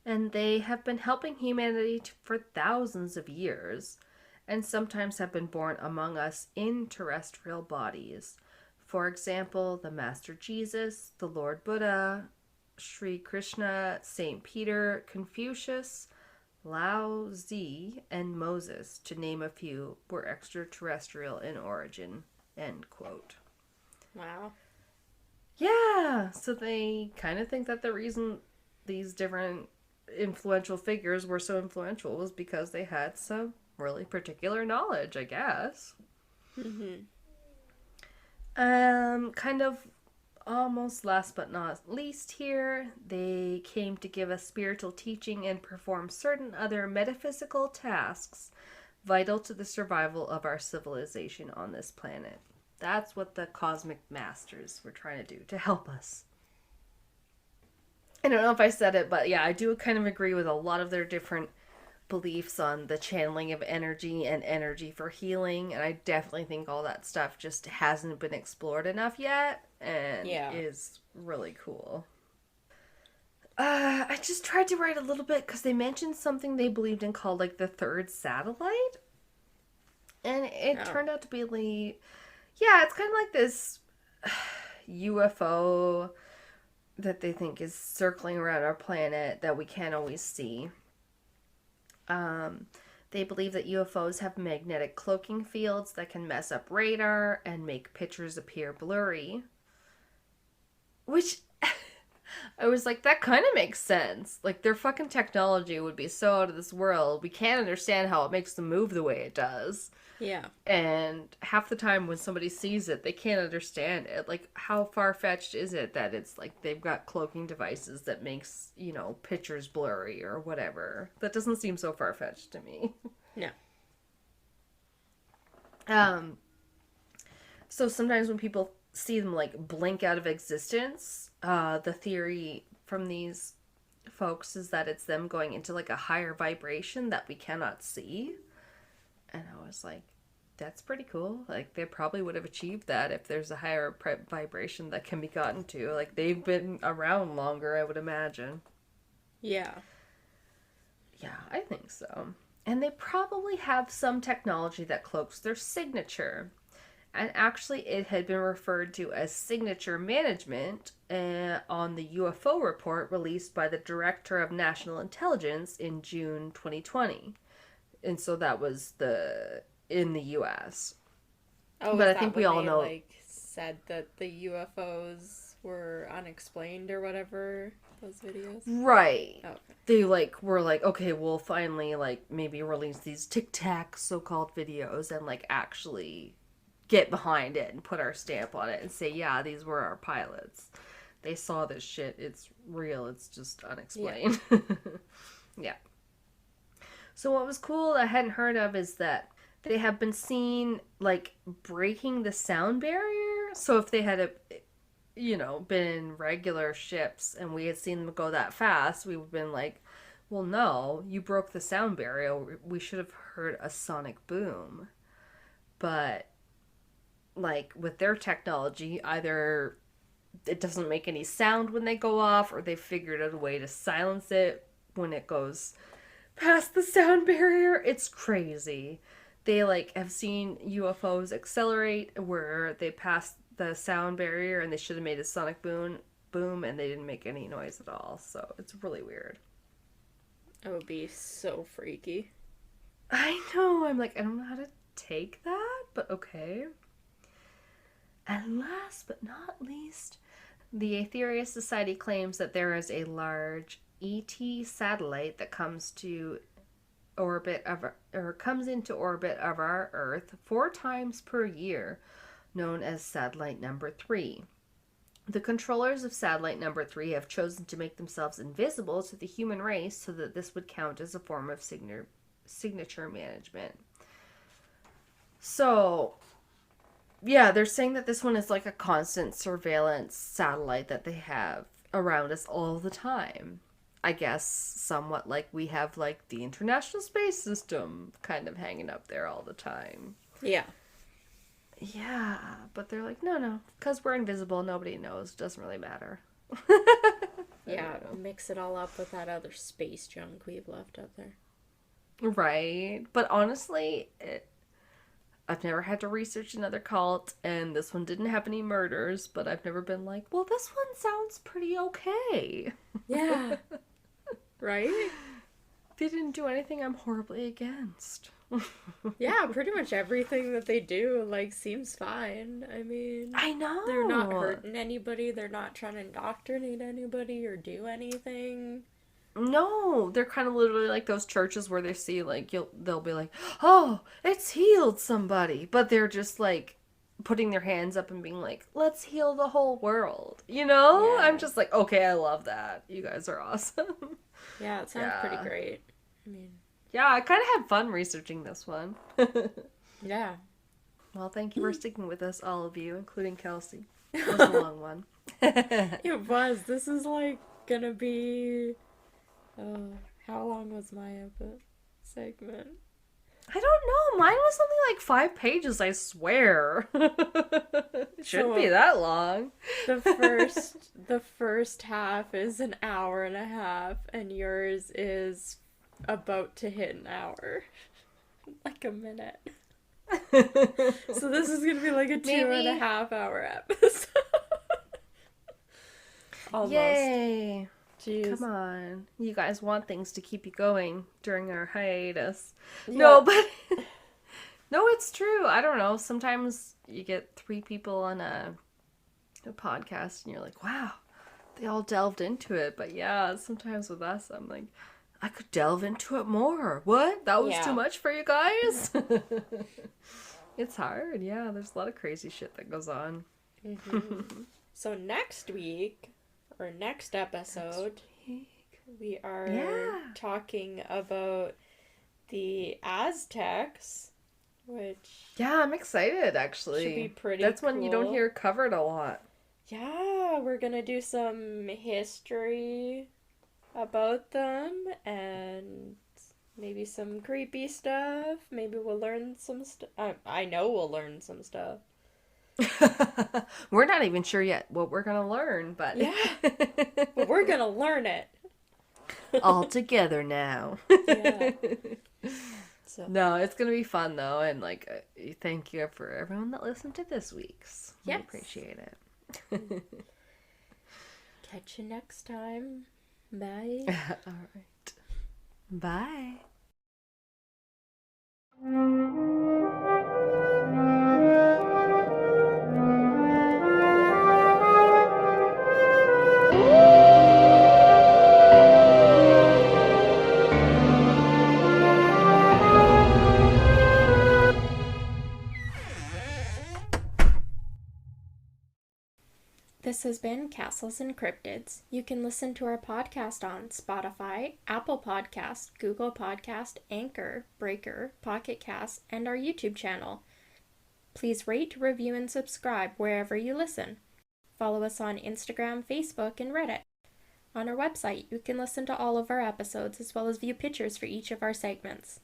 And they have been helping humanity for thousands of years, and sometimes have been born among us in terrestrial bodies. For example, the Master Jesus, the Lord Buddha, Sri Krishna, Saint Peter, Confucius, Lao Tzu, and Moses, to name a few, were extraterrestrial in origin. End quote. Wow. Yeah, so they kind of think that the reason these different influential figures were so influential was because they had some really particular knowledge, I guess. Mm-hmm. Kind of almost last but not least here, they came to give us spiritual teaching and perform certain other metaphysical tasks vital to the survival of our civilization on this planet. That's what the cosmic masters were trying to do to help us. I don't know if I said it, but yeah, I do kind of agree with a lot of their different beliefs on the channeling of energy and energy for healing, and I definitely think all that stuff just hasn't been explored enough yet, and is really cool. I just tried to write a little bit because they mentioned something they believed in called like the third satellite, and it turned out to be like, yeah, it's kind of like this UFO that they think is circling around our planet that we can't always see. They believe that UFOs have magnetic cloaking fields that can mess up radar and make pictures appear blurry. Which, I was like, that kind of makes sense. Like, their fucking technology would be so out of this world. We can't understand how it makes them move the way it does. Yeah. And half the time when somebody sees it, they can't understand it. Like, how far-fetched is it that it's like they've got cloaking devices that makes, you know, pictures blurry or whatever? That doesn't seem so far-fetched to me. No. So sometimes when people see them, like, blink out of existence, the theory from these folks is that it's them going into, like, a higher vibration that we cannot see. And I was like, that's pretty cool. Like, they probably would have achieved that if there's a higher vibration that can be gotten to. Like, they've been around longer, I would imagine. Yeah. Yeah, I think so. And they probably have some technology that cloaks their signature. And actually, it had been referred to as signature management on the UFO report released by the Director of National Intelligence in June 2020. And so that was in the U.S. Oh, but I think we all know, like, said that the UFOs were unexplained or whatever, those videos? Right. Oh, okay. they like were like, okay, we'll finally like maybe release these Tic Tac so-called videos and like actually get behind it and put our stamp on it and say, yeah, these were our pilots. They saw this shit. It's real. It's just unexplained. Yeah. Yeah. So what was cool I hadn't heard of is that they have been seen like breaking the sound barrier. So if they had been in regular ships and we had seen them go that fast, we would have been like, well, no, you broke the sound barrier. We should have heard a sonic boom. But like with their technology, either it doesn't make any sound when they go off, or they figured out a way to silence it when it goes past the sound barrier. It's crazy. They like have seen UFOs accelerate where they passed the sound barrier and they should have made a sonic boom and they didn't make any noise at all. So it's really weird. That would be so freaky. I know. I'm like, I don't know how to take that, but okay. And last but not least, the Aetherius Society claims that there is a large ET satellite that comes into orbit of our Earth 4 times per year, known as satellite number 3. The controllers of satellite number 3 have chosen to make themselves invisible to the human race so that this would count as a form of signature management. So, yeah, they're saying that this one is like a constant surveillance satellite that they have around us all the time. I guess somewhat like we have like the International Space System kind of hanging up there all the time. Yeah. Yeah, but they're like, no, because we're invisible, nobody knows, doesn't really matter. Yeah, mix it all up with that other space junk we've left up there. Right, but honestly, I've never had to research another cult, and this one didn't have any murders, but I've never been like, well, this one sounds pretty okay. Yeah. Right? They didn't do anything I'm horribly against. Yeah, pretty much everything that they do, like, seems fine. I mean... I know! They're not hurting anybody, they're not trying to indoctrinate anybody or do anything. No, they're kind of literally like those churches where they see, like, they'll be like, oh, it's healed somebody. But they're just, like, putting their hands up and being like, let's heal the whole world. You know? Yeah. I'm just like, okay, I love that. You guys are awesome. Yeah, it sounds pretty great. I mean... Yeah, I kind of had fun researching this one. Yeah. Well, thank you for sticking with us, all of you, including Kelsey. It was a long one. It was. This is, like, gonna be... how long was my segment? I don't know. Mine was only like 5 pages, I swear. It shouldn't be that long. The first half is an hour and a half, and yours is about to hit an hour. Like a minute. So this is gonna be like a 2.5 hour episode. Almost. Yay. Jeez. Come on. You guys want things to keep you going during our hiatus. Yeah. No, but... No, it's true. I don't know. Sometimes you get 3 people on a podcast and you're like, wow, they all delved into it. But yeah, sometimes with us, I'm like, I could delve into it more. What? That was too much for you guys? It's hard. Yeah, there's a lot of crazy shit that goes on. Mm-hmm. So next week... Or next episode, we are talking about the Aztecs, which... Yeah, I'm excited, actually. Should be pretty That's cool. One you don't hear covered a lot. Yeah, we're gonna do some history about them, and maybe some creepy stuff. Maybe we'll learn some stuff. I know we'll learn some stuff. We're not even sure yet what we're gonna learn, but but we're gonna learn it all together now. Yeah. So. No, it's gonna be fun though, and like, thank you for everyone that listened to this week's. Yes. We appreciate it. Catch you next time. Bye. All right. Bye. has been Castles and Cryptids. You can listen to our podcast on Spotify, Apple Podcast, Google Podcast, Anchor, Breaker, Pocket Cast, and our YouTube channel. Please rate, review, and subscribe wherever you listen. Follow us on Instagram, Facebook, and Reddit. On our website, you can listen to all of our episodes as well as view pictures for each of our segments.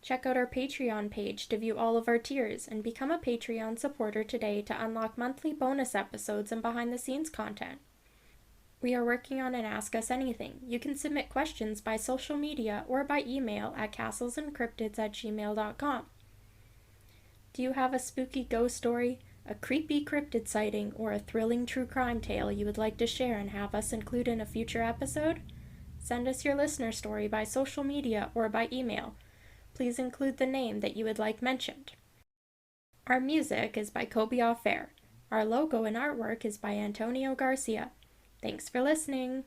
Check out our Patreon page to view all of our tiers and become a Patreon supporter today to unlock monthly bonus episodes and behind-the-scenes content. We are working on an Ask Us Anything. You can submit questions by social media or by email at castlesandcryptids@gmail.com. Do you have a spooky ghost story, a creepy cryptid sighting, or a thrilling true crime tale you would like to share and have us include in a future episode? Send us your listener story by social media or by email. Please include the name that you would like mentioned. Our music is by Kobe Fair. Our logo and artwork is by Antonio Garcia. Thanks for listening.